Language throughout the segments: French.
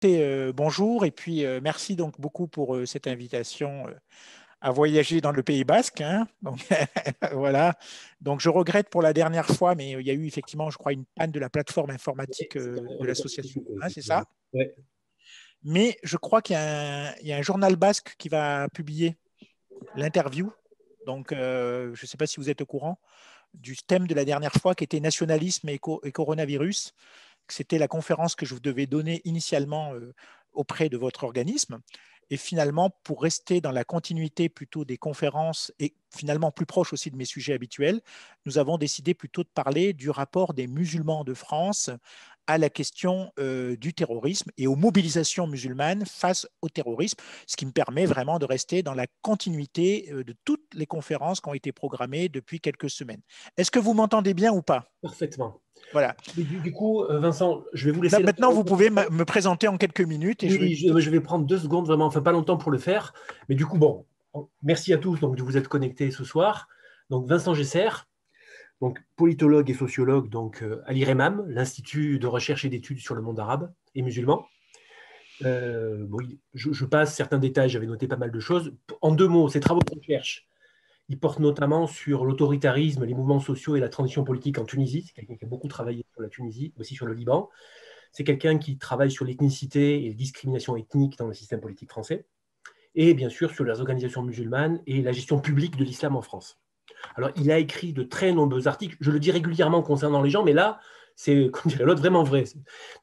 Bonjour et puis merci donc beaucoup pour cette invitation à voyager dans le Pays Basque, hein. Donc, voilà. Donc je regrette pour la dernière fois, mais il y a eu effectivement, je crois, une panne de la plateforme informatique C'est un de erreur de l'association, connectivité, hein, c'est ça? effectivement. Ouais. Mais je crois qu'il y a un journal basque qui va publier l'interview. Donc je ne sais pas si vous êtes au courant du thème de la dernière fois qui était nationalisme et coronavirus. C'était la conférence que je vous devais donner initialement auprès de votre organisme. Et finalement, pour rester dans la continuité plutôt des conférences et finalement plus proche aussi de mes sujets habituels, nous avons décidé plutôt de parler du rapport des musulmans de France à la question du terrorisme et aux mobilisations musulmanes face au terrorisme, ce qui me permet vraiment de rester dans la continuité de toutes les conférences qui ont été programmées depuis quelques semaines. Est-ce que vous m'entendez bien ou pas? Parfaitement. Voilà. Mais du coup, Vincent, je vais vous laisser la Maintenant, parole. vous pouvez me présenter en quelques minutes et je vais Oui, tout de je suite. vais prendre 2 secondes, vraiment, enfin pas longtemps pour le faire. Mais du coup, bon, merci à tous donc, de vous être connectés ce soir. Donc, Vincent Gesser, donc, politologue et sociologue donc, à l'IREMAM, l'Institut de recherche et d'études sur le monde arabe et musulman. Bon, je passe certains détails, j'avais noté pas mal de choses. En 2 mots, ces travaux de recherche, ils portent notamment sur l'autoritarisme, les mouvements sociaux et la transition politique en Tunisie. C'est quelqu'un qui a beaucoup travaillé sur la Tunisie, aussi sur le Liban. C'est quelqu'un qui travaille sur l'ethnicité et les discriminations ethniques dans le système politique français. Et bien sûr sur les organisations musulmanes et la gestion publique de l'islam en France. Alors, il a écrit de très nombreux articles, je le dis régulièrement concernant les gens, mais là, c'est, comme dirait l'autre, vraiment vrai.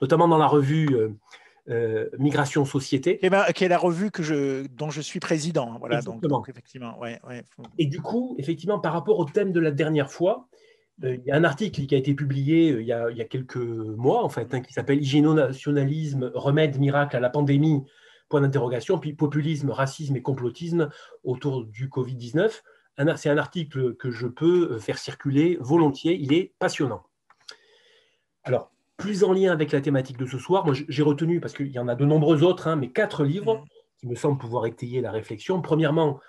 Notamment dans la revue Migration Société. Qui est la revue dont je suis président. Voilà, donc Exactement. effectivement, ouais, ouais, Et du coup, effectivement, par rapport au thème de la dernière fois, il y a un article qui a été publié il y a quelques mois, en fait, hein, qui s'appelle Hygiéno-nationalisme, remède miracle à la pandémie, point d'interrogation, puis populisme, racisme et complotisme autour du Covid-19. C'est un article que je peux faire circuler volontiers, il est passionnant. Alors, plus en lien avec la thématique de ce soir, moi j'ai retenu, parce qu'il y en a de nombreux autres, hein, mais 4 livres qui me semblent pouvoir étayer la réflexion. Premièrement,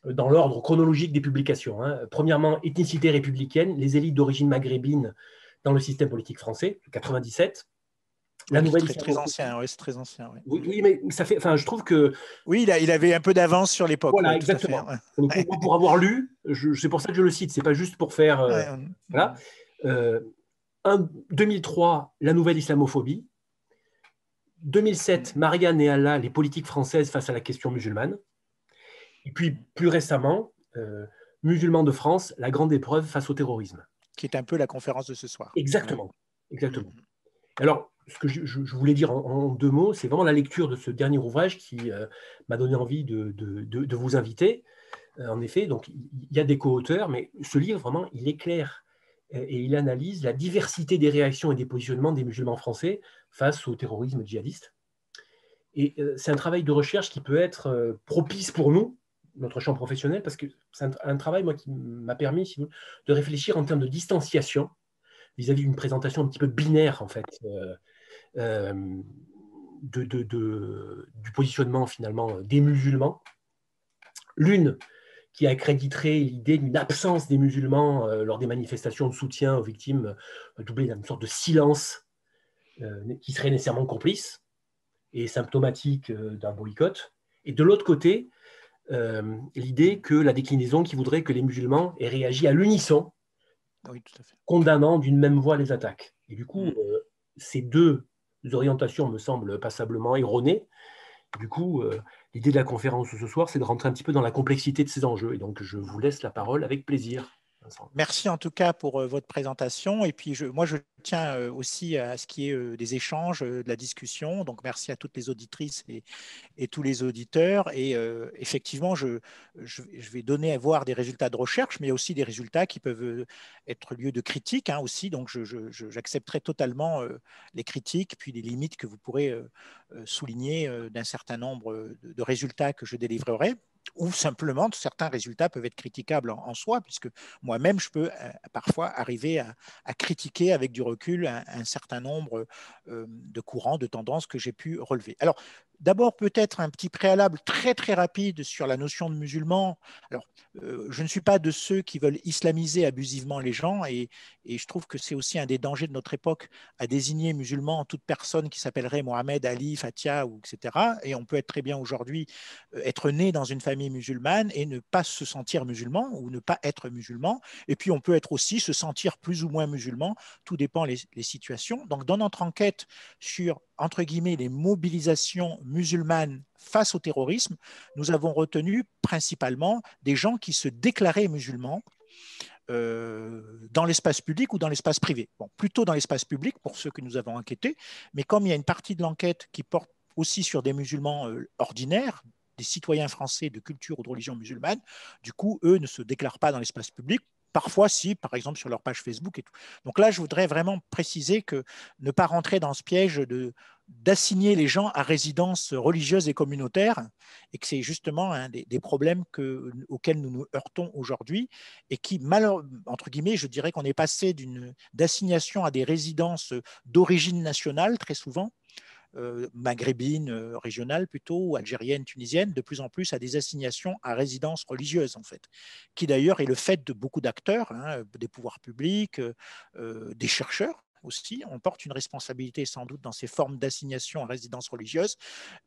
dans l'ordre chronologique des publications. Hein. Premièrement, Ethnicité républicaine, les élites d'origine maghrébine dans le système politique français, 97. La oui, c'est nouvelle très islamophobie. ancien, ouais, c'est très ancien. Ouais. Oui, oui, mais ça fait, enfin, je trouve que, Oui, il avait un peu d'avance sur l'époque, voilà, ouais, tout à fait. exactement. Pour le coup, moi, pour avoir lu, c'est pour ça que je le cite, c'est pas juste pour faire, Ouais, voilà. Euh, 2003, la nouvelle islamophobie. 2007, Marianne et Allah, les politiques françaises face à la question musulmane. Et puis, plus récemment, Musulmans de France, la grande épreuve face au terrorisme. qui est un peu la conférence de ce soir. Ouais. Exactement. Exactement. Alors, ce que je voulais dire en 2 mots, c'est vraiment la lecture de ce dernier ouvrage qui m'a donné envie de vous inviter. En effet, donc il y a des co-auteurs, mais ce livre, vraiment, il éclaire et il analyse la diversité des réactions et des positionnements des musulmans français face au terrorisme djihadiste. Et c'est un travail de recherche qui peut être propice pour nous, notre champ professionnel, parce que c'est un travail moi, qui m'a permis si vous, de réfléchir en termes de distanciation vis-à-vis d'une présentation un petit peu binaire, en fait, euh, du positionnement finalement des musulmans. L'une qui accréditerait l'idée d'une absence des musulmans lors des manifestations de soutien aux victimes, doublée d'une sorte de silence qui serait nécessairement complice et symptomatique d'un boycott. Et de l'autre côté, l'idée que la déclinaison qui voudrait que les musulmans aient réagi à l'unisson, Oui, tout à fait. condamnant d'une même voix les attaques. Et du coup, Mm. ces deux orientations me semblent passablement erronées. Du coup, l'idée de la conférence ce soir, c'est de rentrer un petit peu dans la complexité de ces enjeux. Et donc, je vous laisse la parole avec plaisir, Vincent. Merci en tout cas pour votre présentation. Et puis, moi, je tiens aussi à ce qui est des échanges, de la discussion. Donc, merci à toutes les auditrices et tous les auditeurs. Et effectivement, je vais donner à voir des résultats de recherche, mais aussi des résultats qui peuvent être lieu de critique, hein, aussi. Donc, j'accepterai totalement les critiques, puis les limites que vous pourrez souligner d'un certain nombre de résultats que je délivrerai. Ou simplement, certains résultats peuvent être critiquables en soi, puisque moi-même, je peux parfois arriver à critiquer avec du recul un certain nombre de courants, de tendances que j'ai pu relever. Alors, D'abord, peut-être un petit préalable très très rapide sur la notion de musulman. Alors, je ne suis pas de ceux qui veulent islamiser abusivement les gens et je trouve que c'est aussi un des dangers de notre époque à désigner musulman toute personne qui s'appellerait Mohamed, Ali, Fatia, ou etc. Et on peut être très bien aujourd'hui être né dans une famille musulmane et ne pas se sentir musulman ou ne pas être musulman. Et puis, on peut être aussi se sentir plus ou moins musulman. Tout dépend les situations. Donc, dans notre enquête sur, entre guillemets, les mobilisations musulmanes face au terrorisme, nous avons retenu principalement des gens qui se déclaraient musulmans dans l'espace public ou dans l'espace privé. Bon, plutôt dans l'espace public pour ceux que nous avons enquêtés, mais comme il y a une partie de l'enquête qui porte aussi sur des musulmans ordinaires, des citoyens français de culture ou de religion musulmane, du coup, eux ne se déclarent pas dans l'espace public. Parfois, si, par exemple, sur leur page Facebook et tout. Donc là, je voudrais vraiment préciser que ne pas rentrer dans ce piège d'assigner les gens à résidence religieuse et communautaire, et que c'est justement un des problèmes auxquels nous nous heurtons aujourd'hui, et qui, entre guillemets, je dirais qu'on est passé d'assignation à des résidences d'origine nationale, très souvent, maghrébine, régionale plutôt, ou algérienne, tunisienne, de plus en plus à des assignations à résidence religieuse, en fait, qui d'ailleurs est le fait de beaucoup d'acteurs, hein, des pouvoirs publics, des chercheurs aussi. On porte une responsabilité sans doute dans ces formes d'assignation à résidence religieuse,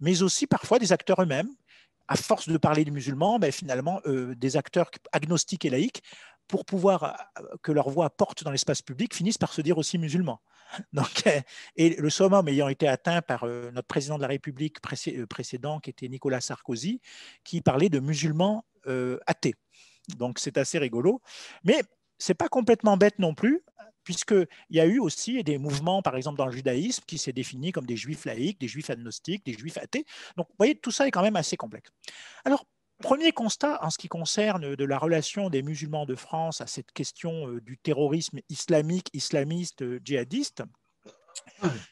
mais aussi parfois des acteurs eux-mêmes. À force de parler des musulmans, ben, finalement, des acteurs agnostiques et laïcs, pour pouvoir que leur voix porte dans l'espace public, finissent par se dire aussi musulmans. Donc, et le summum ayant été atteint par notre président de la République précédent, qui était Nicolas Sarkozy, qui parlait de musulmans athées. Donc, c'est assez rigolo. Mais ce n'est pas complètement bête non plus, puisqu'il y a eu aussi des mouvements, par exemple dans le judaïsme, qui s'est défini comme des juifs laïcs, des juifs agnostiques, des juifs athées. Donc, vous voyez, tout ça est quand même assez complexe. Alors, premier constat en ce qui concerne de la relation des musulmans de France à cette question du terrorisme islamique, islamiste, djihadiste,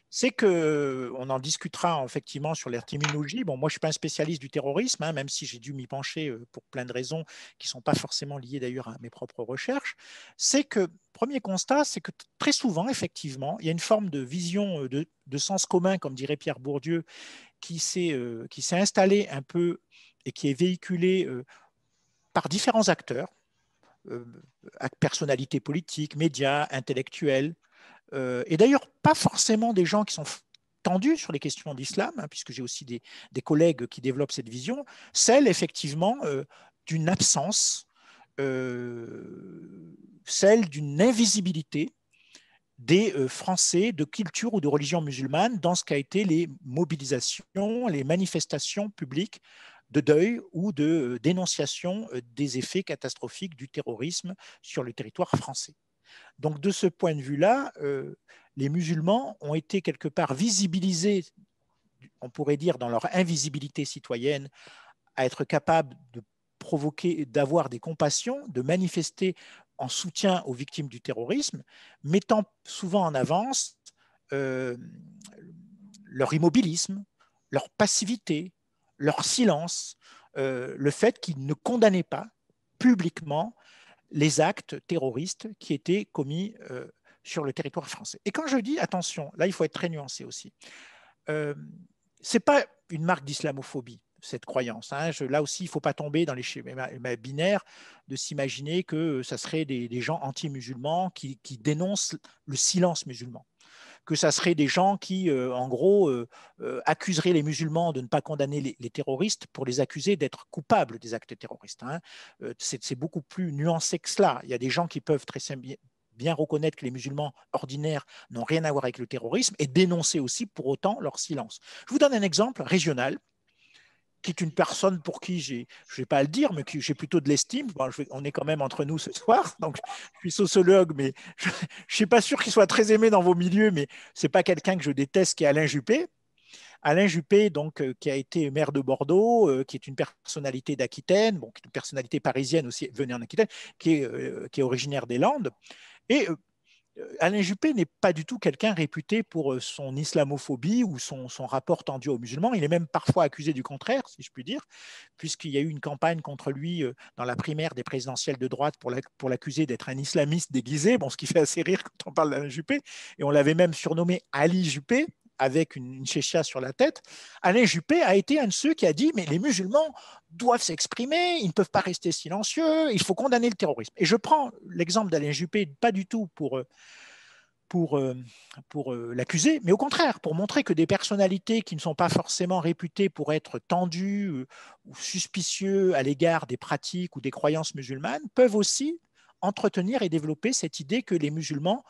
c'est que on en discutera effectivement sur la terminologie. Bon, moi, je suis pas un spécialiste du terrorisme, hein, même si j'ai dû m'y pencher pour plein de raisons qui sont pas forcément liées d'ailleurs à mes propres recherches. C'est que premier constat, c'est que très souvent, effectivement, il y a une forme de vision de sens commun, comme dirait Pierre Bourdieu, qui s'est installée un peu et qui est véhiculée par différents acteurs, euh, personnalités politiques, médias, intellectuels, et d'ailleurs pas forcément des gens qui sont tendus sur les questions d'islam, hein, puisque j'ai aussi des collègues qui développent cette vision, celle effectivement d'une absence, celle d'une invisibilité des Français de culture ou de religion musulmane dans ce qu'a été les mobilisations, les manifestations publiques de deuil ou de dénonciation des effets catastrophiques du terrorisme sur le territoire français. Donc de ce point de vue-là, les musulmans ont été quelque part visibilisés, on pourrait dire dans leur invisibilité citoyenne, à être capables de provoquer, d'avoir des compassions, de manifester en soutien aux victimes du terrorisme, mettant souvent en avance euh, leur immobilisme, leur passivité, leur silence, le fait qu'ils ne condamnaient pas publiquement les actes terroristes qui étaient commis sur le territoire français. Et quand je dis, attention, là il faut être très nuancé aussi, ce n'est pas une marque d'islamophobie, cette croyance. Hein. Là aussi, il ne faut pas tomber dans les schémas binaires de s'imaginer que ça serait des gens anti-musulmans qui dénoncent le silence musulman, que ça serait des gens qui, en gros, accuseraient les musulmans de ne pas condamner les terroristes pour les accuser d'être coupables des actes terroristes. Hein. C'est beaucoup plus nuancé que cela. Il y a des gens qui peuvent très bien reconnaître que les musulmans ordinaires n'ont rien à voir avec le terrorisme et dénoncer aussi pour autant leur silence. Je vous donne un exemple régional qui est une personne pour qui je ne vais pas le dire, mais qui j'ai plutôt de l'estime. Bon, on est quand même entre nous ce soir, donc je suis sociologue, mais je ne suis pas sûr qu'il soit très aimé dans vos milieux, mais ce n'est pas quelqu'un que je déteste, qui est Alain Juppé. Alain Juppé, donc, qui a été maire de Bordeaux, qui est une personnalité d'Aquitaine, bon, qui est une personnalité parisienne aussi, venue en Aquitaine, qui est originaire des Landes. Et Alain Juppé n'est pas du tout quelqu'un réputé pour son islamophobie ou son rapport tendu aux musulmans. Il est même parfois accusé du contraire, si je puis dire, puisqu'il y a eu une campagne contre lui dans la primaire des présidentielles de droite pour l'accuser d'être un islamiste déguisé, bon, ce qui fait assez rire quand on parle d'Alain Juppé. Et on l'avait même surnommé Ali Juppé, avec une chéchia sur la tête, Alain Juppé a été un de ceux qui a dit mais les musulmans doivent s'exprimer, ils ne peuvent pas rester silencieux, il faut condamner le terrorisme. Et je prends l'exemple d'Alain Juppé, pas du tout pour, pour l'accuser, mais au contraire, pour montrer que des personnalités qui ne sont pas forcément réputées pour être tendues ou suspicieux à l'égard des pratiques ou des croyances musulmanes peuvent aussi entretenir et développer cette idée que les musulmans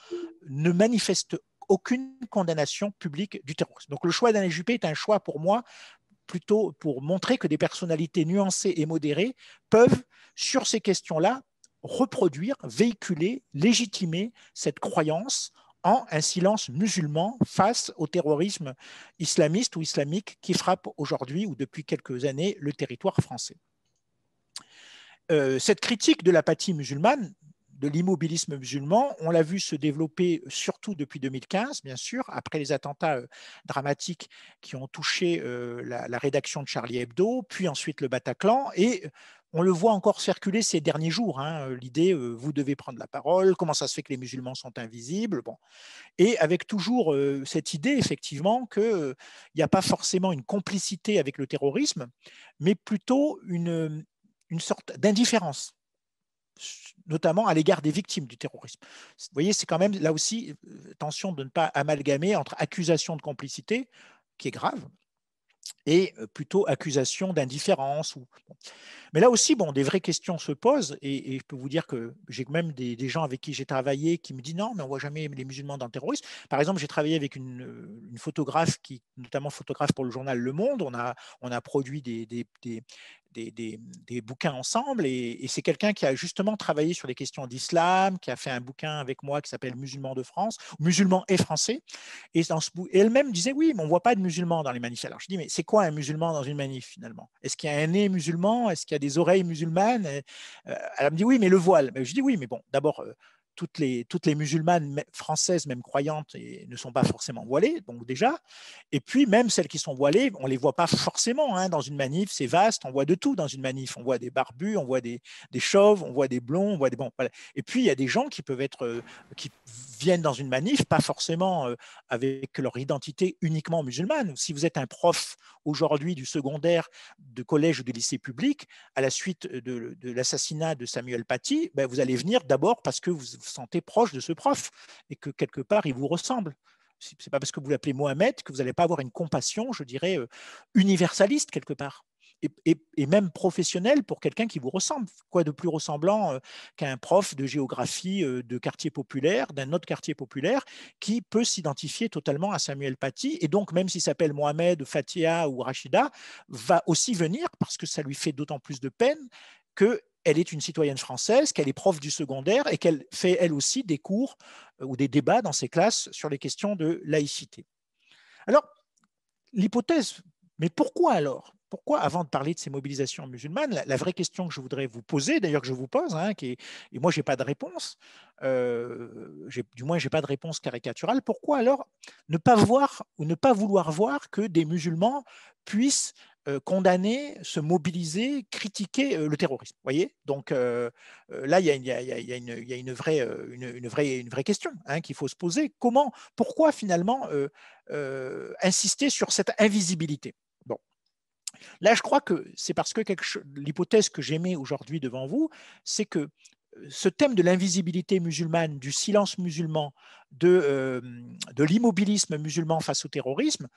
ne manifestent aucune condamnation publique du terrorisme. Donc le choix d'Alain Juppé est un choix pour moi plutôt pour montrer que des personnalités nuancées et modérées peuvent, sur ces questions-là, reproduire, véhiculer, légitimer cette croyance en un silence musulman face au terrorisme islamiste ou islamique qui frappe aujourd'hui ou depuis quelques années le territoire français. Cette critique de l'apathie musulmane, de l'immobilisme musulman, on l'a vu se développer surtout depuis 2015, bien sûr, après les attentats dramatiques qui ont touché la rédaction de Charlie Hebdo, puis ensuite le Bataclan, et on le voit encore circuler ces derniers jours, hein, l'idée vous devez prendre la parole, comment ça se fait que les musulmans sont invisibles, bon. Et avec toujours cette idée, effectivement, qu'il n'y a pas forcément une complicité avec le terrorisme, mais plutôt une sorte d'indifférence, notamment à l'égard des victimes du terrorisme. Vous voyez, c'est quand même là aussi, attention de ne pas amalgamer entre accusation de complicité, qui est grave, et plutôt accusation d'indifférence. Mais là aussi, bon, des vraies questions se posent, et je peux vous dire que j'ai même des gens avec qui j'ai travaillé qui me disent non, mais on ne voit jamais les musulmans dans le terrorisme. Par exemple, j'ai travaillé avec une photographe, notamment photographe pour le journal Le Monde. On a produit des bouquins ensemble, et c'est quelqu'un qui a justement travaillé sur les questions d'islam, qui a fait un bouquin avec moi qui s'appelle Musulmans de France, Musulmans et Français. Et elle-même disait oui, mais on ne voit pas de musulmans dans les manifs. Alors je dis mais c'est quoi un musulman dans une manif finalement? Est-ce qu'il y a un nez musulman? Est-ce qu'il y a des oreilles musulmanes? Elle me dit oui, mais le voile. Mais je dis oui, mais bon, d'abord, toutes les musulmanes françaises, même croyantes, ne sont pas forcément voilées, donc déjà. Et puis, même celles qui sont voilées, on ne les voit pas forcément. Hein, dans une manif, c'est vaste, on voit de tout dans une manif. On voit des barbus, on voit des chauves, on voit des blonds, on voit des... Bon, voilà. Et puis, il y a des gens qui peuvent être... qui viennent dans une manif, pas forcément avec leur identité uniquement musulmane. Si vous êtes un prof aujourd'hui du secondaire, de collège ou de lycée public, à la suite de l'assassinat de Samuel Paty, ben vous allez venir d'abord parce que vous vous sentez proche de ce prof et que quelque part il vous ressemble. Ce n'est pas parce que vous l'appelez Mohamed que vous n'allez pas avoir une compassion, je dirais, universaliste quelque part. Et même professionnel pour quelqu'un qui vous ressemble. Quoi de plus ressemblant qu'un prof de géographie de quartier populaire, d'un autre quartier populaire, qui peut s'identifier totalement à Samuel Paty, et donc même s'il s'appelle Mohamed, Fatia ou Rachida, va aussi venir parce que ça lui fait d'autant plus de peine qu'elle est une citoyenne française, qu'elle est prof du secondaire et qu'elle fait elle aussi des cours ou des débats dans ses classes sur les questions de laïcité. Alors, l'hypothèse, mais pourquoi alors? Pourquoi, avant de parler de ces mobilisations musulmanes, la vraie question que je voudrais vous poser, d'ailleurs que je vous pose, hein, et moi je n'ai pas de réponse, du moins je n'ai pas de réponse caricaturale, pourquoi alors ne pas voir ou ne pas vouloir voir que des musulmans puissent condamner, se mobiliser, critiquer le terrorisme? Vous voyez? Donc là, il y a une vraie question hein, qu'il faut se poser. Pourquoi finalement insister sur cette invisibilité? Bon. Là, je crois que c'est parce que l'hypothèse que j'émets aujourd'hui devant vous, c'est que ce thème de l'invisibilité musulmane, du silence musulman, de l'immobilisme musulman face au terrorisme,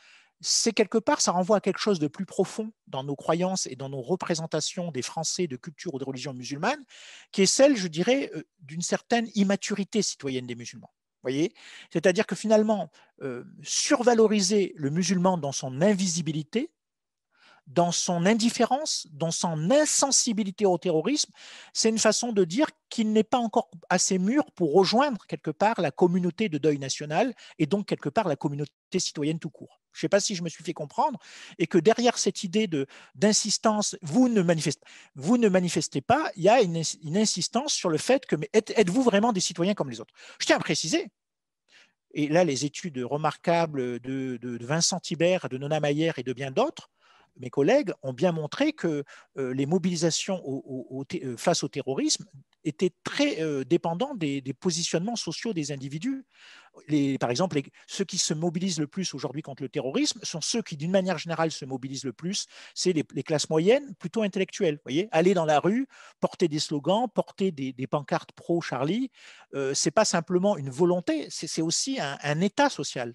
c'est quelque part, ça renvoie à quelque chose de plus profond dans nos croyances et dans nos représentations des Français de culture ou de religion musulmane, qui est celle, je dirais, d'une certaine immaturité citoyenne des musulmans. Voyez, c'est-à-dire que finalement, survaloriser le musulman dans son invisibilité, dans son indifférence, dans son insensibilité au terrorisme, c'est une façon de dire qu'il n'est pas encore assez mûr pour rejoindre quelque part la communauté de deuil national et donc quelque part la communauté citoyenne tout court. Je ne sais pas si je me suis fait comprendre, et que derrière cette idée d'insistance, vous ne manifestez pas, il y a une insistance sur le fait que mais êtes-vous vraiment des citoyens comme les autres? Je tiens à préciser, et là les études remarquables de Vincent Thibert, de Nona Mayer et de bien d'autres, mes collègues ont bien montré que les mobilisations face au terrorisme était très dépendant des positionnements sociaux des individus. Par exemple, ceux qui se mobilisent le plus aujourd'hui contre le terrorisme sont ceux qui, d'une manière générale, se mobilisent le plus. C'est les classes moyennes, plutôt intellectuelles. Vous voyez, aller dans la rue, porter des slogans, porter des pancartes pro-Charlie, c'est pas simplement une volonté, c'est aussi un état social.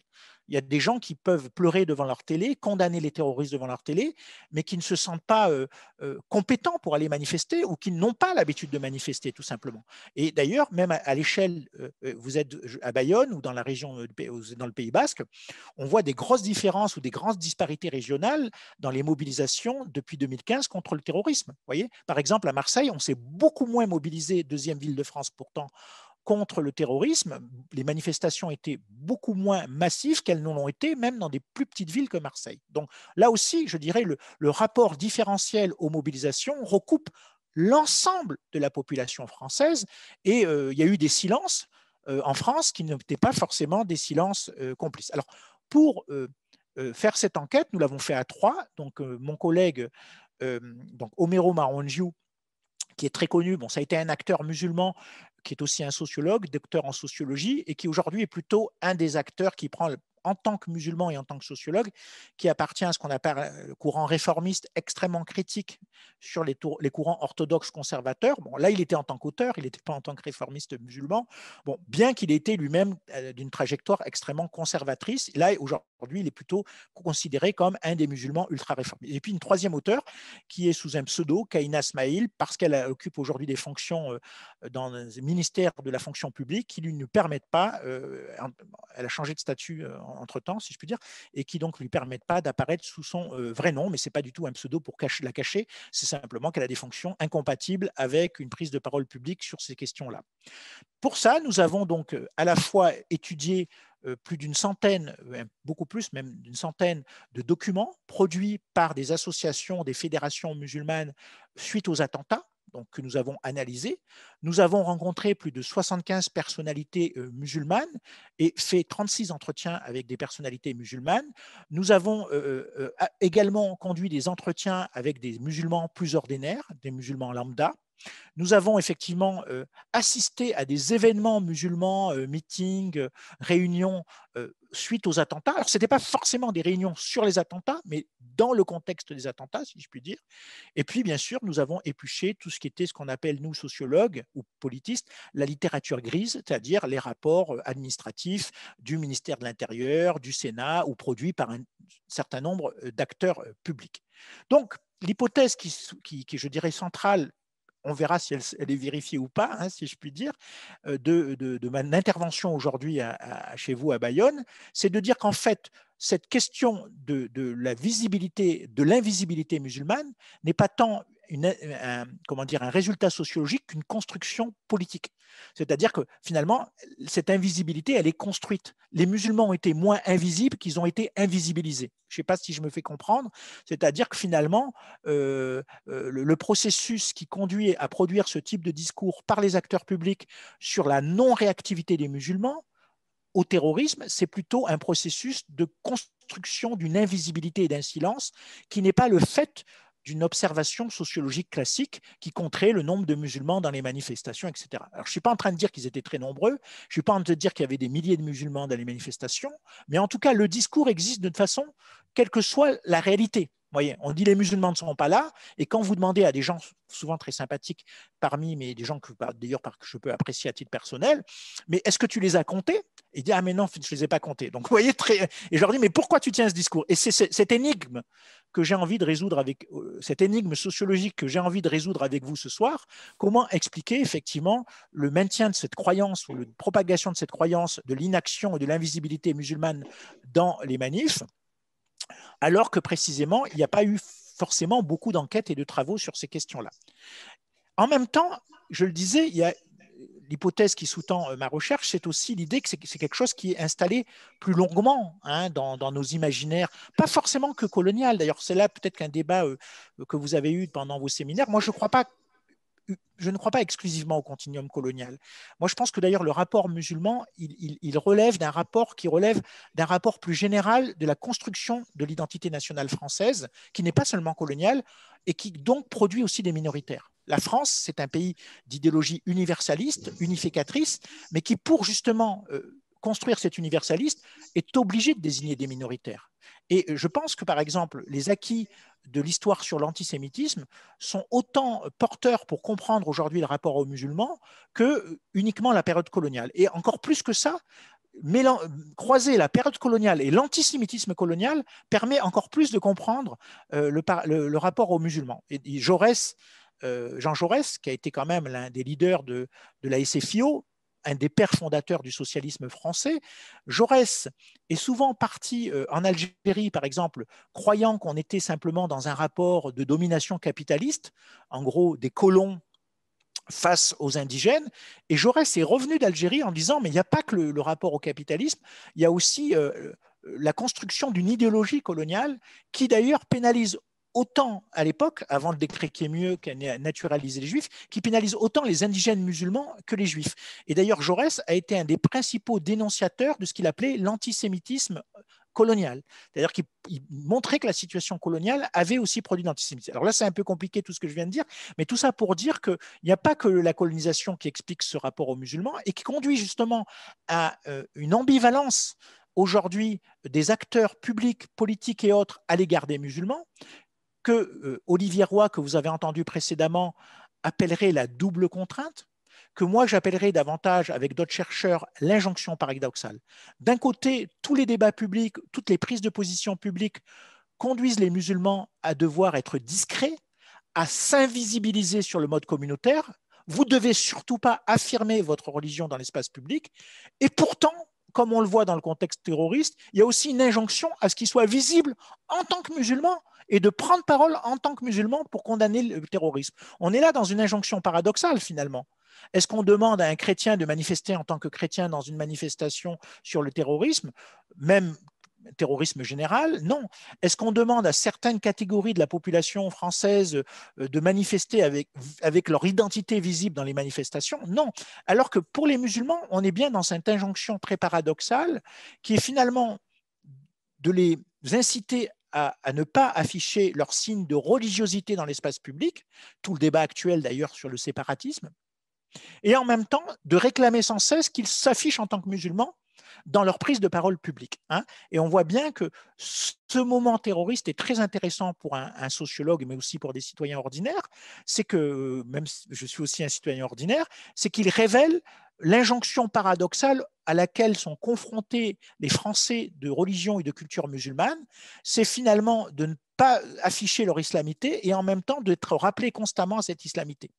Il y a des gens qui peuvent pleurer devant leur télé, condamner les terroristes devant leur télé, mais qui ne se sentent pas compétents pour aller manifester ou qui n'ont pas l'habitude de manifester, tout simplement. Et d'ailleurs, même à l'échelle, vous êtes à Bayonne ou dans la région, dans le Pays Basque, on voit des grosses différences ou des grandes disparités régionales dans les mobilisations depuis 2015 contre le terrorisme. Vous voyez, par exemple, à Marseille, on s'est beaucoup moins mobilisé, deuxième ville de France pourtant, contre le terrorisme. Les manifestations étaient beaucoup moins massives qu'elles ne l'ont été, même dans des plus petites villes que Marseille. Donc là aussi, je dirais, le rapport différentiel aux mobilisations recoupe l'ensemble de la population française et il y a eu des silences en France qui n'étaient pas forcément des silences complices. Alors, pour faire cette enquête, nous l'avons fait à trois. Donc, mon collègue, donc Homero Marongiou, qui est très connu. Bon, ça a été un acteur musulman qui est aussi un sociologue, docteur en sociologie, et qui aujourd'hui est plutôt un des acteurs qui prend en tant que musulman et en tant que sociologue, qui appartient à ce qu'on appelle le courant réformiste extrêmement critique sur les courants orthodoxes conservateurs. Bon, là, il était en tant qu'auteur, il n'était pas en tant que réformiste musulman. Bon, bien qu'il ait été lui-même d'une trajectoire extrêmement conservatrice, là, aujourd'hui, il est plutôt considéré comme un des musulmans ultra-réformistes. Et puis, une troisième auteure qui est sous un pseudo, Kaina Smaïl, parce qu'elle occupe aujourd'hui des fonctions dans le ministère de la fonction publique qui lui ne permettent pas, elle a changé de statut entre-temps, si je puis dire, et qui donc ne lui permettent pas d'apparaître sous son vrai nom, mais ce n'est pas du tout un pseudo pour la cacher, c'est simplement qu'elle a des fonctions incompatibles avec une prise de parole publique sur ces questions-là. Pour ça, nous avons donc à la fois étudié plus d'une centaine, beaucoup plus, même d'une centaine de documents produits par des associations, des fédérations musulmanes suite aux attentats, donc, que nous avons analysés. Nous avons rencontré plus de 75 personnalités musulmanes et fait 36 entretiens avec des personnalités musulmanes. Nous avons également conduit des entretiens avec des musulmans plus ordinaires, des musulmans lambda. Nous avons effectivement assisté à des événements musulmans, meetings, réunions suite aux attentats. Alors, ce n'était pas forcément des réunions sur les attentats, mais dans le contexte des attentats, si je puis dire. Et puis, bien sûr, nous avons épluché tout ce qui était ce qu'on appelle, nous, sociologues ou politistes, la littérature grise, c'est-à-dire les rapports administratifs du ministère de l'Intérieur, du Sénat, ou produits par un certain nombre d'acteurs publics. Donc, l'hypothèse qui, je dirais, centrale, on verra si elle est vérifiée ou pas, hein, si je puis dire, de mon intervention aujourd'hui chez vous à Bayonne, c'est de dire qu'en fait, cette question de la visibilité, de l'invisibilité musulmane n'est pas tant un résultat sociologique qu'une construction politique. C'est-à-dire que finalement, cette invisibilité, elle est construite. Les musulmans ont été moins invisibles qu'ils ont été invisibilisés. Je ne sais pas si je me fais comprendre. C'est-à-dire que finalement, le processus qui conduit à produire ce type de discours par les acteurs publics sur la non-réactivité des musulmans au terrorisme, c'est plutôt un processus de construction d'une invisibilité et d'un silence qui n'est pas le fait d'une observation sociologique classique qui compterait le nombre de musulmans dans les manifestations, etc. Alors, je ne suis pas en train de dire qu'ils étaient très nombreux, je ne suis pas en train de dire qu'il y avait des milliers de musulmans dans les manifestations, mais en tout cas, le discours existe de façon, quelle que soit la réalité. Vous voyez, on dit les musulmans ne sont pas là, et quand vous demandez à des gens souvent très sympathiques parmi, mais des gens que d'ailleurs que je peux apprécier à titre personnel, mais est-ce que tu les as comptés? Et dit, ah mais non, je ne les ai pas comptés. Donc vous voyez, et je leur dis, mais pourquoi tu tiens ce discours? Et c'est cette énigme que j'ai envie de résoudre cette énigme sociologique que j'ai envie de résoudre avec vous ce soir. Comment expliquer effectivement le maintien de cette croyance ou la propagation de cette croyance de l'inaction et de l'invisibilité musulmane dans les manifs, alors que précisément, il n'y a pas eu forcément beaucoup d'enquêtes et de travaux sur ces questions-là. En même temps, je le disais, il y a l'hypothèse qui sous-tend ma recherche, c'est aussi l'idée que c'est quelque chose qui est installé plus longuement dans nos imaginaires, pas forcément que colonial. D'ailleurs, c'est là peut-être qu'un débat que vous avez eu pendant vos séminaires. Moi, je ne crois pas exclusivement au continuum colonial. Moi, je pense que d'ailleurs, le rapport musulman, il relève d'un rapport plus général de la construction de l'identité nationale française, qui n'est pas seulement coloniale et qui donc produit aussi des minoritaires. La France, c'est un pays d'idéologie universaliste, unificatrice, mais qui, pour justement construire cet universaliste, est obligé de désigner des minoritaires. Et je pense que, par exemple, les acquis de l'histoire sur l'antisémitisme sont autant porteurs pour comprendre aujourd'hui le rapport aux musulmans que uniquement la période coloniale. Et encore plus que ça, croiser la période coloniale et l'antisémitisme colonial permet encore plus de comprendre le rapport aux musulmans. Et Jaurès, Jean Jaurès, qui a été quand même l'un des leaders de la SFIO, un des pères fondateurs du socialisme français, Jaurès est souvent parti en Algérie, par exemple, croyant qu'on était simplement dans un rapport de domination capitaliste, en gros des colons face aux indigènes. Et Jaurès est revenu d'Algérie en disant, mais il n'y a pas que le rapport au capitalisme, il y a aussi la construction d'une idéologie coloniale qui d'ailleurs pénalise autant à l'époque, avant le décret qui est mieux qui a naturalisé les juifs, qui pénalise autant les indigènes musulmans que les juifs. Et d'ailleurs, Jaurès a été un des principaux dénonciateurs de ce qu'il appelait l'antisémitisme colonial. C'est-à-dire qu'il montrait que la situation coloniale avait aussi produit l'antisémitisme. Alors là, c'est un peu compliqué tout ce que je viens de dire, mais tout ça pour dire qu'il n'y a pas que la colonisation qui explique ce rapport aux musulmans et qui conduit justement à une ambivalence aujourd'hui des acteurs publics, politiques et autres à l'égard des musulmans, que Olivier Roy, que vous avez entendu précédemment, appellerait la double contrainte, que moi j'appellerais davantage, avec d'autres chercheurs, l'injonction paradoxale. D'un côté, tous les débats publics, toutes les prises de position publiques conduisent les musulmans à devoir être discrets, à s'invisibiliser sur le mode communautaire. Vous ne devez surtout pas affirmer votre religion dans l'espace public. Et pourtant, comme on le voit dans le contexte terroriste, il y a aussi une injonction à ce qu'il soit visible en tant que musulman et de prendre parole en tant que musulman pour condamner le terrorisme. On est là dans une injonction paradoxale finalement. Est-ce qu'on demande à un chrétien de manifester en tant que chrétien dans une manifestation sur le terrorisme, même terrorisme général? Non. Est-ce qu'on demande à certaines catégories de la population française de manifester avec leur identité visible dans les manifestations? Non. Alors que pour les musulmans, on est bien dans cette injonction très paradoxale qui est finalement de les inciter à ne pas afficher leur signe de religiosité dans l'espace public, tout le débat actuel d'ailleurs sur le séparatisme, et en même temps de réclamer sans cesse qu'ils s'affichent en tant que musulmans dans leur prise de parole publique. Hein. Et on voit bien que ce moment terroriste est très intéressant pour un sociologue, mais aussi pour des citoyens ordinaires. C'est que, même si je suis aussi un citoyen ordinaire, c'est qu'il révèle l'injonction paradoxale à laquelle sont confrontés les Français de religion et de culture musulmane, c'est finalement de ne pas afficher leur islamité et en même temps d'être rappelés constamment à cette islamité.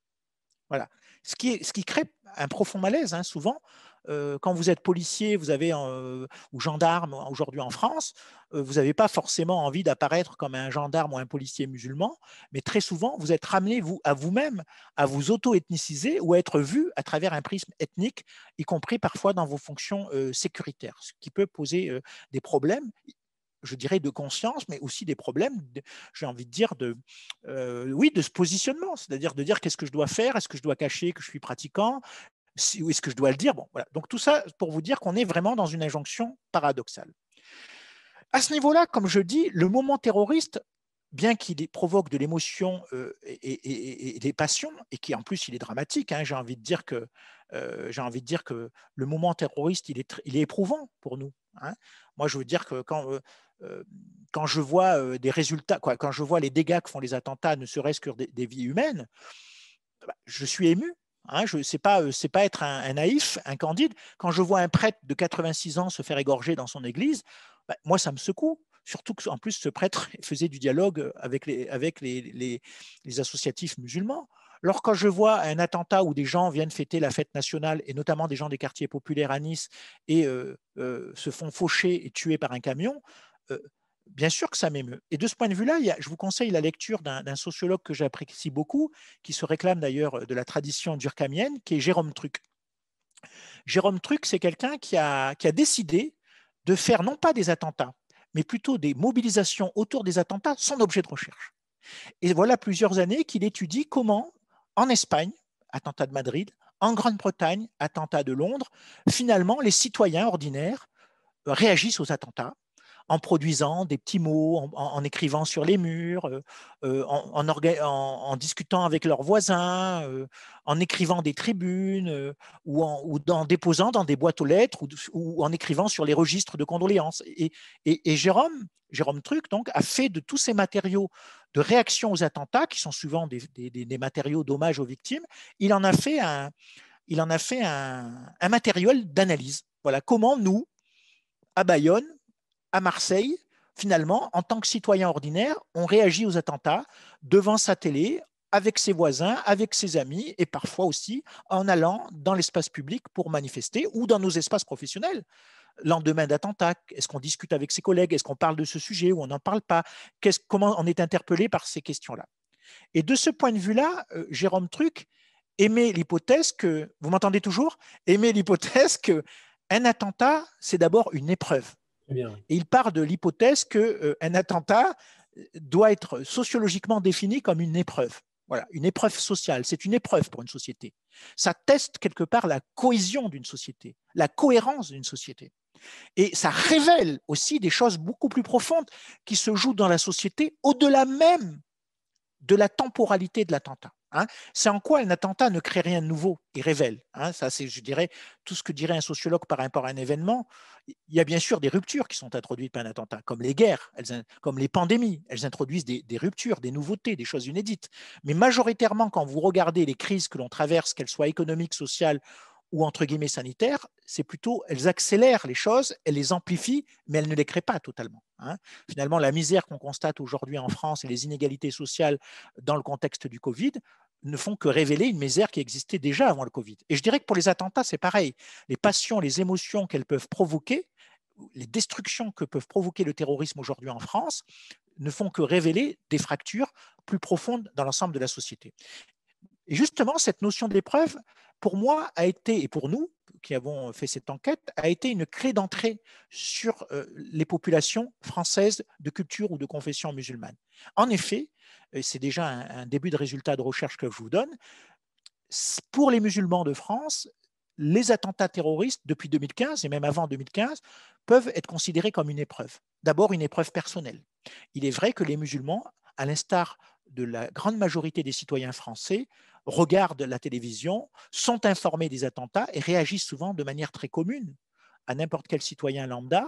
Voilà. Ce qui crée un profond malaise, hein, souvent. Quand vous êtes policier, vous avez ou gendarme aujourd'hui en France, vous n'avez pas forcément envie d'apparaître comme un gendarme ou un policier musulman, mais très souvent, vous êtes ramené à vous-même à vous auto-ethniciser ou à être vu à travers un prisme ethnique, y compris parfois dans vos fonctions sécuritaires, ce qui peut poser des problèmes, je dirais, de conscience, mais aussi des problèmes, j'ai envie de dire, oui, de ce positionnement, c'est-à-dire de dire qu'est-ce que je dois faire, est-ce que je dois cacher que je suis pratiquant, ou est-ce que je dois le dire? Bon, voilà. Donc tout ça pour vous dire qu'on est vraiment dans une injonction paradoxale. À ce niveau-là, comme je dis, le moment terroriste, bien qu'il provoque de l'émotion et des passions, et qui en plus il est dramatique, hein, j'ai envie de dire que le moment terroriste, il est éprouvant pour nous. Hein. Moi, je veux dire que quand je vois des résultats, quand je vois les dégâts que font les attentats, ne serait-ce que des vies humaines, je suis ému. Hein, je ne sais pas être un naïf, un candide. Quand je vois un prêtre de 86 ans se faire égorger dans son église, moi, ça me secoue. Surtout qu'en plus, ce prêtre faisait du dialogue avec les associatifs musulmans. Alors, quand je vois un attentat où des gens viennent fêter la fête nationale, et notamment des gens des quartiers populaires à Nice, et se font faucher et tuer par un camion, bien sûr que ça m'émeut. Et de ce point de vue-là, je vous conseille la lecture d'un sociologue que j'apprécie beaucoup, qui se réclame d'ailleurs de la tradition durkheimienne, qui est Jérôme Truc. Jérôme Truc, c'est quelqu'un qui a décidé de faire non pas des attentats, mais plutôt des mobilisations autour des attentats, son objet de recherche. Et voilà plusieurs années qu'il étudie comment, en Espagne, attentat de Madrid, en Grande-Bretagne, attentat de Londres, finalement, les citoyens ordinaires réagissent aux attentats, en produisant des petits mots, en écrivant sur les murs, en discutant avec leurs voisins, en écrivant des tribunes ou en déposant dans des boîtes aux lettres ou en écrivant sur les registres de condoléances. Et Jérôme Truc donc, a fait de tous ces matériaux de réaction aux attentats, qui sont souvent des matériaux d'hommage aux victimes, il en a fait un matériel d'analyse. Voilà comment nous, à Bayonne, à Marseille, finalement, en tant que citoyen ordinaire, on réagit aux attentats devant sa télé, avec ses voisins, avec ses amis, et parfois aussi en allant dans l'espace public pour manifester ou dans nos espaces professionnels. Lendemain d'attentat, est-ce qu'on discute avec ses collègues? Est-ce qu'on parle de ce sujet ou on n'en parle pas? Comment on est interpellé par ces questions-là? Et de ce point de vue-là, Jérôme Truc émet l'hypothèse que, vous m'entendez toujours? Émet l'hypothèse qu'un attentat, c'est d'abord une épreuve. Bien. Et il part de l'hypothèse qu'un attentat doit être sociologiquement défini comme une épreuve. Voilà, une épreuve sociale. C'est une épreuve pour une société. Ça teste quelque part la cohésion d'une société, la cohérence d'une société. Et ça révèle aussi des choses beaucoup plus profondes qui se jouent dans la société au-delà même de la temporalité de l'attentat. Hein. C'est en quoi un attentat ne crée rien de nouveau et révèle. Hein. Ça, c'est, je dirais, tout ce que dirait un sociologue par rapport à un événement. Il y a bien sûr des ruptures qui sont introduites par un attentat, comme les guerres, comme les pandémies. Elles introduisent des ruptures, des nouveautés, des choses inédites. Mais majoritairement, quand vous regardez les crises que l'on traverse, qu'elles soient économiques, sociales ou entre guillemets sanitaires, c'est plutôt, elles accélèrent les choses, elles les amplifient, mais elles ne les créent pas totalement. Hein. Finalement, la misère qu'on constate aujourd'hui en France et les inégalités sociales dans le contexte du Covid ne font que révéler une misère qui existait déjà avant le Covid. Et je dirais que pour les attentats, c'est pareil. Les passions, les émotions qu'elles peuvent provoquer, les destructions que peuvent provoquer le terrorisme aujourd'hui en France, ne font que révéler des fractures plus profondes dans l'ensemble de la société. Et justement, cette notion d'épreuve, pour moi, a été, et pour nous qui avons fait cette enquête, a été une clé d'entrée sur les populations françaises de culture ou de confession musulmane. En effet, et c'est déjà un début de résultat de recherche que je vous donne, pour les musulmans de France, les attentats terroristes depuis 2015 et même avant 2015 peuvent être considérés comme une épreuve. D'abord, une épreuve personnelle. Il est vrai que les musulmans, à l'instar de la grande majorité des citoyens français, regardent la télévision, sont informés des attentats et réagissent souvent de manière très commune à n'importe quel citoyen lambda,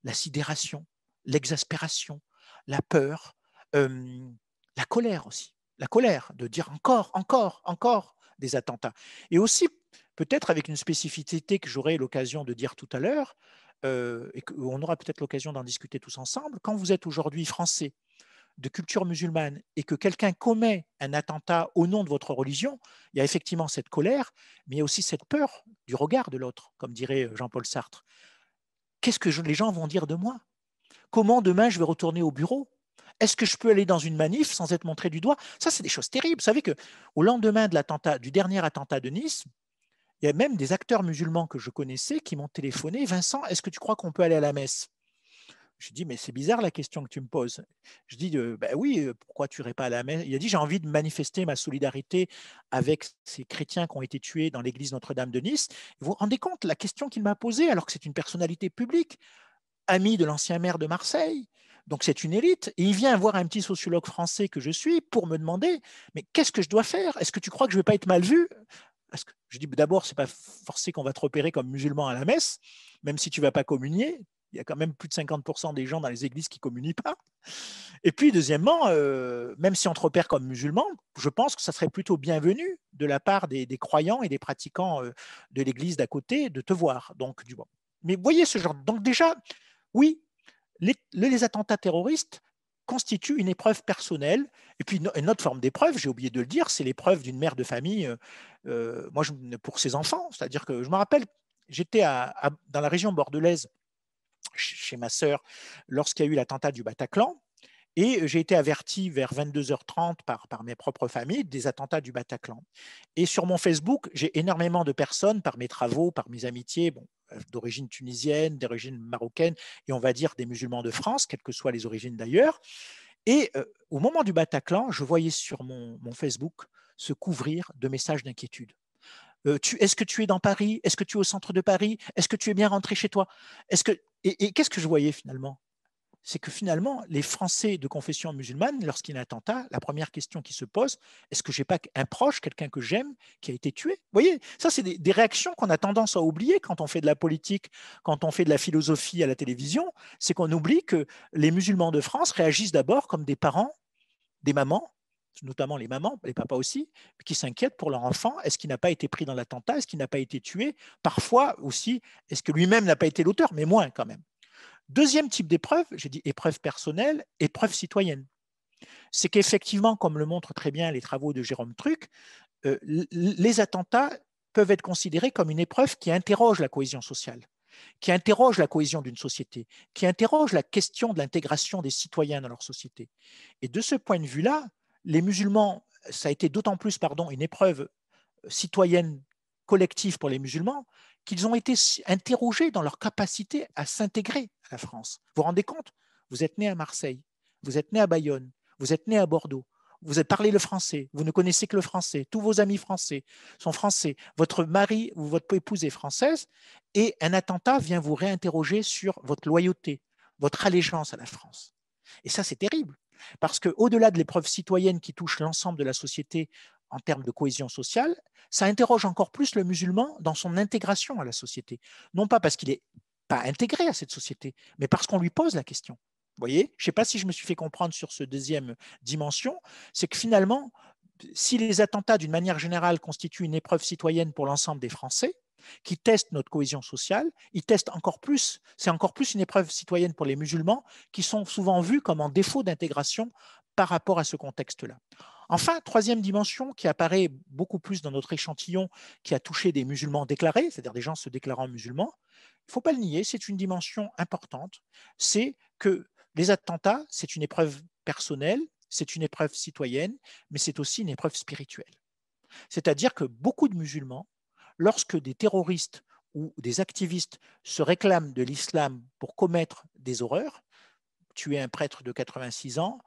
la sidération, l'exaspération, la peur, la colère aussi. La colère de dire encore des attentats. Et aussi, peut-être avec une spécificité que j'aurai l'occasion de dire tout à l'heure, et qu'on aura peut-être l'occasion d'en discuter tous ensemble, quand vous êtes aujourd'hui français, de culture musulmane et que quelqu'un commet un attentat au nom de votre religion, il y a effectivement cette colère, mais il y a aussi cette peur du regard de l'autre, comme dirait Jean-Paul Sartre. Qu'est-ce que les gens vont dire de moi? Comment demain je vais retourner au bureau? Est-ce que je peux aller dans une manif sans être montré du doigt? Ça, c'est des choses terribles. Vous savez qu'au lendemain de l'attentat, du dernier attentat de Nice, il y a même des acteurs musulmans que je connaissais qui m'ont téléphoné. Vincent, est-ce que tu crois qu'on peut aller à la messe? Je dis, mais c'est bizarre la question que tu me poses. Je dis, ben oui, pourquoi tu n'irais pas à la messe? Il a dit, j'ai envie de manifester ma solidarité avec ces chrétiens qui ont été tués dans l'église Notre-Dame de Nice. Vous vous rendez compte la question qu'il m'a posée, alors que c'est une personnalité publique, ami de l'ancien maire de Marseille. Donc c'est une élite. Et il vient voir un petit sociologue français que je suis pour me demander, mais qu'est-ce que je dois faire? Est-ce que tu crois que je ne vais pas être mal vu? Parce que je dis, d'abord, ce n'est pas forcé qu'on va te repérer comme musulman à la messe, même si tu ne vas pas communier. Il y a quand même plus de 50% des gens dans les églises qui ne communient pas. Et puis, deuxièmement, même si on te repère comme musulman, je pense que ça serait plutôt bienvenu de la part des croyants et des pratiquants de l'église d'à côté de te voir. Donc, du bon. Mais voyez ce genre. Donc, déjà, oui, les attentats terroristes constituent une épreuve personnelle. Et puis, une autre forme d'épreuve, j'ai oublié de le dire, c'est l'épreuve d'une mère de famille moi, pour ses enfants. C'est-à-dire que je me rappelle, j'étais dans la région bordelaise chez ma sœur lorsqu'il y a eu l'attentat du Bataclan. Et j'ai été averti vers 22h30 par mes propres familles des attentats du Bataclan. Et sur mon Facebook, j'ai énormément de personnes, par mes travaux, par mes amitiés, bon, d'origine tunisienne, d'origine marocaine, et on va dire des musulmans de France, quelles que soient les origines d'ailleurs. Et au moment du Bataclan, je voyais sur mon Facebook se couvrir de messages d'inquiétude. Est-ce que tu es dans Paris? Est-ce que tu es au centre de Paris? Est-ce que tu es bien rentré chez toi? Et qu'est-ce que je voyais finalement? c'est que finalement, les Français de confession musulmane, lorsqu'il y a un attentat, la première question qui se pose, est-ce que j'ai pas un proche, quelqu'un que j'aime, qui a été tué? Vous voyez, ça, c'est des réactions qu'on a tendance à oublier quand on fait de la politique, quand on fait de la philosophie à la télévision, c'est qu'on oublie que les musulmans de France réagissent d'abord comme des parents, des mamans, notamment les mamans, les papas aussi, qui s'inquiètent pour leur enfant. Est-ce qu'il n'a pas été pris dans l'attentat? Est-ce qu'il n'a pas été tué? Parfois aussi, est-ce que lui-même n'a pas été l'auteur? Mais moins quand même. Deuxième type d'épreuve, j'ai dit épreuve personnelle, épreuve citoyenne. C'est qu'effectivement, comme le montrent très bien les travaux de Jérôme Truc, les attentats peuvent être considérés comme une épreuve qui interroge la cohésion sociale, qui interroge la cohésion d'une société, qui interroge la question de l'intégration des citoyens dans leur société. Et de ce point de vue-là, les musulmans, ça a été d'autant plus une épreuve citoyenne collective pour les musulmans, qu'ils ont été interrogés dans leur capacité à s'intégrer à la France. Vous vous rendez compte? Vous êtes né à Marseille, vous êtes né à Bayonne, vous êtes né à Bordeaux, vous êtes parlé le français, vous ne connaissez que le français, tous vos amis français sont français, votre mari ou votre épouse est française, et un attentat vient vous réinterroger sur votre loyauté, votre allégeance à la France. Et ça, c'est terrible, parce qu'au-delà de l'épreuve citoyenne qui touche l'ensemble de la société en termes de cohésion sociale, ça interroge encore plus le musulman dans son intégration à la société. Non pas parce qu'il n'est pas intégré à cette société, mais parce qu'on lui pose la question. Vous voyez, je ne sais pas si je me suis fait comprendre sur ce deuxième dimension, c'est que finalement, si les attentats, d'une manière générale, constituent une épreuve citoyenne pour l'ensemble des Français, qui testent notre cohésion sociale, ils testent encore plus, c'est encore plus une épreuve citoyenne pour les musulmans, qui sont souvent vus comme en défaut d'intégration par rapport à ce contexte-là. Enfin, troisième dimension qui apparaît beaucoup plus dans notre échantillon qui a touché des musulmans déclarés, c'est-à-dire des gens se déclarant musulmans, il ne faut pas le nier, c'est une dimension importante, c'est que les attentats, c'est une épreuve personnelle, c'est une épreuve citoyenne, mais c'est aussi une épreuve spirituelle. C'est-à-dire que beaucoup de musulmans, lorsque des terroristes ou des activistes se réclament de l'islam pour commettre des horreurs, tuer un prêtre de 86 ans,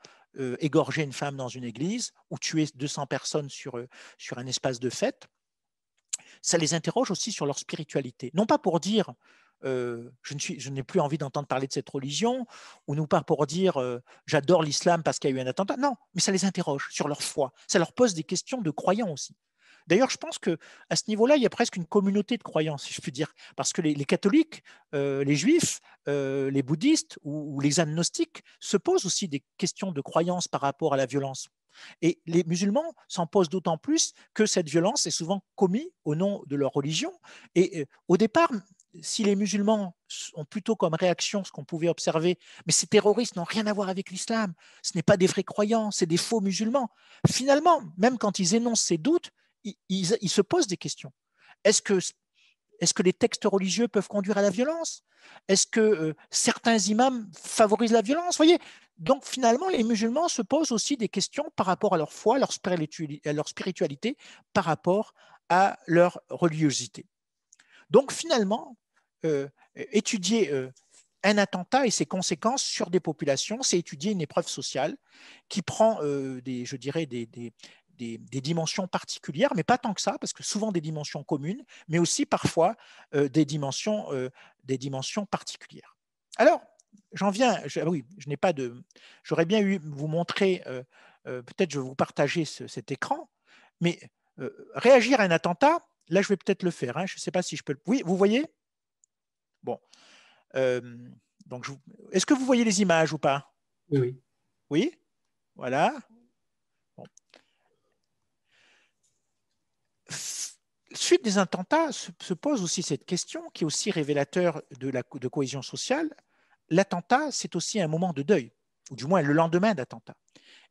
égorger une femme dans une église ou tuer 200 personnes sur un espace de fête, ça les interroge aussi sur leur spiritualité. Non pas pour dire je n'ai plus envie d'entendre parler de cette religion, ou non pas pour dire j'adore l'islam parce qu'il y a eu un attentat. Non, mais ça les interroge sur leur foi. Ça leur pose des questions de croyants aussi. D'ailleurs, je pense qu'à ce niveau-là, il y a presque une communauté de croyants, si je puis dire, parce que les catholiques, les juifs, les bouddhistes ou les agnostiques se posent aussi des questions de croyance par rapport à la violence. Et les musulmans s'en posent d'autant plus que cette violence est souvent commise au nom de leur religion. Et au départ, si les musulmans ont plutôt comme réaction ce qu'on pouvait observer, mais ces terroristes n'ont rien à voir avec l'islam, ce n'est pas des vrais croyants, c'est des faux musulmans. Finalement, même quand ils énoncent ces doutes, ils se posent des questions. Est-ce que les textes religieux peuvent conduire à la violence? Est-ce que certains imams favorisent la violence? Vous voyez, donc finalement, les musulmans se posent aussi des questions par rapport à leur foi, à leur spiritualité, par rapport à leur religiosité. Donc finalement, étudier un attentat et ses conséquences sur des populations, c'est étudier une épreuve sociale qui prend je dirais, des dimensions particulières, mais pas tant que ça, parce que souvent des dimensions communes, mais aussi parfois des dimensions particulières. Alors, j'en viens, oui, je n'ai pas de, j'aurais bien eu vous montrer, peut-être je vais vous partager cet écran, mais réagir à un attentat, là je vais peut-être le faire, hein, je ne sais pas si je peux. Oui, vous voyez? Bon. Donc, est-ce que vous voyez les images ou pas? Oui, oui. Oui? Voilà. Bon. Suite des attentats se pose aussi cette question qui est aussi révélateur de cohésion sociale. L'attentat, c'est aussi un moment de deuil, ou du moins le lendemain d'attentat.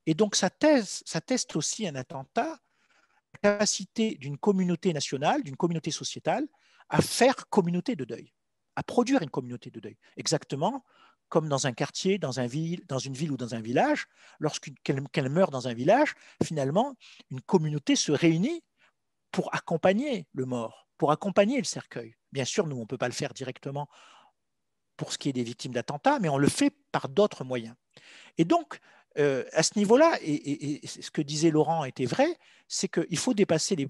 Et donc, ça teste aussi un attentat, la capacité d'une communauté nationale, d'une communauté sociétale, à faire communauté de deuil, à produire une communauté de deuil. Exactement comme dans un quartier, dans une ville ou dans un village, lorsqu'elle meurt dans un village, finalement, une communauté se réunit pour accompagner le mort, pour accompagner le cercueil. Bien sûr, nous, on ne peut pas le faire directement pour ce qui est des victimes d'attentats, mais on le fait par d'autres moyens. Et donc, à ce niveau-là, et ce que disait Laurent était vrai, c'est qu'il faut dépasser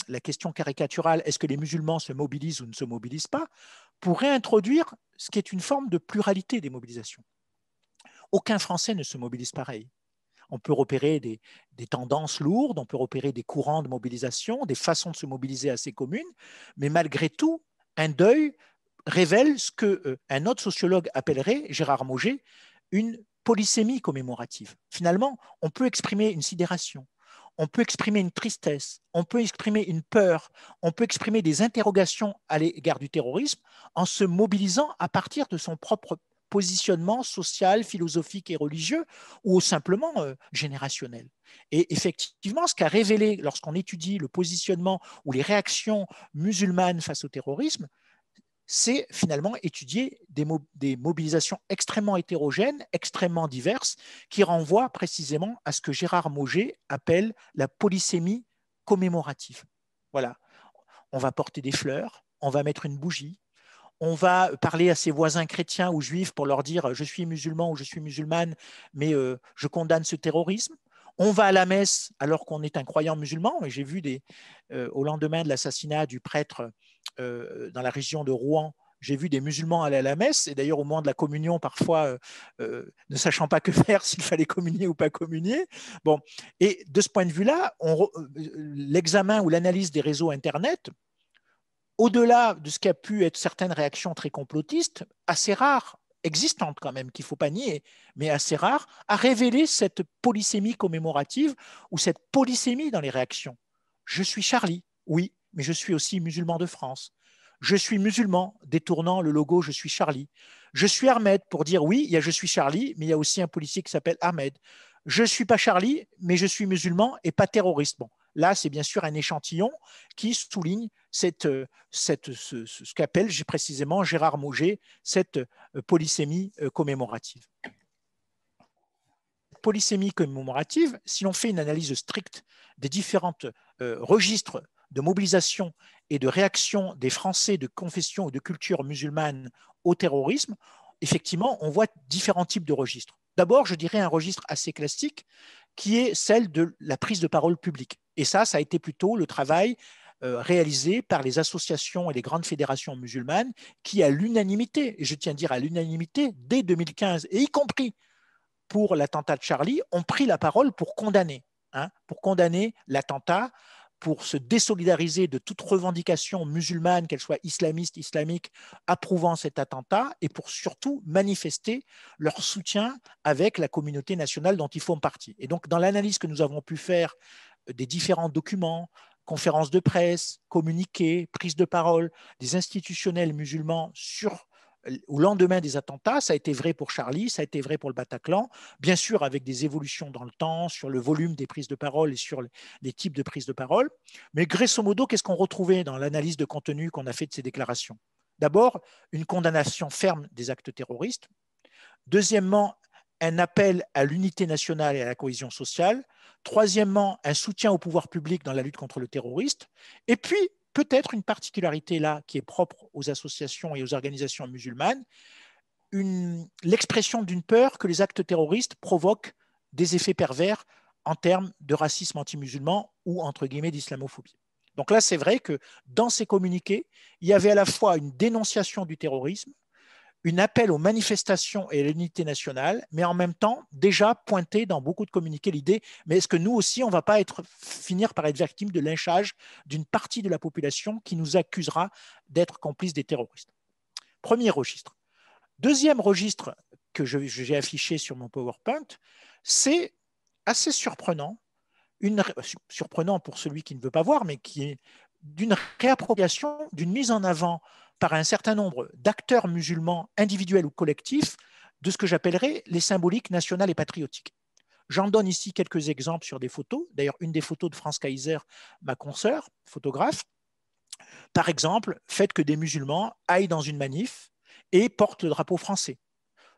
la question caricaturale, est-ce que les musulmans se mobilisent ou ne se mobilisent pas, pour réintroduire ce qui est une forme de pluralité des mobilisations. Aucun Français ne se mobilise pareil. On peut repérer des tendances lourdes, on peut repérer des courants de mobilisation, des façons de se mobiliser assez communes, mais malgré tout, un deuil révèle ce qu'un autre sociologue appellerait, Gérard Mauger, une polysémie commémorative. Finalement, on peut exprimer une sidération, on peut exprimer une tristesse, on peut exprimer une peur, on peut exprimer des interrogations à l'égard du terrorisme en se mobilisant à partir de son propre positionnement social, philosophique et religieux, ou simplement générationnel. Et effectivement, ce qu'a révélé lorsqu'on étudie le positionnement ou les réactions musulmanes face au terrorisme, c'est finalement étudier des mobilisations extrêmement hétérogènes, extrêmement diverses, qui renvoient précisément à ce que Gérard Mauger appelle la polysémie commémorative. Voilà, on va porter des fleurs, on va mettre une bougie, on va parler à ses voisins chrétiens ou juifs pour leur dire je suis musulman ou je suis musulmane, mais je condamne ce terrorisme. On va à la messe alors qu'on est un croyant musulman. Et j'ai vu au lendemain de l'assassinat du prêtre dans la région de Rouen, j'ai vu des musulmans aller à la messe. Et d'ailleurs, au moment de la communion, parfois, ne sachant pas que faire, s'il fallait communier ou pas communier. Bon. Et de ce point de vue-là, l'examen ou l'analyse des réseaux Internet, au-delà de ce qui a pu être certaines réactions très complotistes, assez rares, existantes quand même, qu'il ne faut pas nier, mais assez rares, a révélé cette polysémie commémorative ou cette polysémie dans les réactions. Je suis Charlie, oui, mais je suis aussi musulman de France. Je suis musulman, détournant le logo Je suis Charlie. Je suis Ahmed, pour dire oui, il y a Je suis Charlie, mais il y a aussi un policier qui s'appelle Ahmed. Je ne suis pas Charlie, mais je suis musulman et pas terroriste. Bon, là, c'est bien sûr un échantillon qui souligne ce qu'appelle précisément Gérard Mauger, cette polysémie commémorative. Polysémie commémorative, si l'on fait une analyse stricte des différents registres de mobilisation et de réaction des Français de confession ou de culture musulmane au terrorisme, effectivement, on voit différents types de registres. D'abord, je dirais un registre assez classique qui est celle de la prise de parole publique. Et ça a été plutôt le travail réalisé par les associations et les grandes fédérations musulmanes qui, à l'unanimité, et je tiens à dire à l'unanimité, dès 2015, et y compris pour l'attentat de Charlie, ont pris la parole pour condamner l'attentat, pour se désolidariser de toute revendication musulmane, qu'elle soit islamiste, islamique, approuvant cet attentat, et pour surtout manifester leur soutien avec la communauté nationale dont ils font partie. Et donc, dans l'analyse que nous avons pu faire des différents documents, conférences de presse, communiqués, prises de parole des institutionnels musulmans au lendemain des attentats, ça a été vrai pour Charlie, ça a été vrai pour le Bataclan, bien sûr avec des évolutions dans le temps sur le volume des prises de parole et sur les types de prises de parole. Mais grosso modo, qu'est-ce qu'on retrouvait dans l'analyse de contenu qu'on a fait de ces déclarations? D'abord, une condamnation ferme des actes terroristes. Deuxièmement, un appel à l'unité nationale et à la cohésion sociale. Troisièmement, un soutien au pouvoir public dans la lutte contre le terrorisme. Et puis, peut-être une particularité là qui est propre aux associations et aux organisations musulmanes, l'expression d'une peur que les actes terroristes provoquent des effets pervers en termes de racisme anti-musulman ou entre guillemets d'islamophobie. Donc là, c'est vrai que dans ces communiqués, il y avait à la fois une dénonciation du terrorisme, un appel aux manifestations et à l'unité nationale, mais en même temps, déjà pointé dans beaucoup de communiqués l'idée, mais est-ce que nous aussi, on ne va pas finir par être victime de lynchage d'une partie de la population qui nous accusera d'être complices des terroristes? Premier registre. Deuxième registre que j'ai affiché sur mon PowerPoint, c'est assez surprenant, surprenant pour celui qui ne veut pas voir, mais qui est d'une réappropriation, d'une mise en avant par un certain nombre d'acteurs musulmans individuels ou collectifs de ce que j'appellerais les symboliques nationales et patriotiques. J'en donne ici quelques exemples sur des photos. D'ailleurs, une des photos de France Kaiser, ma consoeur, photographe. Par exemple, faites que des musulmans aillent dans une manif et portent le drapeau français.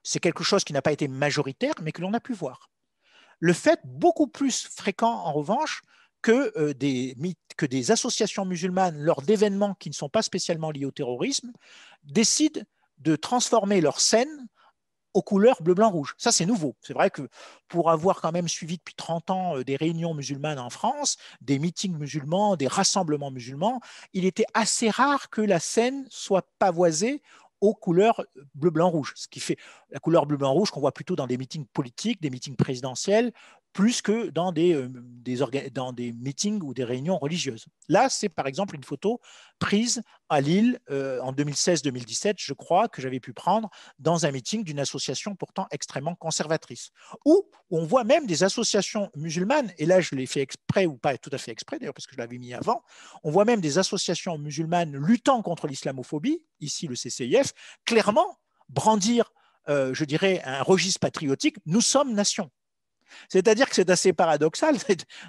C'est quelque chose qui n'a pas été majoritaire, mais que l'on a pu voir. Le fait beaucoup plus fréquent, en revanche, que des associations musulmanes, lors d'événements qui ne sont pas spécialement liés au terrorisme, décident de transformer leur scène aux couleurs bleu, blanc, rouge. Ça, c'est nouveau. C'est vrai que pour avoir quand même suivi depuis 30 ans des réunions musulmanes en France, des meetings musulmans, des rassemblements musulmans, il était assez rare que la scène soit pavoisée aux couleurs bleu-blanc-rouge, ce qui fait la couleur bleu-blanc-rouge qu'on voit plutôt dans des meetings politiques, des meetings présidentiels, plus que dans dans des meetings ou des réunions religieuses. Là, c'est par exemple une photo prise à Lille en 2016-2017, je crois, que j'avais pu prendre dans un meeting d'une association pourtant extrêmement conservatrice, où on voit même des associations musulmanes, et là je l'ai fait exprès ou pas tout à fait exprès d'ailleurs parce que je l'avais mis avant, on voit même des associations musulmanes luttant contre l'islamophobie, ici le CCIF, clairement brandir, je dirais, un registre patriotique, nous sommes nation. C'est-à-dire que c'est assez paradoxal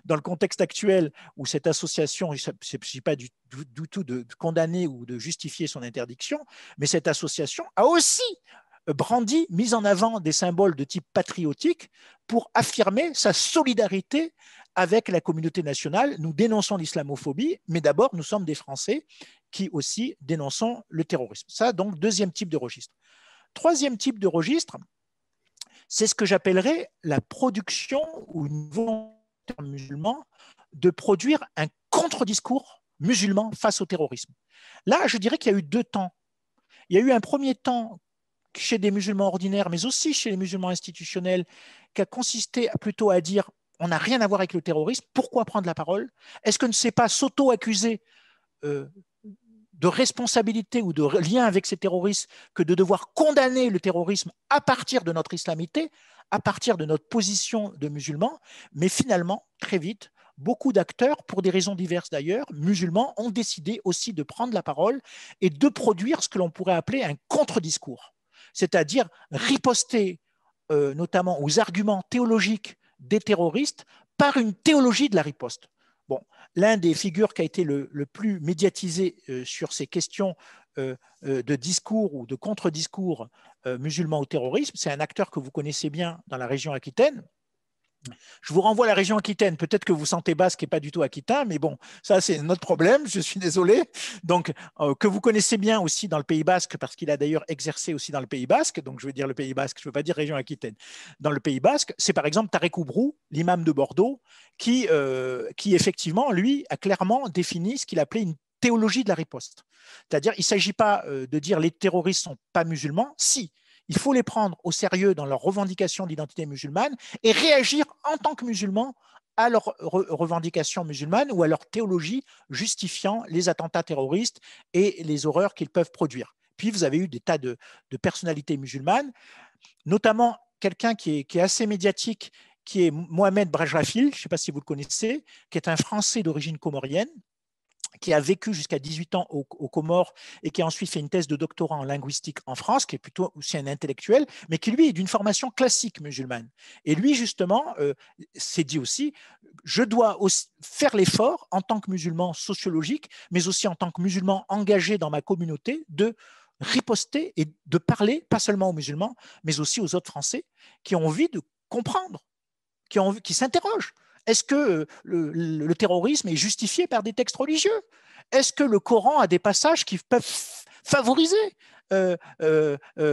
dans le contexte actuel où cette association, il ne s'agit pas du tout de condamner ou de justifier son interdiction, mais cette association a aussi brandi, mis en avant des symboles de type patriotique pour affirmer sa solidarité avec la communauté nationale. Nous dénonçons l'islamophobie, mais d'abord, nous sommes des Français qui aussi dénonçons le terrorisme. Ça, donc, deuxième type de registre. Troisième type de registre, c'est ce que j'appellerais la production ou une volonté musulman de produire un contre-discours musulman face au terrorisme. Là, je dirais qu'il y a eu deux temps. Il y a eu un premier temps chez des musulmans ordinaires, mais aussi chez les musulmans institutionnels, qui a consisté plutôt à dire on n'a rien à voir avec le terrorisme, pourquoi prendre la parole? Est-ce que ne c'est pas s'auto-accuser de responsabilité ou de lien avec ces terroristes que de devoir condamner le terrorisme à partir de notre islamité, à partir de notre position de musulmans? Mais finalement, très vite, beaucoup d'acteurs, pour des raisons diverses d'ailleurs, musulmans, ont décidé aussi de prendre la parole et de produire ce que l'on pourrait appeler un contre-discours, c'est-à-dire riposter notamment aux arguments théologiques des terroristes par une théologie de la riposte. Bon, l'un des figures qui a été le plus médiatisé sur ces questions de discours ou de contre-discours musulmans au terrorisme, c'est un acteur que vous connaissez bien dans la région Aquitaine. Je vous renvoie à la région Aquitaine. Peut-être que vous sentez basque et pas du tout aquitain, mais bon, ça c'est notre problème. Je suis désolé. Donc, que vous connaissez bien aussi dans le Pays Basque, parce qu'il a d'ailleurs exercé aussi dans le Pays Basque. Donc, je veux dire le Pays Basque, je ne veux pas dire région Aquitaine. Dans le Pays Basque, c'est par exemple Tarek Oubrou, l'imam de Bordeaux, qui effectivement, lui, a clairement défini ce qu'il appelait une théologie de la riposte. C'est-à-dire, il ne s'agit pas de dire les terroristes ne sont pas musulmans. Si, il faut les prendre au sérieux dans leur revendication d'identité musulmane et réagir en tant que musulmans à leurs revendications musulmanes ou à leur théologie justifiant les attentats terroristes et les horreurs qu'ils peuvent produire. Puis vous avez eu des tas de personnalités musulmanes, notamment quelqu'un qui est assez médiatique, qui est Mohamed Brajrafil, je ne sais pas si vous le connaissez, qui est un Français d'origine comorienne, qui a vécu jusqu'à 18 ans aux Comores et qui a ensuite fait une thèse de doctorat en linguistique en France, qui est plutôt aussi un intellectuel, mais qui lui est d'une formation classique musulmane. Et lui, justement, s'est dit aussi, je dois aussi faire l'effort en tant que musulman sociologique, mais aussi en tant que musulman engagé dans ma communauté, de riposter et de parler, pas seulement aux musulmans, mais aussi aux autres Français qui ont envie de comprendre, qui s'interrogent. Est-ce que le terrorisme est justifié par des textes religieux? Est-ce que le Coran a des passages qui peuvent favoriser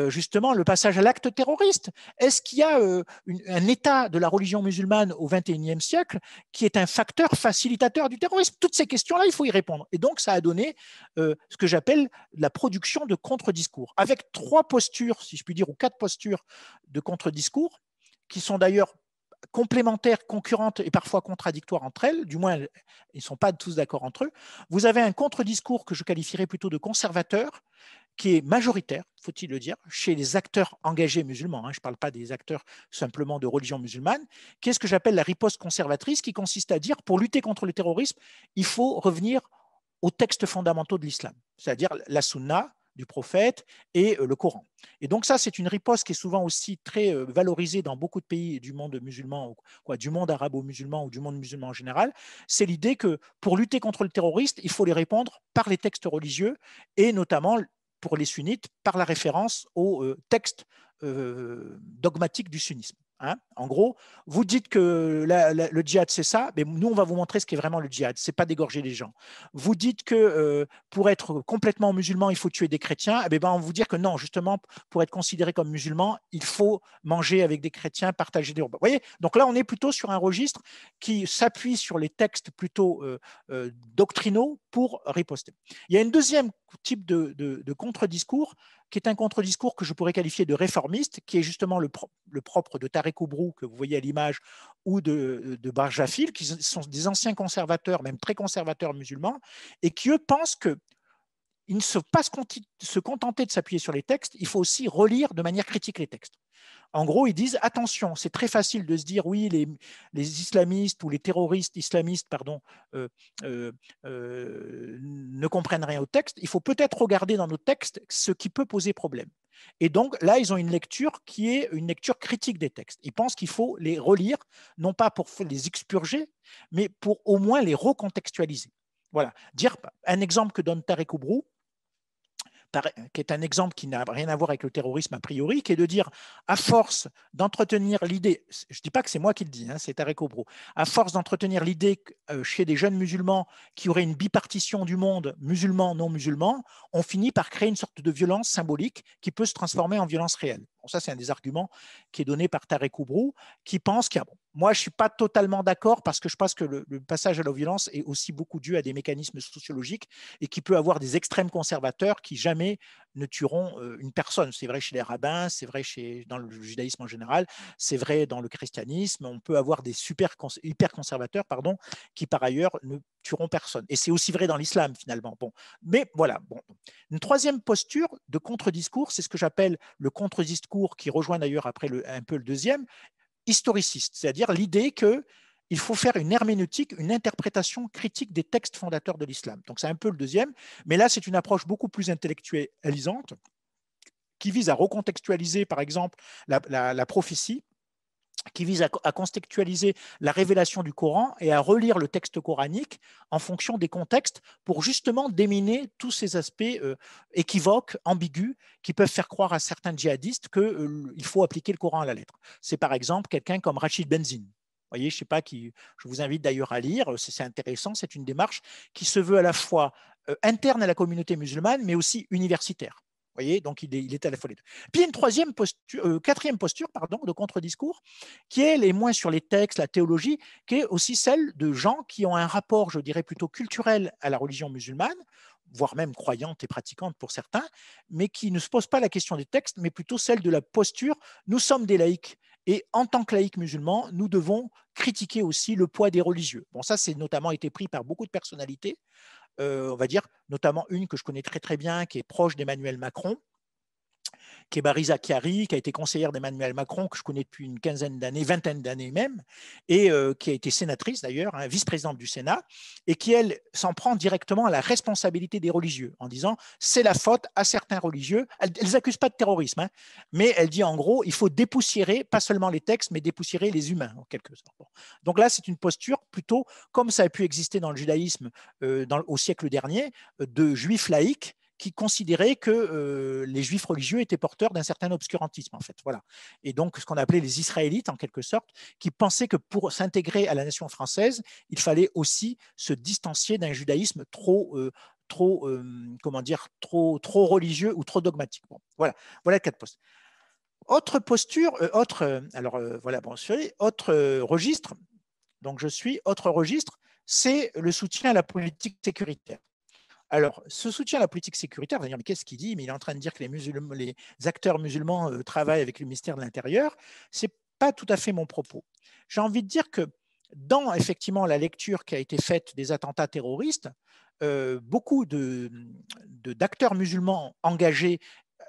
justement le passage à l'acte terroriste? Est-ce qu'il y a un état de la religion musulmane au XXIe siècle qui est un facteur facilitateur du terrorisme? Toutes ces questions-là, il faut y répondre. Et donc, ça a donné ce que j'appelle la production de contre-discours, avec 3 postures, si je puis dire, ou 4 postures de contre-discours, qui sont d'ailleurs complémentaires, concurrentes et parfois contradictoires entre elles, du moins ils ne sont pas tous d'accord entre eux. Vous avez un contre-discours que je qualifierais plutôt de conservateur, qui est majoritaire, faut-il le dire, chez les acteurs engagés musulmans, je ne parle pas des acteurs simplement de religion musulmane, qui est ce que j'appelle la riposte conservatrice, qui consiste à dire, pour lutter contre le terrorisme, il faut revenir aux textes fondamentaux de l'islam, c'est-à-dire la sunna du prophète et le Coran. Et donc ça, c'est une riposte qui est souvent aussi très valorisée dans beaucoup de pays du monde musulman, du monde arabo-musulman ou du monde musulman en général. C'est l'idée que pour lutter contre le terroriste, il faut les répondre par les textes religieux et notamment pour les sunnites par la référence aux textes dogmatiques du sunnisme. En gros, vous dites que le djihad, c'est ça, mais nous, on va vous montrer ce qu'est vraiment le djihad. Ce n'est pas d'égorger les gens. Vous dites que pour être complètement musulman, il faut tuer des chrétiens. Eh bien, on va vous dire que non, justement, pour être considéré comme musulman, il faut manger avec des chrétiens, partager des repas. Vous voyez? Donc là, on est plutôt sur un registre qui s'appuie sur les textes plutôt doctrinaux pour riposter. Il y a un deuxième type de contre-discours qui est un contre-discours que je pourrais qualifier de réformiste, qui est justement le propre de Tarek Oubrou, que vous voyez à l'image, ou de Barjafil, qui sont des anciens conservateurs, même très conservateurs musulmans, et qui, eux, pensent que il ne faut pas se contenter de s'appuyer sur les textes, il faut aussi relire de manière critique les textes. En gros, ils disent attention, c'est très facile de se dire oui, les islamistes ou les terroristes islamistes, pardon, ne comprennent rien au texte. Il faut peut-être regarder dans nos textes ce qui peut poser problème. Et donc là, ils ont une lecture qui est une lecture critique des textes. Ils pensent qu'il faut les relire, non pas pour les expurger, mais pour au moins les recontextualiser. Voilà. Dire un exemple que donne Tarek Oubrou, qui est un exemple qui n'a rien à voir avec le terrorisme a priori, qui est de dire, à force d'entretenir l'idée, je ne dis pas que c'est moi qui le dis, hein, c'est Tarek Oubrou, à force d'entretenir l'idée chez des jeunes musulmans qui auraient une bipartition du monde musulman, non musulman, on finit par créer une sorte de violence symbolique qui peut se transformer en violence réelle. Bon, ça, c'est un des arguments qui est donné par Tarek Oubrou, qui pense qu'il y a... Bon, moi, je ne suis pas totalement d'accord parce que je pense que le passage à la violence est aussi beaucoup dû à des mécanismes sociologiques et qui peut avoir des extrêmes conservateurs qui jamais ne tueront une personne. C'est vrai chez les rabbins, c'est vrai dans le judaïsme en général, c'est vrai dans le christianisme. On peut avoir des hyper conservateurs qui par ailleurs ne tueront personne. Et c'est aussi vrai dans l'islam finalement. Bon. Mais voilà. Bon. Une troisième posture de contre-discours, c'est ce que j'appelle le contre-discours qui rejoint d'ailleurs après un peu le deuxième, historiciste, c'est-à-dire l'idée qu'il faut faire une herméneutique, une interprétation critique des textes fondateurs de l'islam. Donc c'est un peu le deuxième, mais là c'est une approche beaucoup plus intellectualisante qui vise à recontextualiser par exemple la prophétie, qui vise à contextualiser la révélation du Coran et à relire le texte coranique en fonction des contextes pour justement déminer tous ces aspects équivoques, ambigus, qui peuvent faire croire à certains djihadistes qu'il faut appliquer le Coran à la lettre. C'est par exemple quelqu'un comme Rachid Benzine. Vous voyez, je ne sais pas qui, je vous invite d'ailleurs à lire, c'est intéressant, c'est une démarche qui se veut à la fois interne à la communauté musulmane, mais aussi universitaire. Vous voyez, donc il est à la fois les deux. Puis une quatrième posture de contre-discours, qui est les moins sur les textes, la théologie, qui est aussi celle de gens qui ont un rapport, je dirais, plutôt culturel à la religion musulmane, voire même croyante et pratiquante pour certains, mais qui ne se posent pas la question des textes, mais plutôt celle de la posture. Nous sommes des laïcs, et en tant que laïcs musulmans, nous devons critiquer aussi le poids des religieux. Bon, ça, c'est notamment été pris par beaucoup de personnalités, on va dire, notamment une que je connais très très bien, qui est proche d'Emmanuel Macron, qui est Bariza Chiari, qui a été conseillère d'Emmanuel Macron, que je connais depuis une quinzaine d'années, vingtaine d'années même, et qui a été sénatrice d'ailleurs, hein, vice-présidente du Sénat, et qui, elle, s'en prend directement à la responsabilité des religieux, en disant c'est la faute à certains religieux. Elle ne les accuse pas de terrorisme, hein, mais elle dit en gros, il faut dépoussiérer, pas seulement les textes, mais dépoussiérer les humains, en quelque sorte. Bon. Donc là, c'est une posture plutôt, comme ça a pu exister dans le judaïsme au siècle dernier, de juifs laïcs, qui considéraient que les juifs religieux étaient porteurs d'un certain obscurantisme, en fait. Voilà. Et donc, ce qu'on appelait les Israélites, en quelque sorte, qui pensaient que pour s'intégrer à la nation française, il fallait aussi se distancier d'un judaïsme trop religieux ou trop dogmatique. Bon, voilà 4 postes. Autre posture, autre registre, donc autre registre, c'est le soutien à la politique sécuritaire. Alors, ce soutien à la politique sécuritaire, vous allez dire, mais qu'est-ce qu'il dit? Mais il est en train de dire que les acteurs musulmans travaillent avec le ministère de l'Intérieur. Ce n'est pas tout à fait mon propos. J'ai envie de dire que dans, effectivement, la lecture qui a été faite des attentats terroristes, beaucoup d'acteurs musulmans engagés,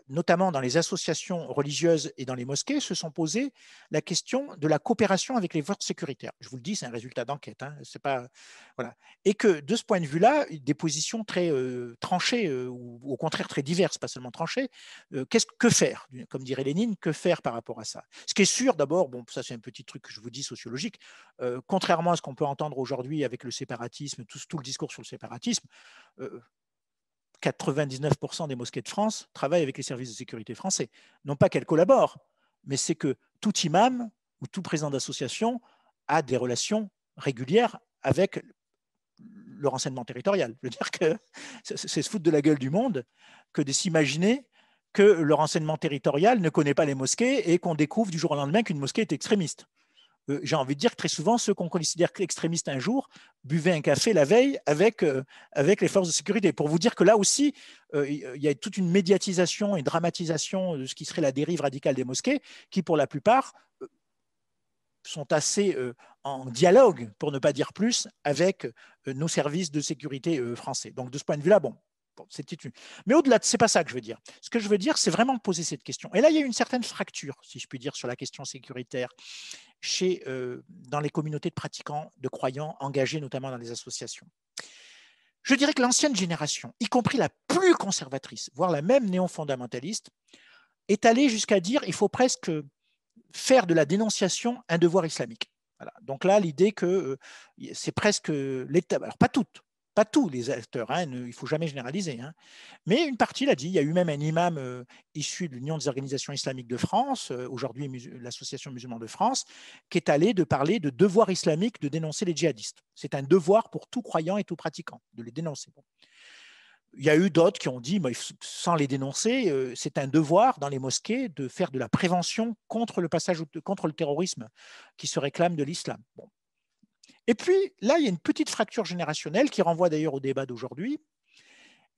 notamment dans les associations religieuses et dans les mosquées, se sont posé la question de la coopération avec les forces sécuritaires. Je vous le dis, c'est un résultat d'enquête. Hein, c'est pas, voilà. Et que de ce point de vue-là, des positions très tranchées, ou au contraire très diverses, pas seulement tranchées, que faire? Comme dirait Lénine, que faire par rapport à ça? Ce qui est sûr, d'abord, bon, ça c'est un petit truc que je vous dis sociologique, contrairement à ce qu'on peut entendre aujourd'hui avec le séparatisme, tout le discours sur le séparatisme, 99% des mosquées de France travaillent avec les services de sécurité français. Non pas qu'elles collaborent, mais c'est que tout imam ou tout président d'association a des relations régulières avec le renseignement territorial. Je veux dire que c'est se foutre de la gueule du monde que de s'imaginer que le renseignement territorial ne connaît pas les mosquées et qu'on découvre du jour au lendemain qu'une mosquée est extrémiste. j'ai envie de dire que très souvent, ceux qu'on considère extrémistes un jour buvaient un café la veille avec les forces de sécurité. Pour vous dire que là aussi, il y a toute une médiatisation et dramatisation de ce qui serait la dérive radicale des mosquées, qui pour la plupart sont assez en dialogue, pour ne pas dire plus, avec nos services de sécurité français. Donc de ce point de vue-là, bon, mais au-delà, c'est pas ça que je veux dire. Ce que je veux dire, c'est vraiment poser cette question. Et là, il y a une certaine fracture, si je puis dire, sur la question sécuritaire dans les communautés de pratiquants, de croyants engagés notamment dans les associations. Je dirais que l'ancienne génération, y compris la plus conservatrice, voire la même néo-fondamentaliste, est allée jusqu'à dire qu'il faut presque faire de la dénonciation un devoir islamique. Voilà. Donc là, l'idée que c'est presque l'État, alors pas tous les acteurs, hein, il ne faut jamais généraliser, hein, mais une partie l'a dit. Il y a eu même un imam issu de l'Union des organisations islamiques de France, aujourd'hui l'Association musulmane de France, qui est allé de parler de devoir islamique de dénoncer les djihadistes. C'est un devoir pour tout croyant et tout pratiquant de les dénoncer. Bon. Il y a eu d'autres qui ont dit, sans les dénoncer, c'est un devoir dans les mosquées de faire de la prévention contre le terrorisme qui se réclame de l'islam. Bon. Et puis, là, il y a une petite fracture générationnelle qui renvoie d'ailleurs au débat d'aujourd'hui.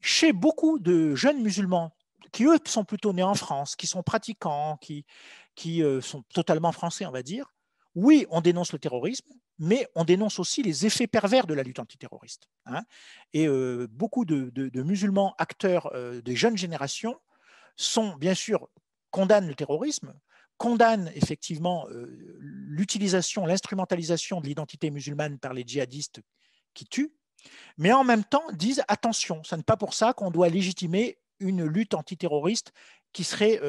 Chez beaucoup de jeunes musulmans, qui eux sont plutôt nés en France, qui sont pratiquants, qui sont totalement français, on va dire, oui, on dénonce le terrorisme, mais on dénonce aussi les effets pervers de la lutte antiterroriste. Hein. Et beaucoup de musulmans acteurs des jeunes générations sont, bien sûr, condamnent le terrorisme, condamnent effectivement l'utilisation, l'instrumentalisation de l'identité musulmane par les djihadistes qui tuent, mais en même temps disent attention, ce n'est pas pour ça qu'on doit légitimer une lutte antiterroriste qui serait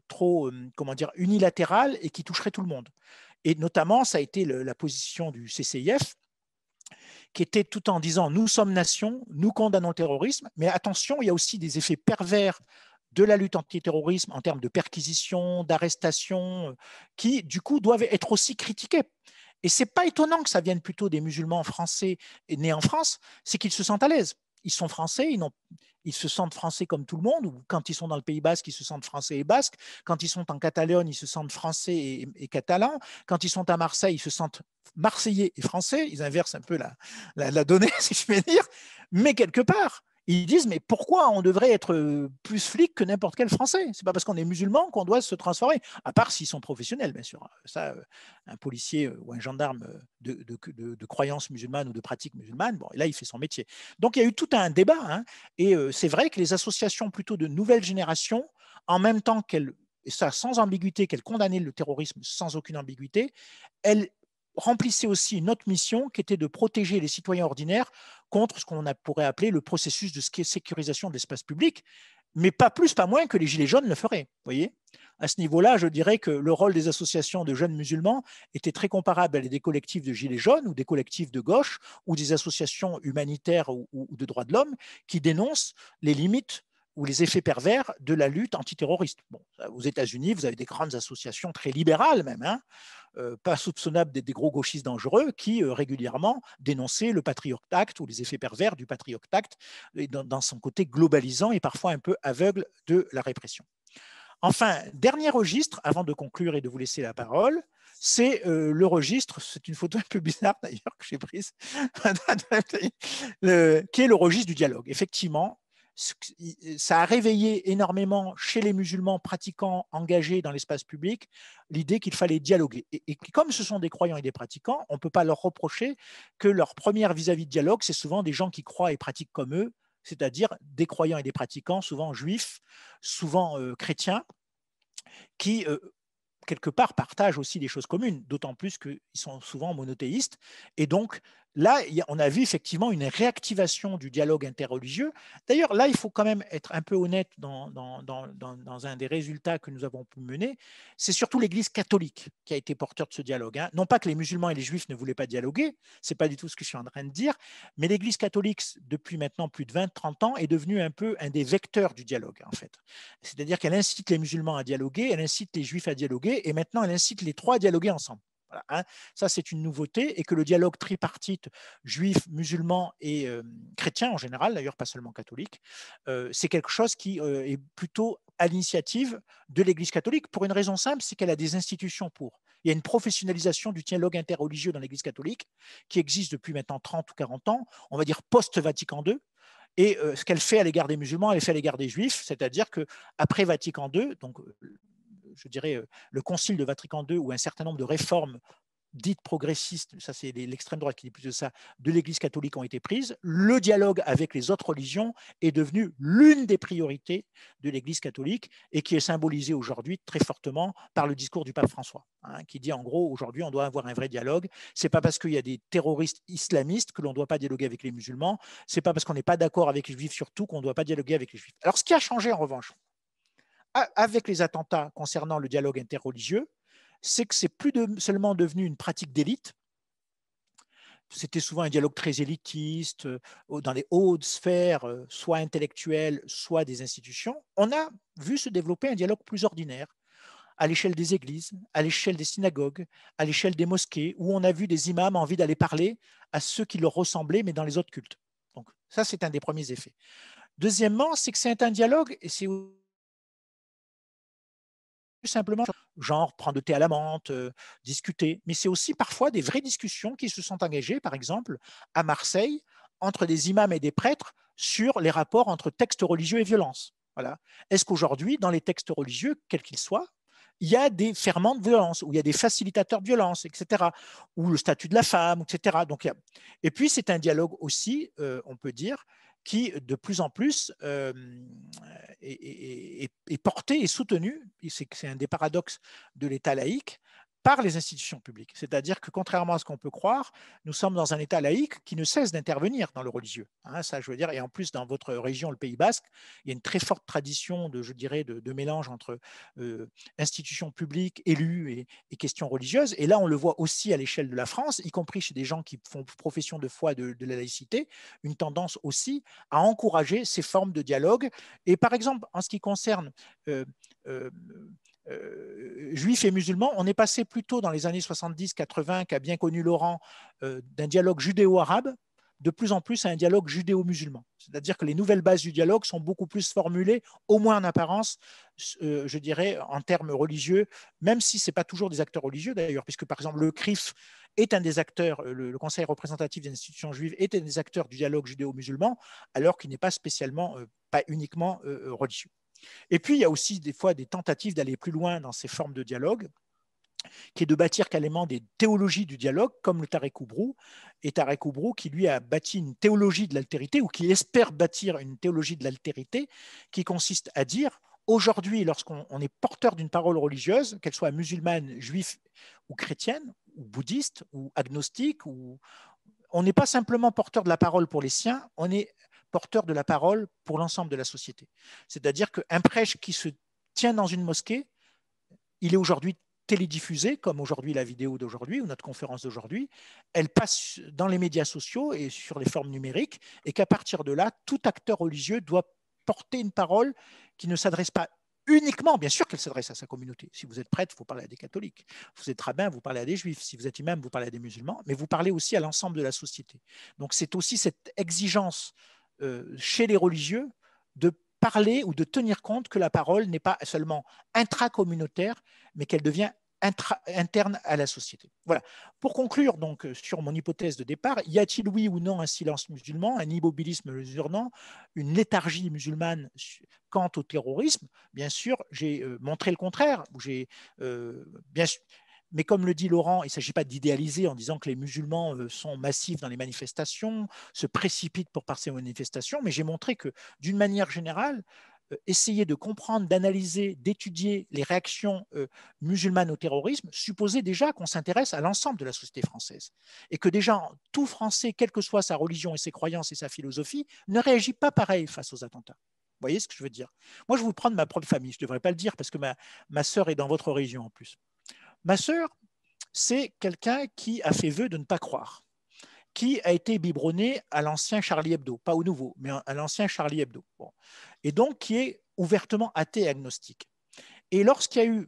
trop, comment dire, unilatérale et qui toucherait tout le monde. Et notamment, ça a été la position du CCIF, qui était tout en disant nous sommes nation, nous condamnons le terrorisme, mais attention, il y a aussi des effets pervers de la lutte antiterrorisme en termes de perquisition, d'arrestation, qui du coup doivent être aussi critiqués. Et ce n'est pas étonnant que ça vienne plutôt des musulmans français nés en France, c'est qu'ils se sentent à l'aise. Ils sont français, ils se sentent français comme tout le monde, ou quand ils sont dans le Pays Basque, ils se sentent français et basques. Quand ils sont en Catalogne, ils se sentent français et catalans. Quand ils sont à Marseille, ils se sentent marseillais et français. Ils inversent un peu la donnée, si je puis dire. Mais quelque part, ils disent, mais pourquoi on devrait être plus flic que n'importe quel Français? C'est pas parce qu'on est musulman qu'on doit se transformer, à part s'ils sont professionnels, bien sûr. Ça, un policier ou un gendarme de croyance musulmane ou de pratique musulmane, bon, là, il fait son métier. Donc, il y a eu tout un débat, hein, et c'est vrai que les associations plutôt de nouvelle génération, en même temps qu'elles, et ça sans ambiguïté, qu'elles condamnaient le terrorisme sans aucune ambiguïté, elles remplissait aussi une autre mission qui était de protéger les citoyens ordinaires contre ce qu'on pourrait appeler le processus de sécurisation de l'espace public, mais pas plus, pas moins que les Gilets jaunes le feraient. Vous voyez, à ce niveau-là, je dirais que le rôle des associations de jeunes musulmans était très comparable à des collectifs de Gilets jaunes ou des collectifs de gauche ou des associations humanitaires ou de droits de l'homme qui dénoncent les limites ou les effets pervers de la lutte antiterroriste. Bon, aux États-Unis, vous avez des grandes associations très libérales même, hein, pas soupçonnables des gros gauchistes dangereux qui régulièrement dénonçaient le Patriot Act ou les effets pervers du Patriot Act dans son côté globalisant et parfois un peu aveugle de la répression. Enfin, dernier registre, avant de conclure et de vous laisser la parole, c'est le registre, c'est une photo un peu bizarre d'ailleurs que j'ai prise, qui est le registre du dialogue. Effectivement, ça a réveillé énormément chez les musulmans pratiquants engagés dans l'espace public l'idée qu'il fallait dialoguer. Et comme ce sont des croyants et des pratiquants, on ne peut pas leur reprocher que leur première vis-à-vis de dialogue, c'est souvent des gens qui croient et pratiquent comme eux, c'est-à-dire des croyants et des pratiquants, souvent juifs, souvent chrétiens, qui quelque part partagent aussi des choses communes, d'autant plus qu'ils sont souvent monothéistes. Et donc, là, on a vu effectivement une réactivation du dialogue interreligieux. D'ailleurs, là, il faut quand même être un peu honnête dans un des résultats que nous avons pu mener. C'est surtout l'Église catholique qui a été porteur de ce dialogue. Hein. Non pas que les musulmans et les juifs ne voulaient pas dialoguer, ce n'est pas du tout ce que je suis en train de dire, mais l'Église catholique, depuis maintenant plus de 20-30 ans, est devenue un peu un des vecteurs du dialogue, en fait. C'est-à-dire qu'elle incite les musulmans à dialoguer, elle incite les juifs à dialoguer, et maintenant elle incite les trois à dialoguer ensemble. Voilà, hein. Ça, c'est une nouveauté, et que le dialogue tripartite juif, musulman et chrétien en général, d'ailleurs pas seulement catholique, c'est quelque chose qui est plutôt à l'initiative de l'Église catholique pour une raison simple, c'est qu'elle a des institutions pour. Il y a une professionnalisation du dialogue interreligieux dans l'Église catholique qui existe depuis maintenant 30 ou 40 ans, on va dire post-Vatican II. Et ce qu'elle fait à l'égard des musulmans, elle fait à l'égard des juifs, c'est-à-dire qu'après Vatican II, donc je dirais le concile de Vatican II, où un certain nombre de réformes dites progressistes, ça c'est l'extrême droite qui dit plus de ça, de l'Église catholique ont été prises, le dialogue avec les autres religions est devenu l'une des priorités de l'Église catholique et qui est symbolisée aujourd'hui très fortement par le discours du pape François, hein, qui dit en gros aujourd'hui on doit avoir un vrai dialogue. C'est pas parce qu'il y a des terroristes islamistes que l'on ne doit pas dialoguer avec les musulmans, c'est pas parce qu'on n'est pas d'accord avec les juifs surtout qu'on ne doit pas dialoguer avec les juifs. Alors ce qui a changé en revanche, avec les attentats concernant le dialogue interreligieux, c'est que c'est plus seulement devenu une pratique d'élite. C'était souvent un dialogue très élitiste, dans les hautes sphères, soit intellectuelles, soit des institutions. On a vu se développer un dialogue plus ordinaire, à l'échelle des églises, à l'échelle des synagogues, à l'échelle des mosquées, où on a vu des imams envie d'aller parler à ceux qui leur ressemblaient, mais dans les autres cultes. Donc ça, c'est un des premiers effets. Deuxièmement, c'est que c'est un dialogue, et c'est simplement genre prendre le thé à la menthe, discuter. Mais c'est aussi parfois des vraies discussions qui se sont engagées, par exemple, à Marseille, entre des imams et des prêtres sur les rapports entre textes religieux et violence. Voilà. Est-ce qu'aujourd'hui, dans les textes religieux, quels qu'ils soient, il y a des ferments de violence, ou il y a des facilitateurs de violence, etc., ou le statut de la femme, etc. Donc, et puis, c'est un dialogue aussi, on peut dire, qui de plus en plus est porté et soutenu, et c'est un des paradoxes de l'État laïque, par les institutions publiques. C'est-à-dire que contrairement à ce qu'on peut croire, nous sommes dans un État laïque qui ne cesse d'intervenir dans le religieux. Hein, ça, je veux dire, et en plus, dans votre région, le Pays Basque, il y a une très forte tradition de, je dirais, de mélange entre institutions publiques, élus et questions religieuses. Et là, on le voit aussi à l'échelle de la France, y compris chez des gens qui font profession de foi de la laïcité, une tendance aussi à encourager ces formes de dialogue. Et par exemple, en ce qui concerne juifs et musulmans, on est passé plutôt dans les années 70-80, qu'a bien connu Laurent, d'un dialogue judéo-arabe, de plus en plus à un dialogue judéo-musulman. C'est-à-dire que les nouvelles bases du dialogue sont beaucoup plus formulées, au moins en apparence, je dirais, en termes religieux, même si ce n'est pas toujours des acteurs religieux d'ailleurs, puisque par exemple le CRIF est un des acteurs, le Conseil représentatif des institutions juives est un des acteurs du dialogue judéo-musulman, alors qu'il n'est pas spécialement, pas uniquement religieux. Et puis, il y a aussi des fois des tentatives d'aller plus loin dans ces formes de dialogue, qui est de bâtir carrément des théologies du dialogue, comme le Tarek Oubrou, et Tarek Oubrou qui lui a bâti une théologie de l'altérité, ou qui espère bâtir une théologie de l'altérité, qui consiste à dire, aujourd'hui, lorsqu'on est porteur d'une parole religieuse, qu'elle soit musulmane, juive ou chrétienne, ou bouddhiste, ou agnostique, on n'est pas simplement porteur de la parole pour les siens, on est porteur de la parole pour l'ensemble de la société. C'est-à-dire qu'un prêche qui se tient dans une mosquée, il est aujourd'hui télédiffusé, comme aujourd'hui la vidéo d'aujourd'hui ou notre conférence d'aujourd'hui, elle passe dans les médias sociaux et sur les formes numériques, et qu'à partir de là, tout acteur religieux doit porter une parole qui ne s'adresse pas uniquement, bien sûr qu'elle s'adresse à sa communauté. Si vous êtes prêtre, vous parlez à des catholiques. Vous êtes rabbin, vous parlez à des juifs. Si vous êtes imam, vous parlez à des musulmans. Mais vous parlez aussi à l'ensemble de la société. Donc c'est aussi cette exigence chez les religieux de parler ou de tenir compte que la parole n'est pas seulement intracommunautaire, mais qu'elle devient interne à la société. Voilà. Pour conclure donc sur mon hypothèse de départ, y a-t-il oui ou non un silence musulman, un immobilisme musulman, une léthargie musulmane quant au terrorisme? Bien sûr, j'ai montré le contraire. Bien sûr, mais comme le dit Laurent, il ne s'agit pas d'idéaliser en disant que les musulmans sont massifs dans les manifestations, se précipitent pour passer aux manifestations, mais j'ai montré que d'une manière générale, essayer de comprendre, d'analyser, d'étudier les réactions musulmanes au terrorisme supposait déjà qu'on s'intéresse à l'ensemble de la société française. Et que déjà, tout Français, quelle que soit sa religion et ses croyances et sa philosophie, ne réagit pas pareil face aux attentats. Vous voyez ce que je veux dire? Moi, je vous prends de ma propre famille. Je ne devrais pas le dire parce que ma sœur est dans votre région en plus. Ma sœur, c'est quelqu'un qui a fait vœu de ne pas croire, qui a été biberonné à l'ancien Charlie Hebdo, pas au nouveau, mais à l'ancien Charlie Hebdo. Bon. Et donc qui est ouvertement athée et agnostique. Et lorsqu'il y a eu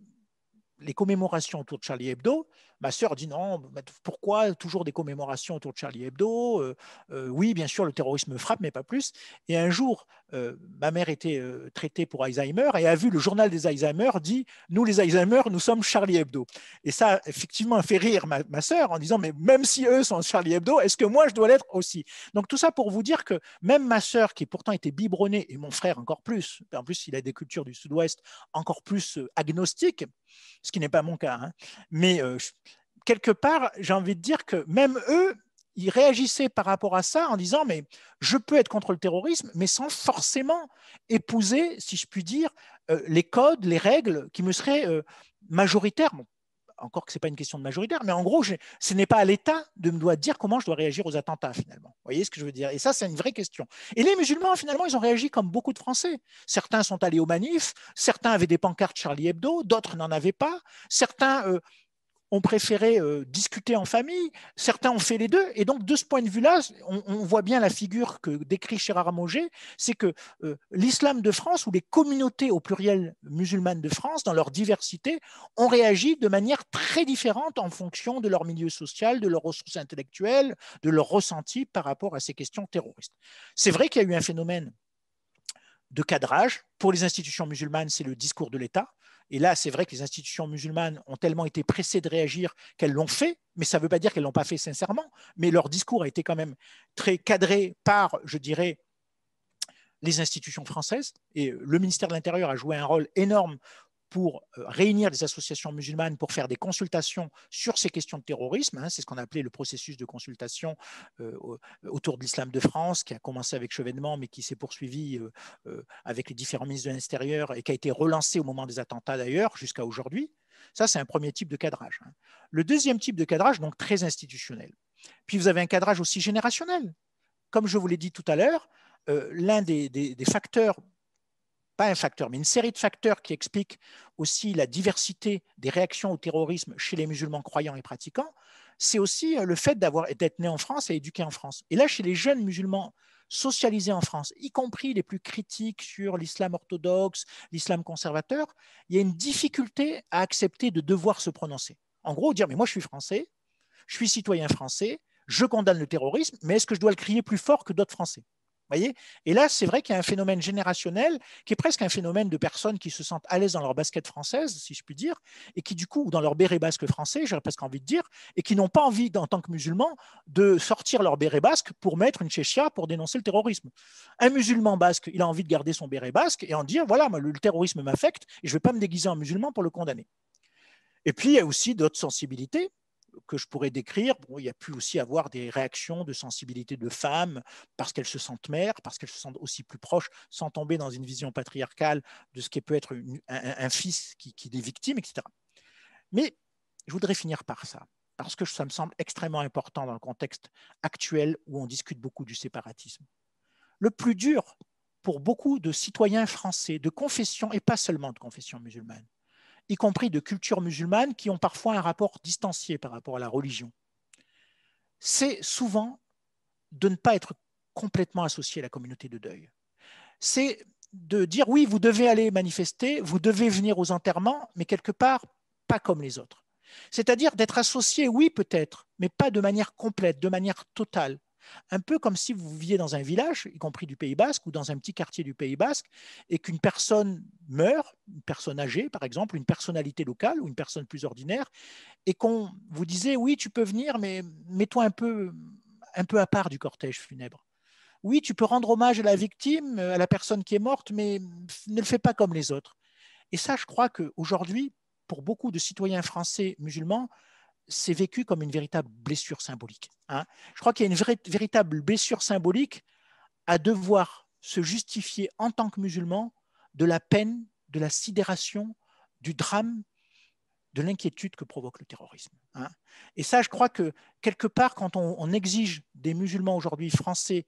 les commémorations autour de Charlie Hebdo, Ma sœur dit non, pourquoi toujours des commémorations autour de Charlie Hebdo? Oui, bien sûr, le terrorisme me frappe, mais pas plus. Et un jour, ma mère était traitée pour Alzheimer et a vu le journal des Alzheimer dit nous, les Alzheimer, nous sommes Charlie Hebdo. Et ça, effectivement, fait rire ma sœur en disant mais même si eux sont Charlie Hebdo, est-ce que moi, je dois l'être aussi? Donc, tout ça pour vous dire que même ma sœur, qui pourtant était biberonnée, et mon frère encore plus, en plus, il a des cultures du Sud-Ouest encore plus agnostiques, ce qui n'est pas mon cas, hein, mais quelque part, j'ai envie de dire que même eux, ils réagissaient par rapport à ça en disant mais je peux être contre le terrorisme, mais sans forcément épouser, si je puis dire, les codes, les règles qui me seraient majoritaires. Bon, encore que ce n'est pas une question de majoritaire, mais en gros, ce n'est pas à l'État de me doit dire comment je dois réagir aux attentats, finalement. Vous voyez ce que je veux dire? Et ça, c'est une vraie question. Et les musulmans, finalement, ils ont réagi comme beaucoup de Français. Certains sont allés aux manifs, certains avaient des pancartes Charlie Hebdo, d'autres n'en avaient pas, certains ont préféré discuter en famille, certains ont fait les deux. Et donc, de ce point de vue-là, on voit bien la figure que décrit Gérard Mauger, c'est que l'islam de France, ou les communautés au pluriel musulmanes de France, dans leur diversité, ont réagi de manière très différente en fonction de leur milieu social, de leurs ressources intellectuelles, de leur ressenti par rapport à ces questions terroristes. C'est vrai qu'il y a eu un phénomène de cadrage. Pour les institutions musulmanes, c'est le discours de l'État. Et là, c'est vrai que les institutions musulmanes ont tellement été pressées de réagir qu'elles l'ont fait, mais ça ne veut pas dire qu'elles ne l'ont pas fait sincèrement. Mais leur discours a été quand même très cadré par, je dirais, les institutions françaises. Et le ministère de l'Intérieur a joué un rôle énorme pour réunir des associations musulmanes pour faire des consultations sur ces questions de terrorisme. Hein, c'est ce qu'on a appelé le processus de consultation autour de l'islam de France, qui a commencé avec Chevènement, mais qui s'est poursuivi avec les différents ministres de l'Intérieur et qui a été relancé au moment des attentats d'ailleurs, jusqu'à aujourd'hui. Ça, c'est un premier type de cadrage. Hein. Le deuxième type de cadrage, donc très institutionnel. Puis vous avez un cadrage aussi générationnel. Comme je vous l'ai dit tout à l'heure, l'un des facteurs, pas un facteur, mais une série de facteurs qui expliquent aussi la diversité des réactions au terrorisme chez les musulmans croyants et pratiquants, c'est aussi le fait d'être né en France et éduqué en France. Et là, chez les jeunes musulmans socialisés en France, y compris les plus critiques sur l'islam orthodoxe, l'islam conservateur, il y a une difficulté à accepter de devoir se prononcer. En gros, dire, mais moi je suis français, je suis citoyen français, je condamne le terrorisme, mais est-ce que je dois le crier plus fort que d'autres Français? Voyez. Et là, c'est vrai qu'il y a un phénomène générationnel qui est presque un phénomène de personnes qui se sentent à l'aise dans leur basket française, si je puis dire, et qui du coup, ou dans leur béret basque français, j'aurais presque envie de dire, et qui n'ont pas envie, en tant que musulmans, de sortir leur béret basque pour mettre une chéchia pour dénoncer le terrorisme. Un musulman basque, il a envie de garder son béret basque et en dire, voilà, moi, le terrorisme m'affecte et je ne vais pas me déguiser en musulman pour le condamner. Et puis, il y a aussi d'autres sensibilités que je pourrais décrire. Bon, il y a pu aussi avoir des réactions de sensibilité de femmes parce qu'elles se sentent mères, parce qu'elles se sentent aussi plus proches, sans tomber dans une vision patriarcale de ce qui peut être un fils qui est victime, etc. Mais je voudrais finir par ça, parce que ça me semble extrêmement important dans le contexte actuel où on discute beaucoup du séparatisme. Le plus dur pour beaucoup de citoyens français de confession, et pas seulement de confession musulmane, y compris de culture musulmane, qui ont parfois un rapport distancié par rapport à la religion, c'est souvent de ne pas être complètement associé à la communauté de deuil. C'est de dire oui, vous devez aller manifester, vous devez venir aux enterrements, mais quelque part, pas comme les autres. C'est-à-dire d'être associé, oui, peut-être, mais pas de manière complète, de manière totale. Un peu comme si vous viviez dans un village, y compris du Pays Basque, ou dans un petit quartier du Pays Basque, et qu'une personne meurt, une personne âgée par exemple, une personnalité locale ou une personne plus ordinaire, et qu'on vous disait oui, tu peux venir, mais mets-toi un peu à part du cortège funèbre. Oui, tu peux rendre hommage à la victime, à la personne qui est morte, mais ne le fais pas comme les autres. Et ça, je crois qu'aujourd'hui, pour beaucoup de citoyens français musulmans, c'est vécu comme une véritable blessure symbolique. Hein. Je crois qu'il y a une véritable blessure symbolique à devoir se justifier en tant que musulman de la peine, de la sidération, du drame, de l'inquiétude que provoque le terrorisme. Hein. Et ça, je crois que quelque part, quand on exige des musulmans aujourd'hui français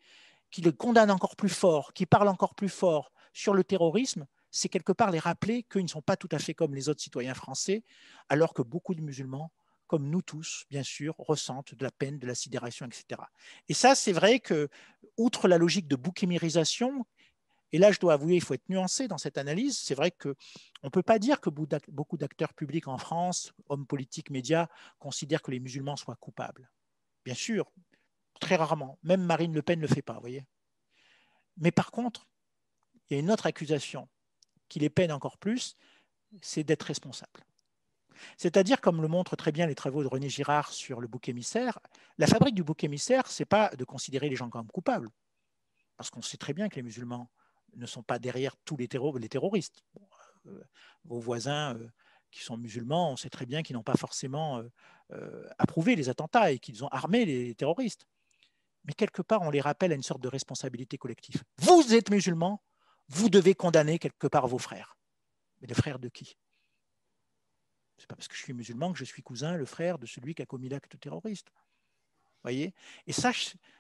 qui le condamnent encore plus fort, qui parlent encore plus fort sur le terrorisme, c'est quelque part les rappeler qu'ils ne sont pas tout à fait comme les autres citoyens français, alors que beaucoup de musulmans, comme nous tous, bien sûr, ressentent de la peine, de la sidération, etc. Et ça, c'est vrai que, outre la logique de bouc émirisation, Et là, je dois avouer, il faut être nuancé dans cette analyse. C'est vrai qu'on ne peut pas dire que beaucoup d'acteurs publics en France, hommes politiques, médias, considèrent que les musulmans soient coupables. Bien sûr, très rarement. Même Marine Le Pen ne le fait pas, vous voyez. Mais par contre, il y a une autre accusation qui les peine encore plus, c'est d'être responsable. C'est-à-dire, comme le montrent très bien les travaux de René Girard sur le bouc émissaire, la fabrique du bouc émissaire, ce n'est pas de considérer les gens comme coupables, parce qu'on sait très bien que les musulmans ne sont pas derrière tous les terroristes. Vos voisins qui sont musulmans, on sait très bien qu'ils n'ont pas forcément approuvé les attentats et qu'ils ont armé les terroristes. Mais quelque part, on les rappelle à une sorte de responsabilité collective. Vous êtes musulmans, vous devez condamner quelque part vos frères. Mais les frères de qui? Ce n'est pas parce que je suis musulman que je suis cousin, le frère de celui qui a commis l'acte terroriste. Voyez? Et ça,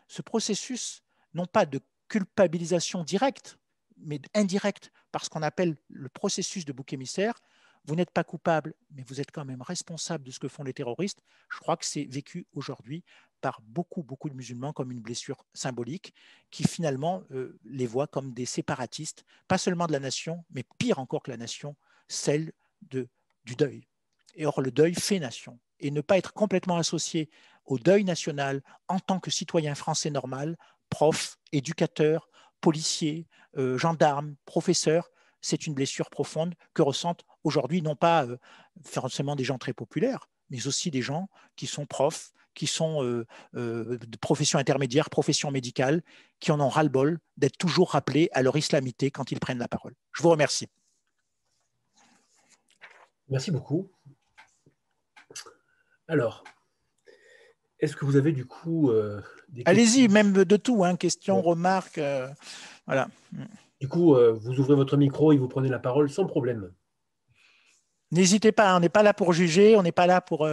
ce processus, non pas de culpabilisation directe, mais indirecte, par ce qu'on appelle le processus de bouc émissaire, vous n'êtes pas coupable, mais vous êtes quand même responsable de ce que font les terroristes. Je crois que c'est vécu aujourd'hui par beaucoup de musulmans comme une blessure symbolique qui finalement les voient comme des séparatistes, pas seulement de la nation, mais pire encore que la nation, celle du deuil. Et or, le deuil fait nation. Et ne pas être complètement associé au deuil national en tant que citoyen français normal, prof, éducateur, policier, gendarme, professeur, c'est une blessure profonde que ressentent aujourd'hui non pas forcément des gens très populaires, mais aussi des gens qui sont profs, qui sont de profession intermédiaire, profession médicale, qui en ont ras-le-bol d'être toujours rappelés à leur islamité quand ils prennent la parole. Je vous remercie. Merci beaucoup. Alors, est-ce que vous avez du coup des questions? Allez-y, même de tout, hein, questions, remarques, voilà. Du coup, vous ouvrez votre micro et vous prenez la parole sans problème. N'hésitez pas, on n'est pas là pour juger, on n'est pas là pour...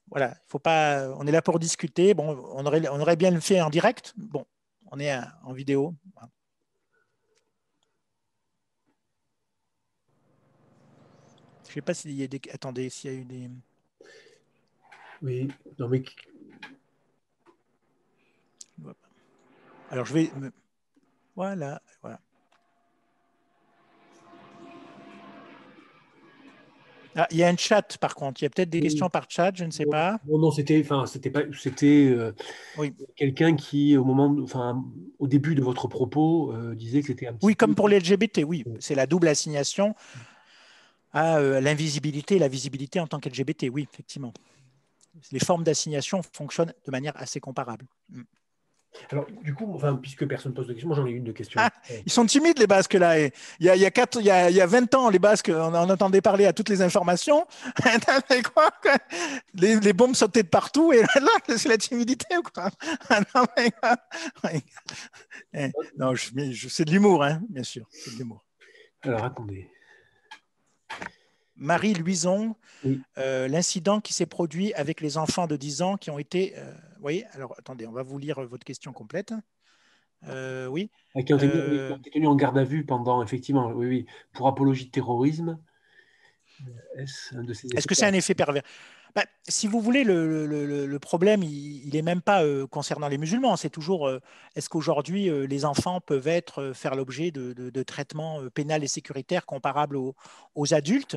voilà, faut pas, on est là pour discuter. Bon, on aurait bien le fait en direct. Bon, on est en vidéo. Je ne sais pas s'il y a des... Attendez, s'il y a eu des... Oui, non mais... Alors, je vais... Voilà, voilà. Ah, il y a un chat, par contre. Il y a peut-être des questions par chat, je ne sais pas. Non, c'était Oui. quelqu'un qui, au début de votre propos, disait que c'était un petit Oui, peu... comme pour les LGBT, oui. C'est la double assignation à l'invisibilité et la visibilité en tant qu'LGBT, oui, effectivement. Les formes d'assignation fonctionnent de manière assez comparable. Alors, du coup, puisque personne ne pose de questions, moi j'en ai une de questions. Ah, ils sont timides, les Basques, là. Il y a 20 ans, les Basques, on entendait parler à toutes les informations. Quoi, les bombes sautaient de partout, et là, c'est la timidité, ou quoi? Non, c'est de l'humour, hein, bien sûr. C'est de l'humour. Alors, attendez. Marie Louison, oui. L'incident qui s'est produit avec les enfants de 10 ans qui ont été... vous voyez, alors attendez, on va vous lire votre question complète. Oui. Qui ont été tenus en garde à vue pendant, effectivement, oui, pour apologie de terrorisme. Est-ce que c'est un effet pervers? Si vous voulez, le problème, il n'est même pas concernant les musulmans. C'est toujours, est-ce qu'aujourd'hui, les enfants peuvent faire l'objet de traitements pénals et sécuritaires comparables aux adultes?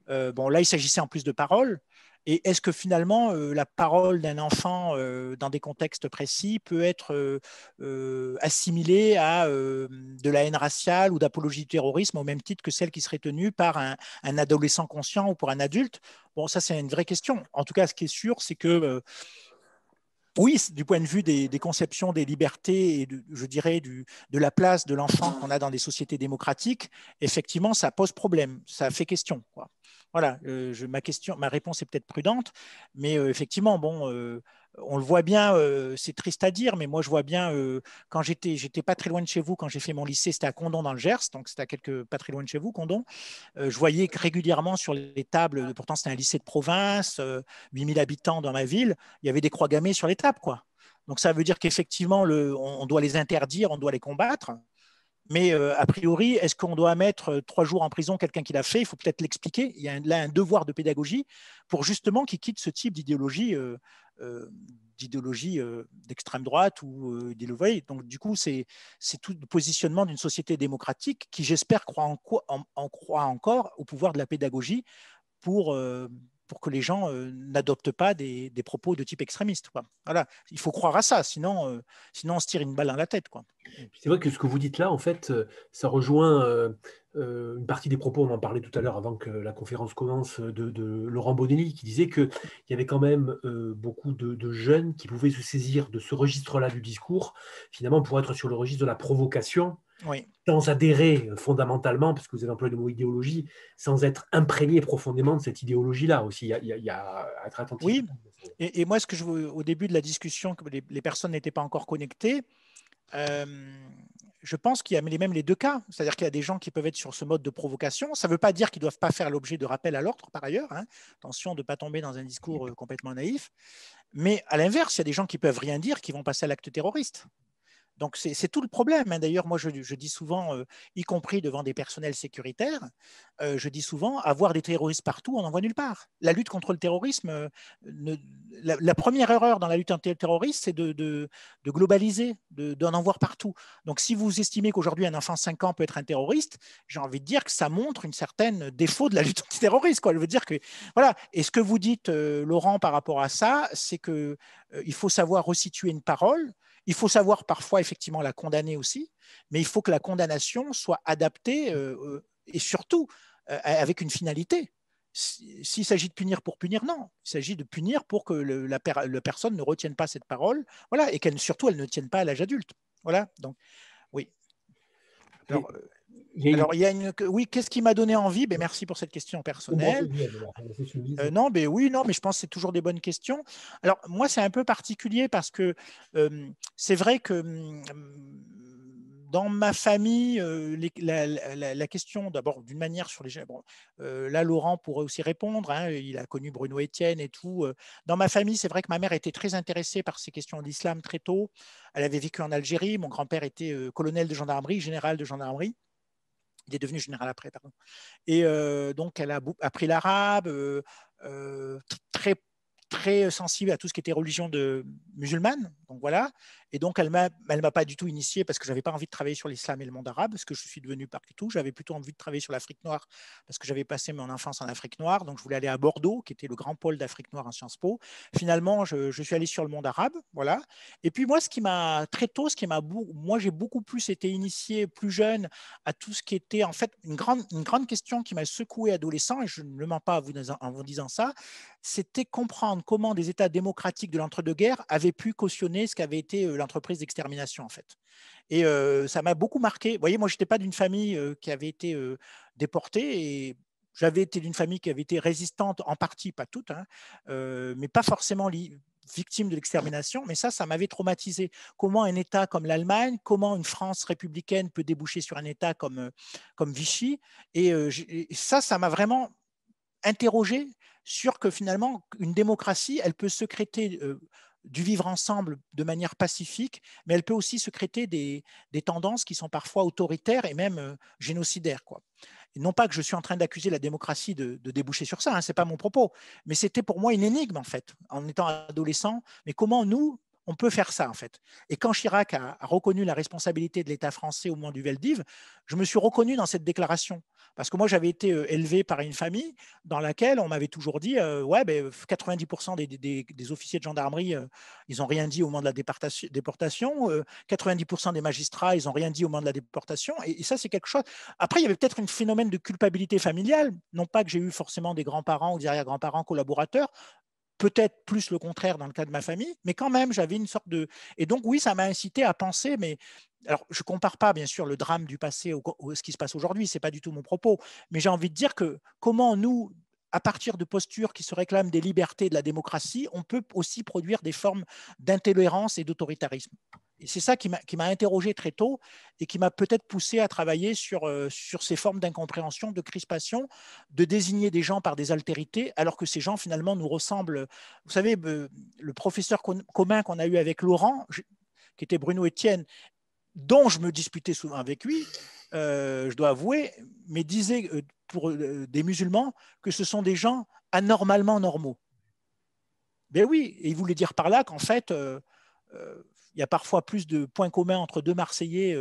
Bon, là, il s'agissait en plus de paroles. Et est-ce que finalement, la parole d'un enfant dans des contextes précis peut être assimilée à de la haine raciale ou d'apologie du terrorisme au même titre que celle qui serait tenue par un adolescent conscient ou pour un adulte? Bon, ça, c'est une vraie question. En tout cas, ce qui est sûr, c'est que oui, du point de vue des conceptions des libertés et je dirais de la place de l'enfant qu'on a dans des sociétés démocratiques, effectivement, ça pose problème, ça fait question, quoi. Voilà, ma réponse est peut-être prudente, mais effectivement, bon, on le voit bien, c'est triste à dire, mais moi je vois bien, quand j'étais pas très loin de chez vous, quand j'ai fait mon lycée, c'était à Condom dans le Gers, donc c'était pas très loin de chez vous, Condom. Je voyais que régulièrement sur les tables, pourtant c'était un lycée de province, 8000 habitants dans ma ville, il y avait des croix gammées sur les tables, quoi. Donc ça veut dire qu'effectivement, on doit les interdire, on doit les combattre. Mais a priori, est-ce qu'on doit mettre 3 jours en prison quelqu'un qui l'a fait? Il faut peut-être l'expliquer. Il y a là un devoir de pédagogie pour justement qu'il quitte ce type d'idéologie d'idéologie d'extrême droite ou d'idéologie. Donc, du coup, c'est tout le positionnement d'une société démocratique qui, j'espère, croit encore au pouvoir de la pédagogie pour que les gens n'adoptent pas des propos de type extrémiste, quoi. Voilà, il faut croire à ça, sinon on se tire une balle dans la tête, quoi. C'est vrai que ce que vous dites là, en fait, ça rejoint une partie des propos, on en parlait tout à l'heure avant que la conférence commence, de Laurent Bonelli, qui disait qu'il y avait quand même beaucoup de jeunes qui pouvaient se saisir de ce registre-là du discours, finalement pour être sur le registre de la provocation, Oui. sans adhérer fondamentalement, parce que vous avez employé le mot idéologie, sans être imprégné profondément de cette idéologie-là aussi. Il y a à être attentif. Oui, et moi, au début de la discussion, que les personnes n'étaient pas encore connectées, je pense qu'il y a même les deux cas. C'est-à-dire qu'il y a des gens qui peuvent être sur ce mode de provocation. Ça ne veut pas dire qu'ils ne doivent pas faire l'objet de rappel à l'ordre, par ailleurs. Hein. Attention de ne pas tomber dans un discours complètement naïf. Mais à l'inverse, il y a des gens qui ne peuvent rien dire, qui vont passer à l'acte terroriste. Donc, c'est tout le problème. Hein. D'ailleurs, moi, je dis souvent, y compris devant des personnels sécuritaires, je dis souvent, avoir des terroristes partout, on n'en voit nulle part. La lutte contre le terrorisme, la première erreur dans la lutte anti-terroriste, c'est de globaliser, d'en voir partout. Donc, si vous estimez qu'aujourd'hui, un enfant de 5 ans peut être un terroriste, j'ai envie de dire que ça montre une certaine défaut de la lutte antiterroriste, quoi. Je veux dire que, voilà. Et ce que vous dites, Laurent, par rapport à ça, c'est qu'il faut savoir resituer une parole. Il faut savoir parfois effectivement la condamner aussi, mais il faut que la condamnation soit adaptée et surtout avec une finalité. S'il s'agit de punir pour punir, non. Il s'agit de punir pour que la personne ne retienne pas cette parole, voilà, et surtout elle ne tienne pas à l'âge adulte. Voilà, donc oui. Alors, il y a oui, qu'est-ce qui m'a donné envie? Ben, merci pour cette question personnelle. Non, mais oui, non, mais je pense que c'est toujours des bonnes questions. Alors, moi, c'est un peu particulier parce que c'est vrai que dans ma famille, la question, d'abord, d'une manière sur les... Bon, là, Laurent pourrait aussi répondre. Hein, il a connu Bruno Etienne et tout. Dans ma famille, c'est vrai que ma mère était très intéressée par ces questions d'islam très tôt. Elle avait vécu en Algérie. Mon grand-père était colonel de gendarmerie, général de gendarmerie. Il est devenu général après, pardon. Et donc, elle a appris l'arabe, très, très sensible à tout ce qui était religion musulmane. Donc voilà. Et donc, elle ne m'a pas du tout initié parce que je n'avais pas envie de travailler sur l'islam et le monde arabe, parce que je suis devenu partout. J'avais plutôt envie de travailler sur l'Afrique noire parce que j'avais passé mon enfance en Afrique noire. Donc, je voulais aller à Bordeaux, qui était le grand pôle d'Afrique noire en Sciences Po. Finalement, je suis allé sur le monde arabe. Voilà. Et puis, moi, très tôt, moi, j'ai beaucoup plus été initié plus jeune à tout ce qui était en fait une grande question qui m'a secoué adolescent, et je ne mens pas en vous disant ça, c'était comprendre comment des États démocratiques de l'entre-deux-guerres avaient pu cautionner ce qu'avait été l'entreprise d'extermination en fait. Et ça m'a beaucoup marqué. Vous voyez, moi, je n'étais pas d'une famille qui avait été déportée, et j'avais été d'une famille qui avait été résistante en partie, pas toute, hein, mais pas forcément victime de l'extermination, mais ça m'avait traumatisé. Comment un État comme l'Allemagne, comment une France républicaine peut déboucher sur un État comme Vichy, et ça m'a vraiment interrogé sur que finalement, une démocratie, elle peut sécréter du vivre ensemble de manière pacifique, mais elle peut aussi sécréter des tendances qui sont parfois autoritaires et même génocidaires, quoi. Et non pas que je suis en train d'accuser la démocratie de déboucher sur ça, hein, ce n'est pas mon propos, mais c'était pour moi une énigme, en fait, en étant adolescent. Mais comment nous, on peut faire ça, en fait? Et quand Chirac a reconnu la responsabilité de l'État français au moment du Veldiv, je me suis reconnu dans cette déclaration. Parce que moi, j'avais été élevé par une famille dans laquelle on m'avait toujours dit ouais, ben, 90% des officiers de gendarmerie, ils n'ont rien dit au moment de la déportation. 90% des magistrats, ils n'ont rien dit au moment de la déportation. Et ça, c'est quelque chose. Après, il y avait peut-être un phénomène de culpabilité familiale. Non pas que j'ai eu forcément des grands-parents ou des arrière-grands-parents collaborateurs, peut-être plus le contraire dans le cas de ma famille, mais quand même, j'avais une sorte de... Et donc, oui, ça m'a incité à penser, mais... Alors, je ne compare pas, bien sûr, le drame du passé à ce qui se passe aujourd'hui, ce n'est pas du tout mon propos, mais j'ai envie de dire que comment nous, à partir de postures qui se réclament des libertés, de la démocratie, on peut aussi produire des formes d'intolérance et d'autoritarisme. Et c'est ça qui m'a interrogé très tôt et qui m'a peut-être poussé à travailler sur ces formes d'incompréhension, de crispation, de désigner des gens par des altérités, alors que ces gens, finalement, nous ressemblent. Vous savez, le professeur commun qu'on a eu avec Laurent, qui était Bruno Etienne, dont je me disputais souvent avec lui, je dois avouer, mais disait pour des musulmans que ce sont des gens anormalement normaux. Ben oui, et il voulait dire par là qu'en fait, il y a parfois plus de points communs entre deux Marseillais,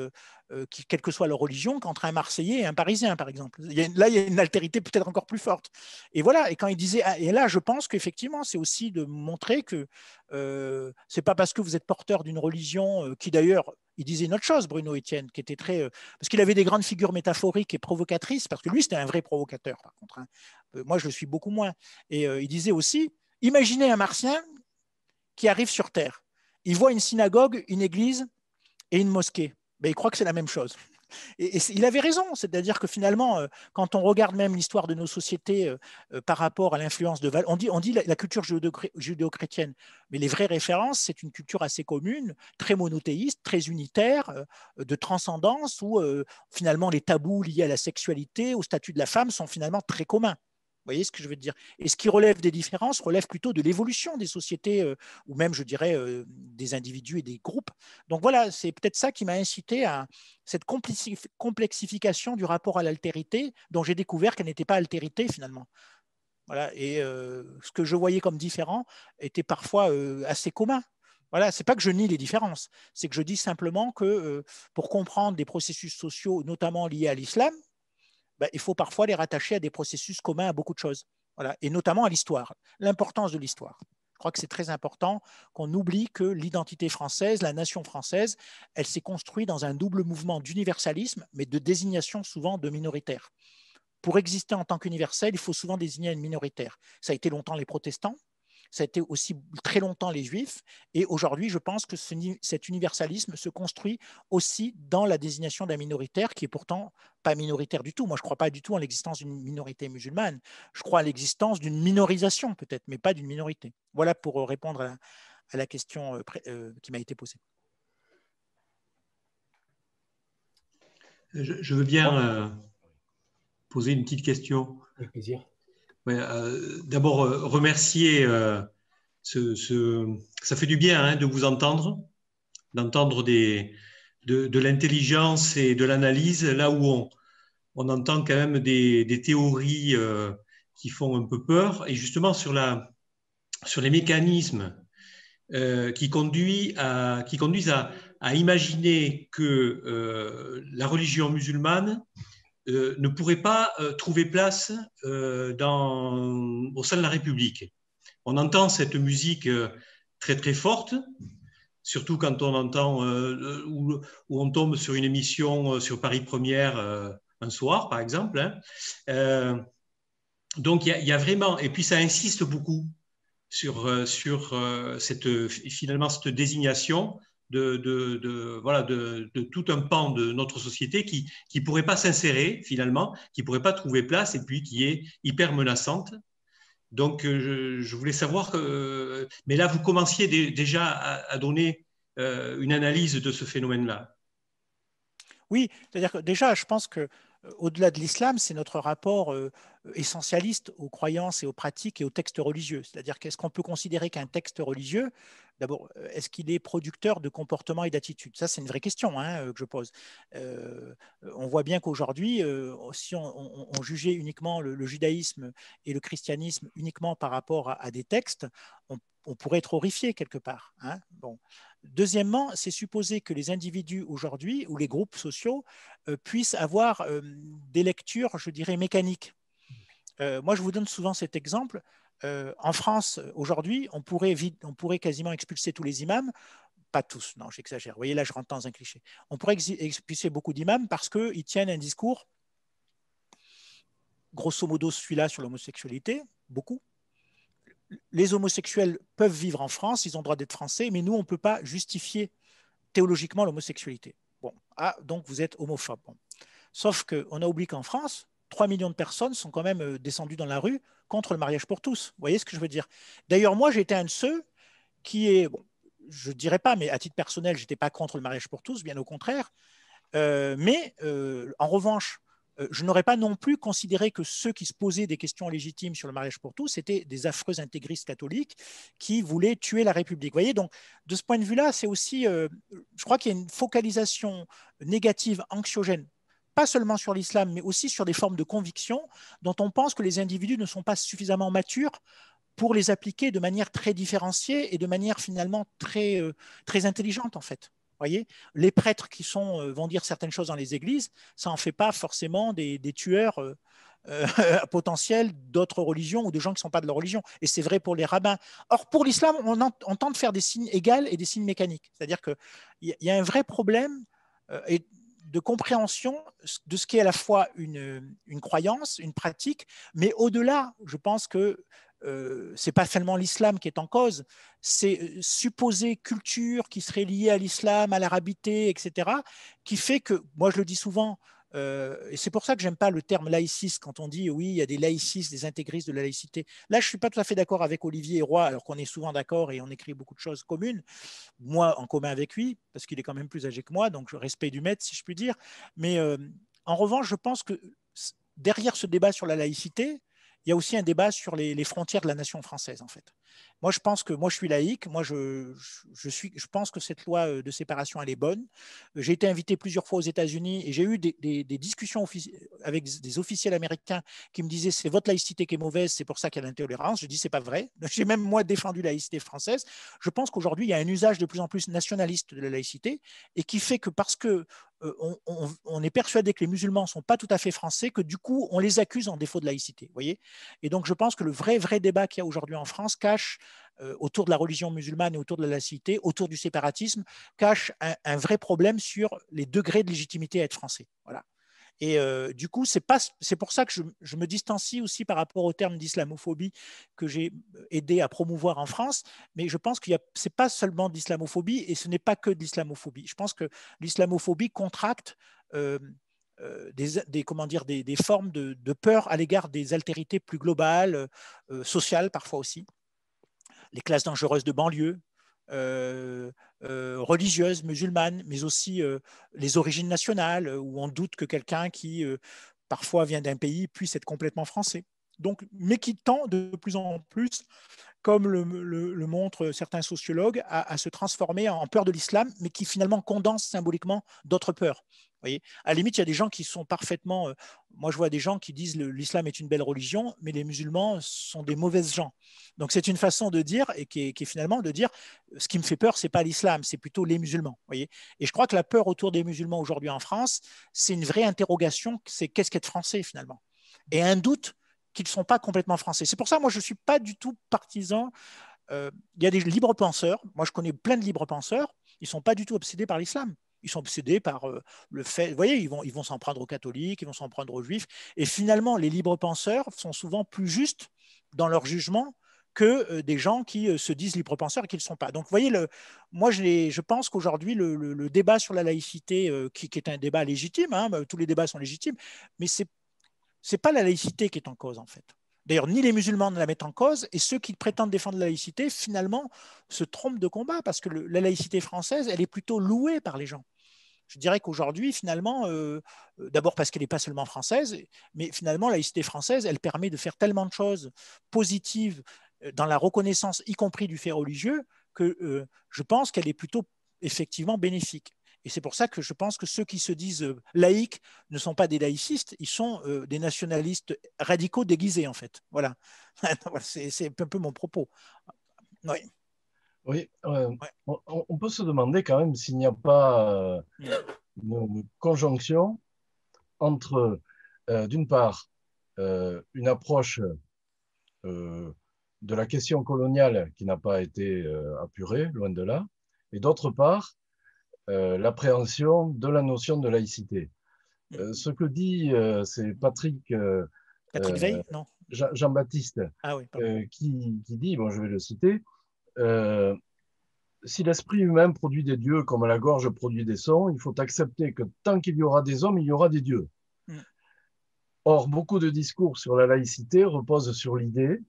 quelle que soit leur religion, qu'entre un Marseillais et un Parisien, par exemple. Là, il y a une altérité peut-être encore plus forte. Et voilà, et quand il disait, et là, je pense qu'effectivement, c'est aussi de montrer que c'est pas parce que vous êtes porteur d'une religion qui d'ailleurs, il disait une autre chose, Bruno Etienne, qui était très. Parce qu'il avait des grandes figures métaphoriques et provocatrices, parce que lui, c'était un vrai provocateur, par contre. Hein. Moi, je le suis beaucoup moins. Et il disait aussi, imaginez un Martien qui arrive sur Terre. Il voit une synagogue, une église et une mosquée. Ben, il croit que c'est la même chose. Et il avait raison, c'est-à-dire que finalement, quand on regarde même l'histoire de nos sociétés par rapport à l'influence de on dit la culture judéo-chrétienne, mais les vraies références, c'est une culture assez commune, très monothéiste, très unitaire, de transcendance, où finalement les tabous liés à la sexualité, au statut de la femme sont finalement très communs. Vous voyez ce que je veux dire? Et ce qui relève des différences relève plutôt de l'évolution des sociétés, ou même, je dirais, des individus et des groupes. Donc voilà, c'est peut-être ça qui m'a incité à cette complexification du rapport à l'altérité, dont j'ai découvert qu'elle n'était pas altérité finalement. Voilà. Et ce que je voyais comme différent était parfois assez commun. Voilà, c'est pas que je nie les différences, c'est que je dis simplement que pour comprendre des processus sociaux, notamment liés à l'islam, ben, il faut parfois les rattacher à des processus communs à beaucoup de choses, voilà, et notamment à l'histoire, l'importance de l'histoire. Je crois que c'est très important qu'on oublie que l'identité française, la nation française, elle s'est construite dans un double mouvement d'universalisme, mais de désignation souvent de minoritaires. Pour exister en tant qu'universel, il faut souvent désigner une minoritaire. Ça a été longtemps les protestants, ça a été aussi très longtemps les juifs, et aujourd'hui, je pense que cet universalisme se construit aussi dans la désignation d'un minoritaire qui est pourtant pas minoritaire du tout. Moi, je ne crois pas du tout en l'existence d'une minorité musulmane. Je crois à l'existence d'une minorisation peut-être, mais pas d'une minorité. Voilà pour répondre à la question qui m'a été posée. Je veux bien poser une petite question. Avec plaisir. Ouais, d'abord, remercier. Ça fait du bien hein, de vous entendre, d'entendre de l'intelligence et de l'analyse, là où on entend quand même des théories qui font un peu peur. Et justement, sur les mécanismes qui conduisent à imaginer que la religion musulmane ne pourrait pas trouver place au sein de la République. On entend cette musique très très forte, surtout quand on entend où on tombe sur une émission sur Paris Première un soir, par exemple. Hein. Donc il y a vraiment, et puis ça insiste beaucoup sur finalement cette désignation de tout un pan de notre société qui ne pourrait pas s'insérer finalement, qui ne pourrait pas trouver place et puis qui est hyper menaçante. Donc, je voulais savoir, mais là, vous commenciez déjà à donner une analyse de ce phénomène-là. Oui, c'est-à-dire que déjà, je pense que au-delà de l'islam, c'est notre rapport essentialiste aux croyances et aux pratiques et aux textes religieux. C'est-à-dire qu'est-ce qu'on peut considérer qu'un texte religieux, d'abord, est-ce qu'il est producteur de comportements et d'attitudes? Ça, c'est une vraie question hein, que je pose. On voit bien qu'aujourd'hui, si on jugeait uniquement le judaïsme et le christianisme uniquement par rapport à des textes, on pourrait être horrifié quelque part. Hein. Bon. Deuxièmement, c'est supposer que les individus aujourd'hui ou les groupes sociaux puissent avoir des lectures, je dirais, mécaniques. Moi, je vous donne souvent cet exemple. En France, aujourd'hui, on pourrait quasiment expulser tous les imams. Pas tous, non, j'exagère. Vous voyez, là, je rentre dans un cliché. On pourrait expulser beaucoup d'imams parce qu'ils tiennent un discours, grosso modo, celui-là sur l'homosexualité, beaucoup. Les homosexuels peuvent vivre en France, ils ont le droit d'être français, mais nous, on ne peut pas justifier théologiquement l'homosexualité. Bon, ah, donc vous êtes homophobe. Bon. Sauf qu'on a oublié qu'en France, 3 millions de personnes sont quand même descendues dans la rue contre le mariage pour tous. Vous voyez ce que je veux dire? D'ailleurs, moi, j'étais un de ceux qui est, bon, je ne dirais pas, mais à titre personnel, je n'étais pas contre le mariage pour tous, bien au contraire. Mais en revanche, je n'aurais pas non plus considéré que ceux qui se posaient des questions légitimes sur le mariage pour tous étaient des affreux intégristes catholiques qui voulaient tuer la République. Vous voyez, donc de ce point de vue-là, c'est aussi, je crois qu'il y a une focalisation négative, anxiogène, pas seulement sur l'islam, mais aussi sur des formes de conviction dont on pense que les individus ne sont pas suffisamment matures pour les appliquer de manière très différenciée et de manière finalement très intelligente en fait. Voyez, les prêtres qui vont dire certaines choses dans les églises, ça n'en fait pas forcément des tueurs potentiels d'autres religions ou de gens qui ne sont pas de leur religion. Et c'est vrai pour les rabbins. Or, pour l'islam, on tente de faire des signes égaux et des signes mécaniques. C'est-à-dire qu'il y a un vrai problème de compréhension de ce qui est à la fois une croyance, une pratique, mais au-delà, je pense que ce n'est pas seulement l'islam qui est en cause, c'est supposée culture qui serait liée à l'islam, à l'arabité, etc., qui fait que, moi je le dis souvent, et c'est pour ça que j'aime pas le terme laïciste quand on dit oui, il y a des laïcistes, des intégristes de la laïcité. Là, je suis pas tout à fait d'accord avec Olivier Roy, alors qu'on est souvent d'accord et on écrit beaucoup de choses communes. Moi, en commun avec lui, parce qu'il est quand même plus âgé que moi, donc respect du maître, si je puis dire. Mais en revanche, je pense que derrière ce débat sur la laïcité, il y a aussi un débat sur les frontières de la nation française, en fait. Moi, je suis laïque. Moi, je pense que cette loi de séparation, elle est bonne. J'ai été invité plusieurs fois aux États-Unis et j'ai eu des discussions avec des officiels américains qui me disaient c'est votre laïcité qui est mauvaise, c'est pour ça qu'il y a l'intolérance. Je dis c'est pas vrai. J'ai même moi défendu la laïcité française. Je pense qu'aujourd'hui, il y a un usage de plus en plus nationaliste de la laïcité et qui fait que parce que on est persuadé que les musulmans ne sont pas tout à fait français, que du coup, on les accuse en défaut de laïcité. Voyez. Et donc, je pense que le vrai débat qu'il y a aujourd'hui en France cache, autour de la religion musulmane et autour de la laïcité, autour du séparatisme, cache un vrai problème sur les degrés de légitimité à être français. Voilà. Et du coup, c'est pour ça que je me distancie aussi par rapport au terme d'islamophobie que j'ai aidé à promouvoir en France. Mais je pense que ce n'est pas seulement de l'islamophobie et ce n'est pas que de l'islamophobie. Je pense que l'islamophobie contracte des formes de peur à l'égard des altérités plus globales, sociales parfois aussi, les classes dangereuses de banlieue, religieuses, musulmanes, mais aussi les origines nationales, où on doute que quelqu'un qui parfois vient d'un pays puisse être complètement français. Donc, mais qui tend de plus en plus, comme le montrent certains sociologues, à se transformer en peur de l'islam, mais qui finalement condense symboliquement d'autres peurs. Vous voyez, à la limite, il y a des gens qui sont parfaitement. Moi, je vois des gens qui disent l'islam est une belle religion, mais les musulmans sont des mauvaises gens. Donc, c'est une façon de dire, et qui est finalement de dire ce qui me fait peur, c'est pas l'islam, c'est plutôt les musulmans. Vous voyez. Et je crois que la peur autour des musulmans aujourd'hui en France, c'est une vraie interrogation, c'est qu'est-ce qu'être français finalement. Et un doute qu'ils ne sont pas complètement français. C'est pour ça, moi, je ne suis pas du tout partisan. Il y a des libres penseurs. Moi, je connais plein de libres penseurs. Ils ne sont pas du tout obsédés par l'islam. Ils sont obsédés par le fait. Vous voyez, ils vont s'en prendre aux catholiques, ils vont s'en prendre aux juifs. Et finalement, les libres penseurs sont souvent plus justes dans leur jugement que des gens qui se disent libres penseurs et qui ne le sont pas. Donc, vous voyez, moi, je pense qu'aujourd'hui, le débat sur la laïcité, qui est un débat légitime, hein, tous les débats sont légitimes, mais c'est pas la laïcité qui est en cause, en fait. D'ailleurs, ni les musulmans ne la mettent en cause, et ceux qui prétendent défendre la laïcité, finalement, se trompent de combat, parce que la laïcité française, elle est plutôt louée par les gens. Je dirais qu'aujourd'hui, finalement, d'abord parce qu'elle n'est pas seulement française, mais finalement, la laïcité française, elle permet de faire tellement de choses positives dans la reconnaissance, y compris du fait religieux, que je pense qu'elle est plutôt effectivement bénéfique. Et c'est pour ça que je pense que ceux qui se disent laïcs ne sont pas des laïcistes, ils sont des nationalistes radicaux déguisés, en fait. Voilà. C'est un peu mon propos. Oui. Oui, Ouais. on peut se demander quand même s'il n'y a pas une conjonction entre, d'une part, une approche de la question coloniale qui n'a pas été apurée, loin de là, et d'autre part, l'appréhension de la notion de laïcité. Ce que dit, c'est Patrick, Patrick Veil, non? Jean-Baptiste, Ah oui, qui dit, bon, je vais le citer, si l'esprit humain produit des dieux comme la gorge produit des sons, il faut accepter que tant qu'il y aura des hommes, il y aura des dieux. Or, beaucoup de discours sur la laïcité reposent sur l'idée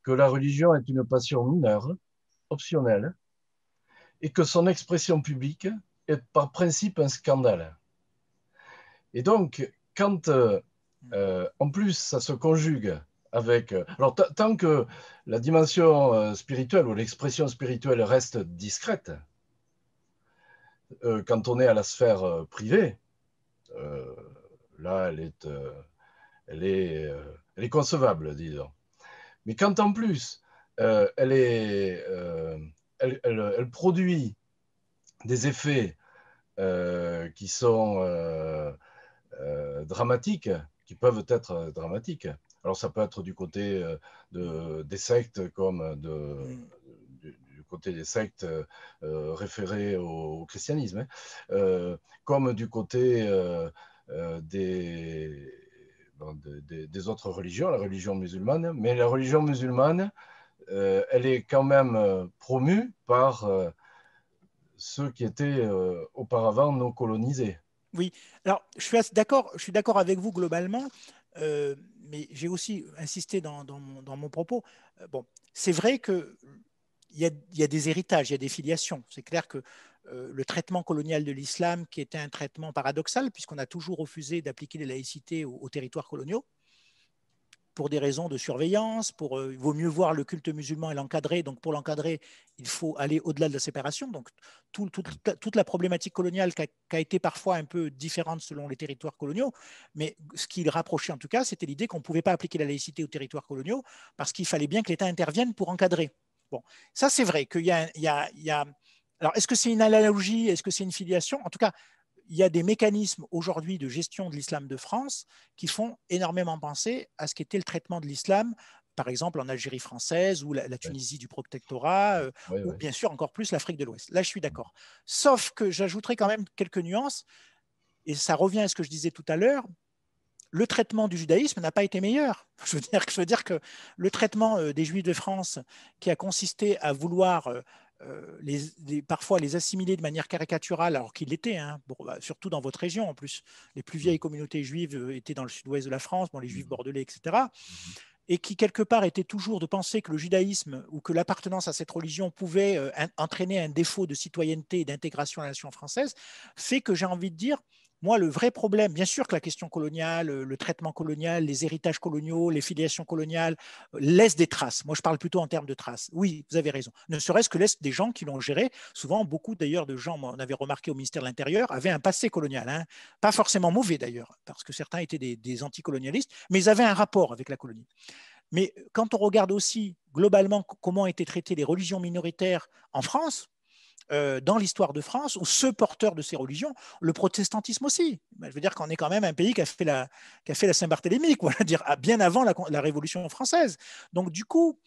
que la religion est une passion mineure, optionnelle, et que son expression publique est par principe un scandale. Et donc, quand en plus ça se conjugue avec... Alors, tant que la dimension spirituelle ou l'expression spirituelle reste discrète, quand on est à la sphère privée, là, elle est concevable, disons. Mais quand en plus, elle produit des effets qui sont dramatiques, qui peuvent être dramatiques. Alors ça peut être du côté des sectes comme du côté des sectes référées au christianisme, hein, comme du côté des autres religions, la religion musulmane. Mais la religion musulmane, elle est quand même promue par ceux qui étaient auparavant non colonisés. Oui, alors je suis d'accord avec vous globalement, mais j'ai aussi insisté dans mon propos. Bon, c'est vrai que il y a des héritages, il y a des filiations. C'est clair que le traitement colonial de l'islam, qui était un traitement paradoxal, puisqu'on a toujours refusé d'appliquer les laïcités aux territoires coloniaux, pour des raisons de surveillance, il vaut mieux voir le culte musulman et l'encadrer. Donc pour l'encadrer, il faut aller au-delà de la séparation. Donc toute la problématique coloniale qui a été parfois un peu différente selon les territoires coloniaux, mais ce qui rapprochait en tout cas, c'était l'idée qu'on ne pouvait pas appliquer la laïcité aux territoires coloniaux parce qu'il fallait bien que l'État intervienne pour encadrer. Bon, ça c'est vrai qu'il y a... Alors est-ce que c'est une analogie, est-ce que c'est une filiation? En tout cas, il y a des mécanismes aujourd'hui de gestion de l'islam de France qui font énormément penser à ce qu'était le traitement de l'islam, par exemple en Algérie française ou la Tunisie du protectorat, ou bien sûr encore plus l'Afrique de l'Ouest. Là, je suis d'accord. Sauf que j'ajouterai quand même quelques nuances, et ça revient à ce que je disais tout à l'heure. Le traitement du judaïsme n'a pas été meilleur. Je veux dire que le traitement des Juifs de France, qui a consisté à vouloir parfois les assimiler de manière caricaturale, alors qu'ils l'étaient, hein, surtout dans votre région en plus. Les plus vieilles communautés juives étaient dans le sud-ouest de la France, bon, les Juifs bordelais, etc. Et qui, quelque part, était toujours de penser que le judaïsme ou que l'appartenance à cette religion pouvait entraîner un défaut de citoyenneté et d'intégration à la nation française, fait que j'ai envie de dire, moi, le vrai problème, bien sûr que la question coloniale, le traitement colonial, les héritages coloniaux, les filiations coloniales laissent des traces. Moi, je parle plutôt en termes de traces. Oui, vous avez raison. Ne serait-ce que laissent des gens qui l'ont géré. Souvent, beaucoup d'ailleurs de gens, on avait remarqué au ministère de l'Intérieur, avaient un passé colonial. Hein. Pas forcément mauvais d'ailleurs, parce que certains étaient des anticolonialistes, mais ils avaient un rapport avec la colonie. Mais quand on regarde aussi globalement comment étaient traitées les religions minoritaires en France, dans l'histoire de France, ou ceux porteurs de ces religions, le protestantisme aussi. Je veux dire qu'on est quand même un pays qui a fait la Saint-Barthélemy, quoi, dire, bien avant la Révolution française. Donc du coup,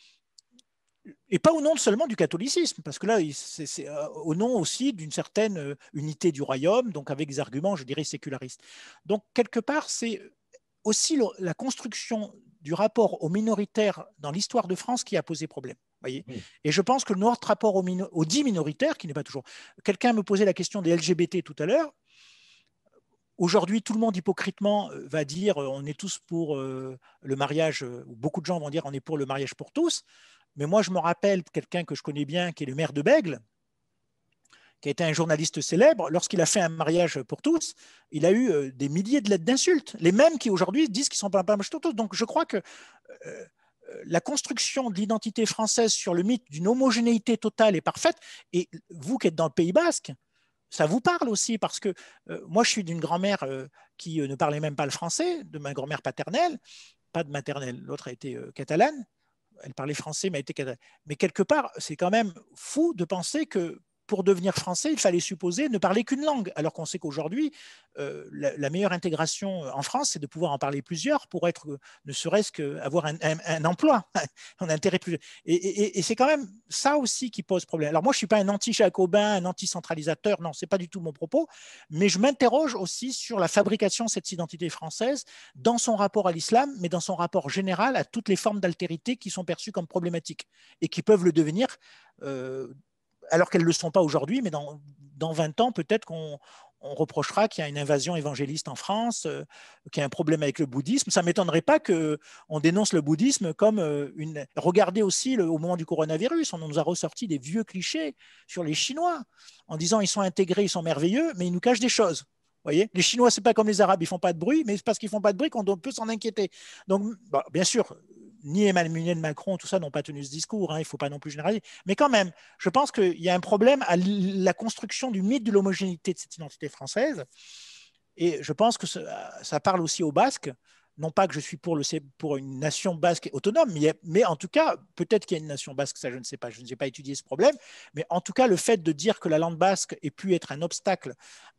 et pas au nom seulement du catholicisme, parce que là, c'est au nom aussi d'une certaine unité du royaume, donc avec des arguments, je dirais, sécularistes. Donc quelque part, c'est aussi la construction du rapport aux minoritaires dans l'histoire de France qui a posé problème. Voyez. Oui. Et je pense que notre rapport aux dits minoritaires, qui n'est pas toujours... Quelqu'un me posait la question des LGBT tout à l'heure. Aujourd'hui, tout le monde hypocritement va dire on est tous pour le mariage, ou beaucoup de gens vont dire on est pour le mariage pour tous. Mais moi, je me rappelle quelqu'un que je connais bien, qui est le maire de Bègle, qui a été un journaliste célèbre, lorsqu'il a fait un mariage pour tous, il a eu des milliers de lettres d'insultes, les mêmes qui aujourd'hui disent qu'ils ne sont pas un mariage pour tous. Donc je crois que la construction de l'identité française sur le mythe d'une homogénéité totale et parfaite, et vous qui êtes dans le Pays Basque, ça vous parle aussi, parce que moi je suis d'une grand-mère qui ne parlait même pas le français, de ma grand-mère paternelle, pas de maternelle, l'autre a été catalane, elle parlait français mais elle était catalane. Mais quelque part, c'est quand même fou de penser que pour devenir français, il fallait supposer ne parler qu'une langue, alors qu'on sait qu'aujourd'hui, la meilleure intégration en France, c'est de pouvoir en parler plusieurs pour être, ne serait-ce qu'avoir un emploi, un intérêt plus. Et c'est quand même ça aussi qui pose problème. Alors moi, je ne suis pas un anti-jacobin, un anti-centralisateur, non, ce n'est pas du tout mon propos, mais je m'interroge aussi sur la fabrication de cette identité française dans son rapport à l'islam, mais dans son rapport général à toutes les formes d'altérité qui sont perçues comme problématiques et qui peuvent le devenir alors qu'elles ne le sont pas aujourd'hui, mais dans 20 ans, peut-être qu'on reprochera qu'il y a une invasion évangéliste en France, qu'il y a un problème avec le bouddhisme. Ça ne m'étonnerait pas qu'on dénonce le bouddhisme comme une... Regardez aussi, au moment du coronavirus, on nous a ressorti des vieux clichés sur les Chinois, en disant ils sont intégrés, ils sont merveilleux, mais ils nous cachent des choses. Vous voyez, les Chinois, ce n'est pas comme les Arabes, ils ne font pas de bruit, mais c'est parce qu'ils ne font pas de bruit qu'on peut s'en inquiéter. Donc, bon, bien sûr, ni Emmanuel Macron, tout ça n'ont pas tenu ce discours, hein, il ne faut pas non plus généraliser. Mais quand même, je pense qu'il y a un problème à la construction du mythe de l'homogénéité de cette identité française. Et je pense que ça parle aussi aux Basques. non pas que je suis pour une nation basque autonome, mais en tout cas, peut-être qu'il y a une nation basque, ça je ne sais pas, je n'ai pas étudié ce problème, mais en tout cas, le fait de dire que la langue basque ait pu être un obstacle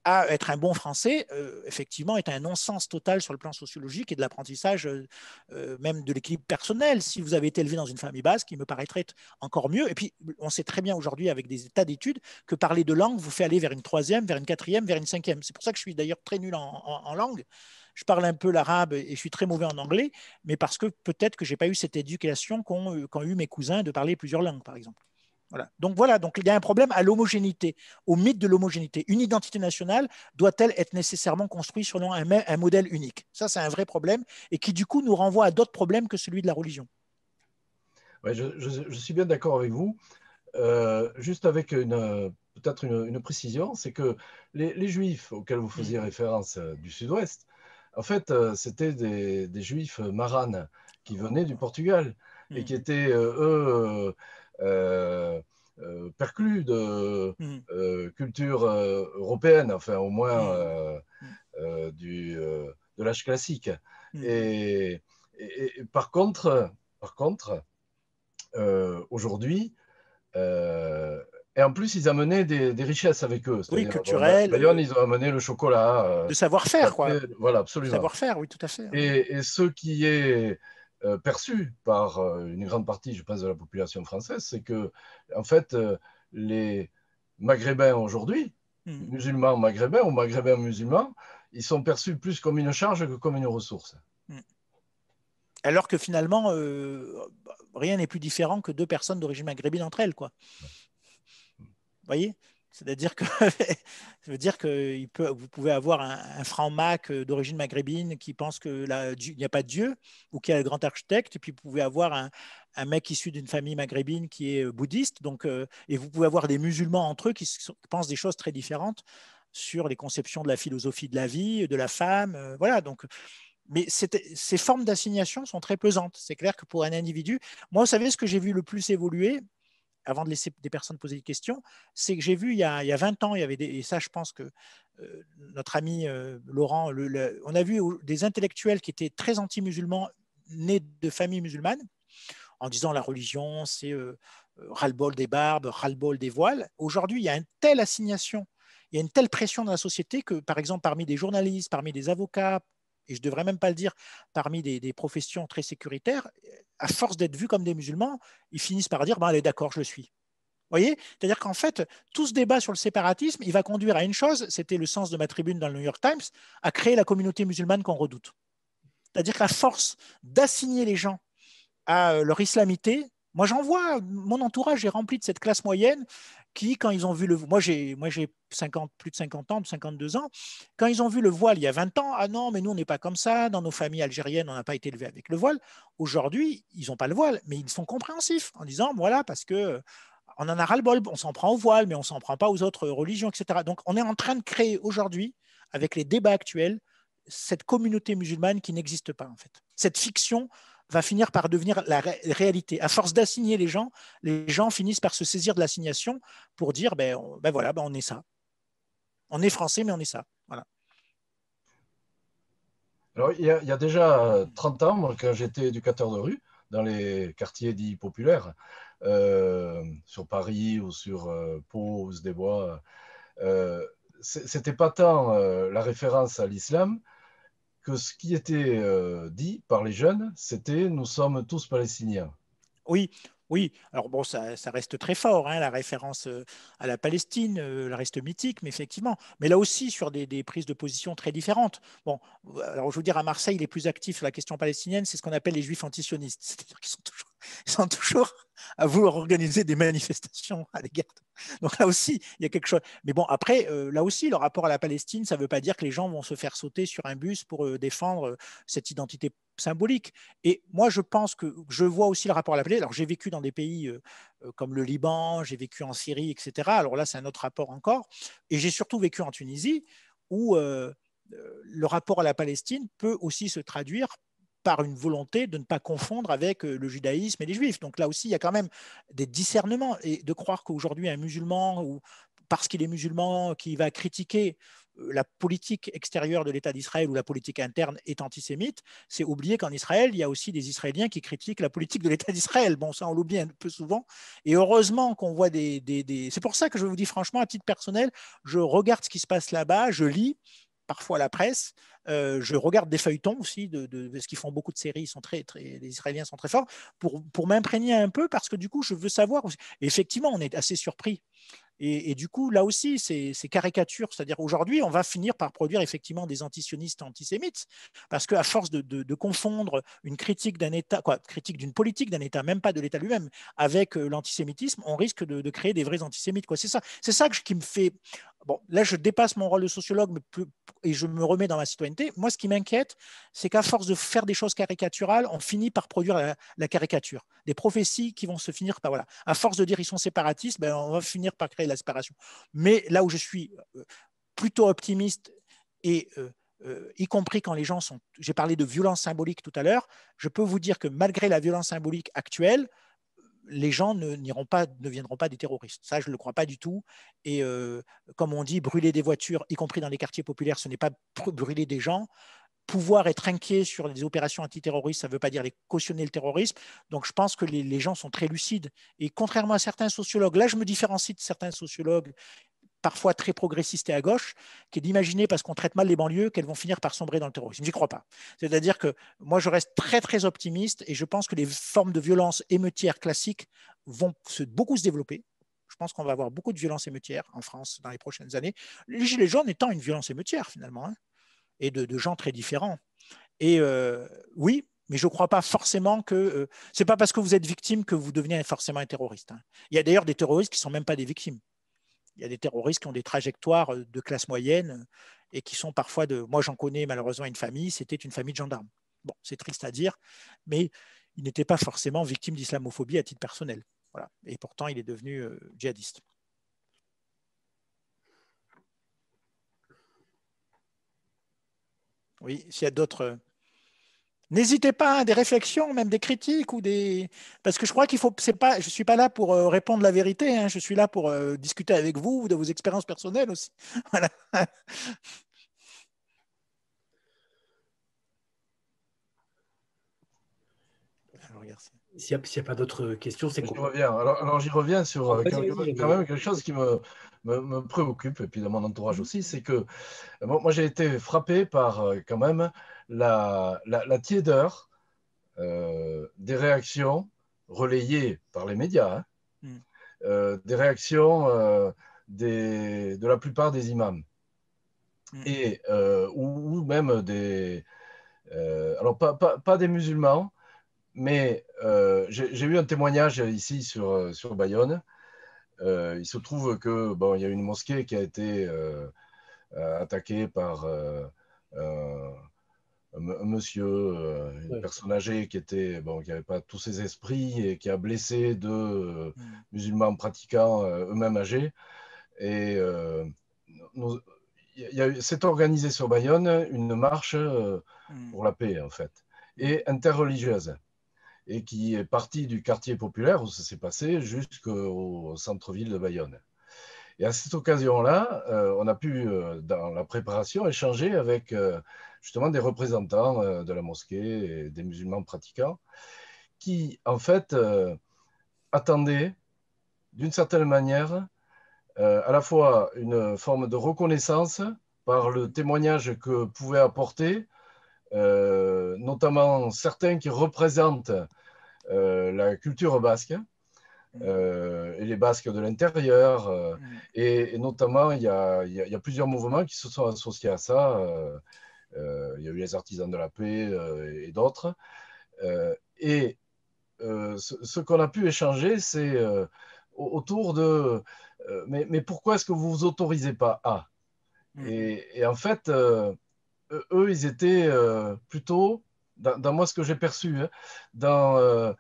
à être un bon français, effectivement, est un non-sens total sur le plan sociologique et de l'apprentissage, même de l'équilibre personnel. Si vous avez été élevé dans une famille basque, il me paraîtrait encore mieux. Et puis, on sait très bien aujourd'hui, avec des tas d'études, que parler de langue vous fait aller vers une troisième, vers une quatrième, vers une cinquième. C'est pour ça que je suis d'ailleurs très nul en langue. Je parle un peu l'arabe et je suis très mauvais en anglais, mais parce que peut-être que je n'ai pas eu cette éducation qu'ont eu mes cousins de parler plusieurs langues, par exemple. Voilà. Donc il y a un problème à l'homogénéité, au mythe de l'homogénéité. Une identité nationale doit-elle être nécessairement construite selon un modèle unique? Ça, c'est un vrai problème et qui, du coup, nous renvoie à d'autres problèmes que celui de la religion. Ouais, je suis bien d'accord avec vous. Juste avec peut-être une précision, c'est que les Juifs auxquels vous faisiez référence du Sud-Ouest, en fait, c'était des Juifs maranes qui venaient du Portugal et qui étaient, eux, perclus de culture européenne, enfin au moins de l'âge classique. Et par contre aujourd'hui, et en plus, ils amenaient des richesses avec eux. Oui, C'est-à-dire, culturel. Bayonne, ils ont amené le chocolat. De savoir-faire, quoi. Voilà, absolument. Savoir-faire, oui, tout à fait. Et ce qui est perçu par une grande partie, je pense, de la population française, c'est que, en fait, les Maghrébins aujourd'hui, musulmans maghrébins ou maghrébins musulmans, ils sont perçus plus comme une charge que comme une ressource. Alors que finalement, rien n'est plus différent que deux personnes d'origine maghrébine entre elles, quoi. Vous voyez? C'est-à-dire que ça veut dire que vous pouvez avoir un franc-mac d'origine maghrébine qui pense qu'il n'y a pas de Dieu ou qui est le grand architecte, et puis vous pouvez avoir un mec issu d'une famille maghrébine qui est bouddhiste, donc, et vous pouvez avoir des musulmans entre eux qui pensent des choses très différentes sur les conceptions de la philosophie de la vie, de la femme, voilà. Donc, mais ces formes d'assignation sont très pesantes. C'est clair que pour un individu, moi, vous savez ce que j'ai vu le plus évoluer avant de laisser des personnes poser des questions, c'est que j'ai vu il y a 20 ans, il y avait et ça je pense que notre ami Laurent, on a vu des intellectuels qui étaient très anti-musulmans, nés de familles musulmanes, en disant la religion, c'est ras-le-bol des barbes, ras-le-bol des voiles. Aujourd'hui, il y a une telle assignation, il y a une telle pression dans la société que, par exemple, parmi des journalistes, parmi des avocats, et je ne devrais même pas le dire, parmi des professions très sécuritaires, à force d'être vus comme des musulmans, ils finissent par dire, allez, d'accord, je le suis. Vous voyez? C'est-à-dire qu'en fait, tout ce débat sur le séparatisme, il va conduire à une chose, c'était le sens de ma tribune dans le New York Times, à créer la communauté musulmane qu'on redoute. C'est-à-dire qu'à force d'assigner les gens à leur islamité, moi j'en vois, mon entourage est rempli de cette classe moyenne qui, quand ils ont vu le voile, moi j'ai plus de 50 ans, de 52 ans, quand ils ont vu le voile il y a 20 ans, ah non, mais nous on n'est pas comme ça, dans nos familles algériennes, on n'a pas été élevés avec le voile. Aujourd'hui, ils n'ont pas le voile, mais ils sont compréhensifs en disant, voilà, parce que on en a ras-le-bol, on s'en prend au voile, mais on ne s'en prend pas aux autres religions, etc. Donc on est en train de créer aujourd'hui, avec les débats actuels, cette communauté musulmane qui n'existe pas en fait. Cette fiction va finir par devenir la réalité. À force d'assigner les gens finissent par se saisir de l'assignation pour dire, voilà, on est ça. On est français, mais on est ça. Voilà. Alors, il y a déjà 30 ans, moi, quand j'étais éducateur de rue, dans les quartiers dits populaires, sur Paris ou sur Pau ou des Bois, c'était pas tant la référence à l'islam que ce qui était dit par les jeunes, c'était « nous sommes tous palestiniens ». Oui, oui. Alors bon, ça reste très fort, hein, la référence à la Palestine, elle reste mythique, mais effectivement. Mais là aussi, sur des prises de position très différentes. Bon, alors je veux dire, à Marseille, les plus actifs sur la question palestinienne, c'est ce qu'on appelle les juifs antisionistes. C'est-à-dire qu'ils sont toujours à vouloir organiser des manifestations à l'égard. Donc là aussi, il y a quelque chose. Mais bon, après, là aussi, le rapport à la Palestine, ça ne veut pas dire que les gens vont se faire sauter sur un bus pour défendre cette identité symbolique. Et moi, je pense que je vois aussi le rapport à la Palestine. Alors, j'ai vécu dans des pays comme le Liban, j'ai vécu en Syrie, etc. Alors là, c'est un autre rapport encore. Et j'ai surtout vécu en Tunisie, où le rapport à la Palestine peut aussi se traduire par une volonté de ne pas confondre avec le judaïsme et les juifs. Donc là aussi, il y a quand même des discernements. Et de croire qu'aujourd'hui, un musulman, ou parce qu'il est musulman, qui va critiquer la politique extérieure de l'État d'Israël ou la politique interne est antisémite, c'est oublier qu'en Israël, il y a aussi des Israéliens qui critiquent la politique de l'État d'Israël. Bon, ça, on l'oublie un peu souvent. Et heureusement qu'on voit C'est pour ça que je vous dis franchement, à titre personnel, je regarde ce qui se passe là-bas, je lis parfois la presse, je regarde des feuilletons aussi, parce qu'ils font beaucoup de séries, les Israéliens sont très forts, pour m'imprégner un peu, parce que du coup, je veux savoir. Et effectivement, on est assez surpris. Et du coup, là aussi, c'est caricature. C'est-à-dire, aujourd'hui, on va finir par produire effectivement des antisionistes antisémites, parce qu'à force de confondre une critique d'un État, critique d'une politique d'un État, même pas de l'État lui-même, avec l'antisémitisme, on risque de créer des vrais antisémites. C'est ça qui me fait. Bon, là, je dépasse mon rôle de sociologue et je me remets dans ma citoyenneté. Moi, ce qui m'inquiète, c'est qu'à force de faire des choses caricaturales, on finit par produire la caricature. Des prophéties qui vont se finir par, voilà, à force de dire ils sont séparatistes, ben, on va finir par créer la séparation. Mais là où je suis plutôt optimiste, et y compris quand les gens sont... J'ai parlé de violence symbolique tout à l'heure, je peux vous dire que malgré la violence symbolique actuelle, les gens ne viendront pas des terroristes. Ça, je ne le crois pas du tout. Et comme on dit, brûler des voitures, y compris dans les quartiers populaires, ce n'est pas brûler des gens. Pouvoir être inquiet sur les opérations antiterroristes, ça ne veut pas dire les cautionner le terrorisme. Donc, je pense que les gens sont très lucides. Et contrairement à certains sociologues, là, je me différencie de certains sociologues parfois très progressistes et à gauche, qui est d'imaginer, parce qu'on traite mal les banlieues, qu'elles vont finir par sombrer dans le terrorisme. J'y crois pas. C'est-à-dire que moi, je reste très, très optimiste et je pense que les formes de violence émeutière classiques vont beaucoup se développer. Je pense qu'on va avoir beaucoup de violences émeutières en France dans les prochaines années. Les gilets jaunes étant une violence émeutière, finalement, hein, et de gens très différents. Et oui, mais je ne crois pas forcément que... c'est pas parce que vous êtes victime que vous devenez forcément un terroriste. Hein. Il y a d'ailleurs des terroristes qui ne sont même pas des victimes. Il y a des terroristes qui ont des trajectoires de classe moyenne et qui sont parfois de... Moi, j'en connais malheureusement une famille, c'était une famille de gendarmes. Bon, c'est triste à dire, mais il n'était pas forcément victime d'islamophobie à titre personnel. Voilà. Et pourtant, il est devenu djihadiste. Oui, s'il y a d'autres... N'hésitez pas, hein, des réflexions, même des critiques ou des. Parce que je crois qu'il faut. C'est pas. Je suis pas là pour répondre la vérité. Hein, je suis là pour discuter avec vous de vos expériences personnelles aussi. Voilà. S'il n'y a pas d'autres questions, c'est quoi. Alors j'y reviens sur quand même quelque chose qui me préoccupe, et puis dans mon entourage aussi, c'est que moi j'ai été frappé par quand même la tiédeur des réactions relayées par les médias, hein, des réactions de la plupart des imams, et ou même des... alors pas des musulmans, mais j'ai eu un témoignage ici sur Bayonne. Il se trouve que il y a une mosquée qui a été attaquée par un monsieur, une personne âgée qui n'avait pas tous ses esprits et qui a blessé deux musulmans pratiquants eux-mêmes âgés. Et s'est organisé sur Bayonne une marche pour la paix, en fait, et interreligieuse, et qui est partie du quartier populaire où ça s'est passé jusqu'au centre-ville de Bayonne. Et à cette occasion-là, on a pu, dans la préparation, échanger avec justement des représentants de la mosquée et des musulmans pratiquants qui, en fait, attendaient, d'une certaine manière, à la fois une forme de reconnaissance par le témoignage que pouvaient apporter, notamment certains qui représentent la culture basque, et les Basques de l'intérieur, et notamment il y a plusieurs mouvements qui se sont associés à ça. Il y a eu les Artisans de la Paix et d'autres. Et ce qu'on a pu échanger, c'est autour de mais pourquoi est-ce que vous vous autorisez pas à et en fait, eux, ils étaient plutôt, dans moi ce que j'ai perçu, hein, dans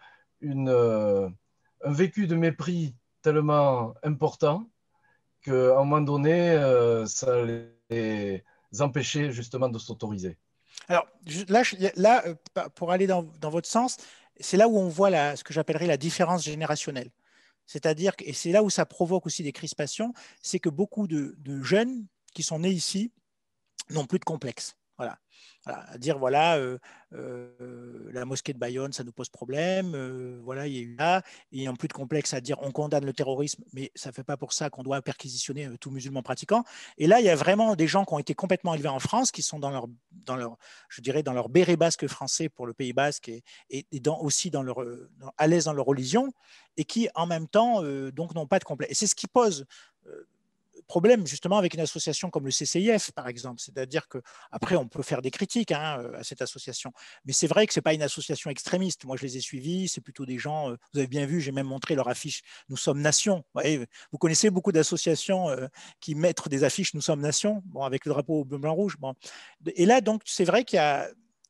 un vécu de mépris tellement important qu'à un moment donné, ça les empêchait justement de s'autoriser. Alors là, pour aller dans votre sens, c'est là où on voit ce que j'appellerais la différence générationnelle. C'est-à-dire, et c'est là où ça provoque aussi des crispations, c'est que beaucoup de jeunes qui sont nés ici n'ont plus de complexe. Voilà. À dire voilà, la mosquée de Bayonne, ça nous pose problème. Voilà, il y a eu là. Ils n'ont plus de complexe à dire on condamne le terrorisme, mais ça ne fait pas pour ça qu'on doit perquisitionner tout musulman pratiquant. Et là, il y a vraiment des gens qui ont été complètement élevés en France, qui sont je dirais, dans leur béret basque français pour le Pays basque et aussi à l'aise dans leur religion, et qui en même temps donc n'ont pas de complexe. Et c'est ce qui pose problème justement avec une association comme le CCIF par exemple, c'est-à-dire que après on peut faire des critiques à cette association, mais c'est vrai que c'est pas une association extrémiste. Moi je les ai suivis, c'est plutôt des gens, vous avez bien vu, j'ai même montré leur affiche Nous sommes nation. Vous connaissez beaucoup d'associations qui mettent des affiches Nous sommes nation, bon, avec le drapeau bleu blanc rouge, bon. Et là donc c'est vrai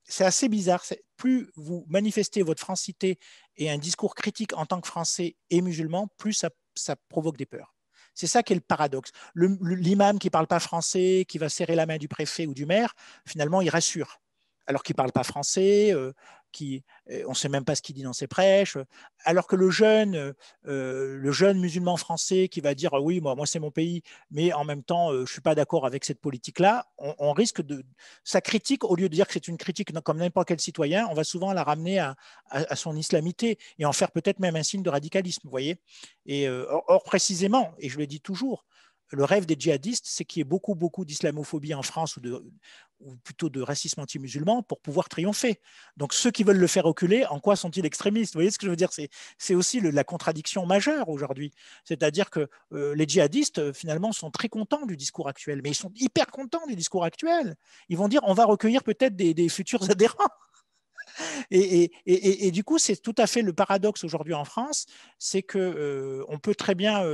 c'est assez bizarre. Plus vous manifestez votre francité et un discours critique en tant que Français et musulman, plus ça provoque des peurs. C'est ça qui est le paradoxe. L'imam qui ne parle pas français, qui va serrer la main du préfet ou du maire, finalement, il rassure. Alors qu'il ne parle pas français, on ne sait même pas ce qu'il dit dans ses prêches. Alors que le jeune musulman français qui va dire oui, moi c'est mon pays, mais en même temps, je ne suis pas d'accord avec cette politique-là, on risque sa critique, au lieu de dire que c'est une critique comme n'importe quel citoyen, on va souvent la ramener à son islamité et en faire peut-être même un signe de radicalisme, vous voyez. Et or, précisément, et je le dis toujours, le rêve des djihadistes, c'est qu'il y ait beaucoup, beaucoup d'islamophobie en France ou plutôt de racisme anti-musulman pour pouvoir triompher. Donc ceux qui veulent le faire reculer, en quoi sont-ils extrémistes? Vous voyez ce que je veux dire? C'est aussi la contradiction majeure aujourd'hui. C'est-à-dire que les djihadistes, finalement, sont très contents du discours actuel, mais ils sont hyper contents du discours actuel. Ils vont dire on va recueillir peut-être des futurs adhérents. Et du coup, c'est tout à fait le paradoxe aujourd'hui en France, c'est qu'on peut très bien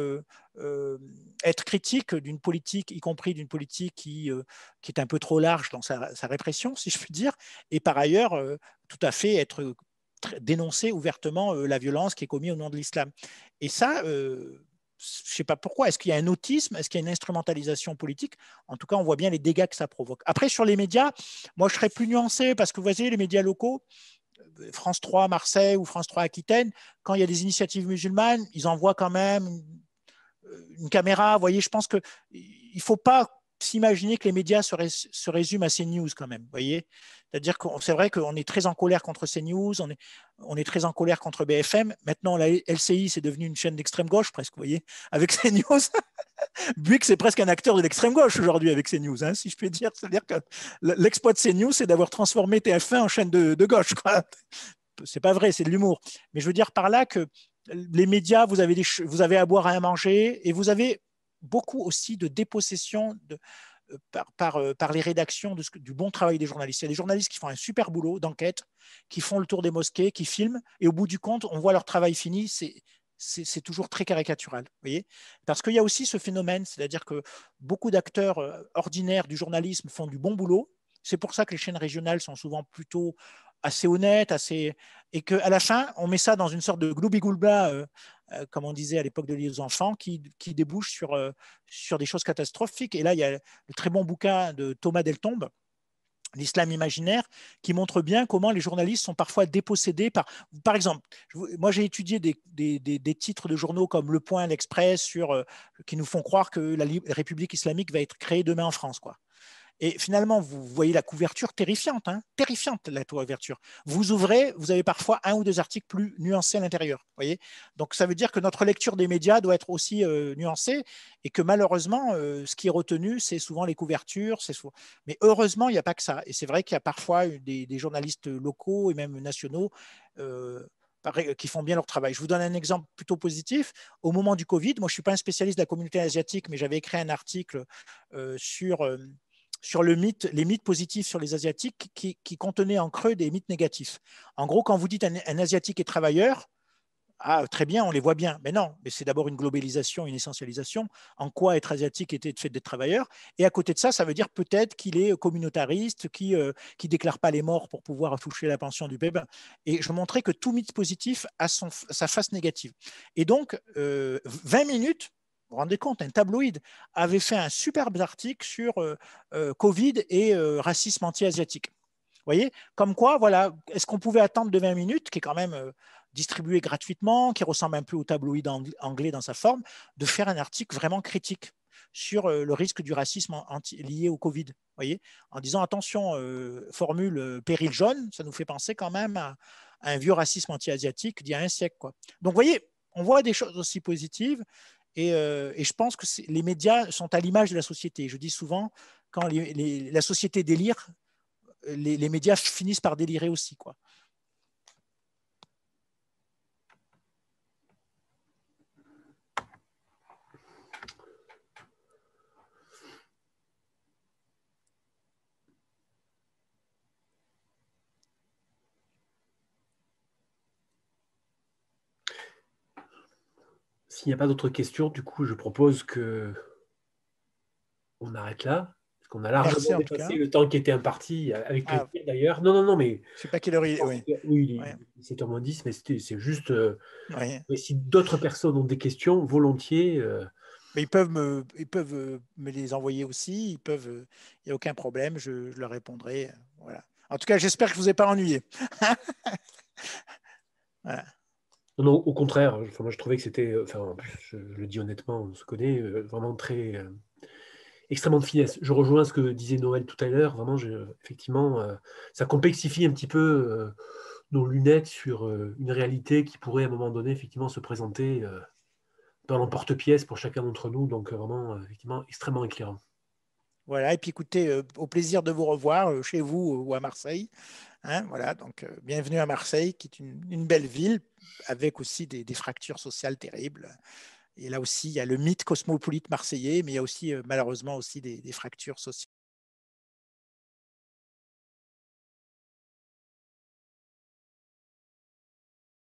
être critique d'une politique, y compris d'une politique qui est un peu trop large dans sa répression, si je puis dire, et par ailleurs, tout à fait dénoncer ouvertement la violence qui est commise au nom de l'islam. Et ça, je ne sais pas pourquoi. Est-ce qu'il y a un autisme? Est-ce qu'il y a une instrumentalisation politique? En tout cas, on voit bien les dégâts que ça provoque. Après, sur les médias, moi, je serais plus nuancé parce que vous voyez, les médias locaux, France 3 Marseille ou France 3 Aquitaine, quand il y a des initiatives musulmanes, ils envoient quand même une caméra. Vous voyez, je pense qu'il ne faut pas s'imaginer que les médias se résument à CNews quand même. Vous voyez, c'est-à-dire que c'est vrai qu'on est très en colère contre CNews, on est très en colère contre BFM. Maintenant, la LCI, c'est devenu une chaîne d'extrême gauche presque, vous voyez, avec CNews. Bouygues, c'est presque un acteur de l'extrême gauche aujourd'hui avec CNews, si je puis dire. C'est-à-dire que l'exploit de CNews, c'est d'avoir transformé TF1 en chaîne de gauche, quoi. C'est pas vrai, c'est de l'humour. Mais je veux dire par là que les médias, vous avez à boire et à manger, et vous avez beaucoup aussi de dépossession par les rédactions du bon travail des journalistes. Il y a des journalistes qui font un super boulot d'enquête, qui font le tour des mosquées, qui filment, et au bout du compte, on voit leur travail fini. C'est toujours très caricatural, vous voyez, parce qu'il y a aussi ce phénomène, c'est-à-dire que beaucoup d'acteurs ordinaires du journalisme font du bon boulot. C'est pour ça que les chaînes régionales sont souvent plutôt assez honnêtes, et qu'à la fin, on met ça dans une sorte de gloubi-goulba, comme on disait à l'époque de l'île aux enfants, qui débouche sur des choses catastrophiques. Et là, il y a le très bon bouquin de Thomas Deltombe, L'islam imaginaire, qui montre bien comment les journalistes sont parfois dépossédés par exemple, moi j'ai étudié des titres de journaux comme Le Point, l'Express, qui nous font croire que la République islamique va être créée demain en France, quoi. Et finalement, vous voyez la couverture terrifiante, terrifiante la couverture. Vous ouvrez, vous avez parfois un ou deux articles plus nuancés à l'intérieur. Voyez, donc ça veut dire que notre lecture des médias doit être aussi nuancée, et que malheureusement, ce qui est retenu, c'est souvent les couvertures. Mais heureusement, il n'y a pas que ça. Et c'est vrai qu'il y a parfois des journalistes locaux et même nationaux qui font bien leur travail. Je vous donne un exemple plutôt positif. Au moment du Covid, moi je ne suis pas un spécialiste de la communauté asiatique, mais j'avais écrit un article sur les mythes positifs sur les Asiatiques qui contenaient en creux des mythes négatifs. En gros, quand vous dites un Asiatique est travailleur, très bien, on les voit bien. Mais non, mais c'est d'abord une globalisation, une essentialisation. En quoi être asiatique était le fait d'être travailleur? Et à côté de ça, ça veut dire peut-être qu'il est communautariste, qui déclare pas les morts pour pouvoir toucher la pension du bébé. Et je montrais que tout mythe positif a sa face négative. Et donc, 20 minutes, vous vous rendez compte, un tabloïd avait fait un superbe article sur Covid et racisme anti-asiatique. Vous voyez, comme quoi, voilà, est-ce qu'on pouvait attendre de 20 minutes, qui est quand même distribué gratuitement, qui ressemble un peu au tabloïd anglais dans sa forme, de faire un article vraiment critique sur le risque du racisme lié au Covid. Voyez, en disant attention, formule péril jaune, ça nous fait penser quand même à un vieux racisme anti-asiatique d'il y a un siècle, quoi. Donc, vous voyez, on voit des choses aussi positives. Et je pense que les médias sont à l'image de la société. Je dis souvent, quand la société délire, les médias finissent par délirer aussi, quoi. S'il n'y a pas d'autres questions, du coup, je propose que on arrête là. Parce qu'on a largement dépassé le temps qui était imparti, avec plaisir d'ailleurs. Non, mais... Je ne sais pas quelle heure il est. Oui, il est 7h moins 10, mais c'est juste... Mais si d'autres personnes ont des questions, volontiers... Mais ils peuvent me les envoyer aussi. Il n'y a aucun problème, je leur répondrai. Voilà. En tout cas, j'espère que je ne vous ai pas ennuyé. Voilà. Non, au contraire. Moi, je trouvais que c'était... je le dis honnêtement, on se connaît, vraiment très... extrêmement de finesse. Je rejoins ce que disait Noël tout à l'heure. Vraiment, effectivement, ça complexifie un petit peu nos lunettes sur une réalité qui pourrait à un moment donné effectivement se présenter dans l'emporte-pièce pour chacun d'entre nous. Donc vraiment, effectivement, extrêmement éclairant. Voilà, et puis écoutez, au plaisir de vous revoir chez vous ou à Marseille. Hein, voilà, donc bienvenue à Marseille, qui est une belle ville, avec aussi des fractures sociales terribles. Et là aussi, il y a le mythe cosmopolite marseillais, mais il y a aussi malheureusement aussi des fractures sociales.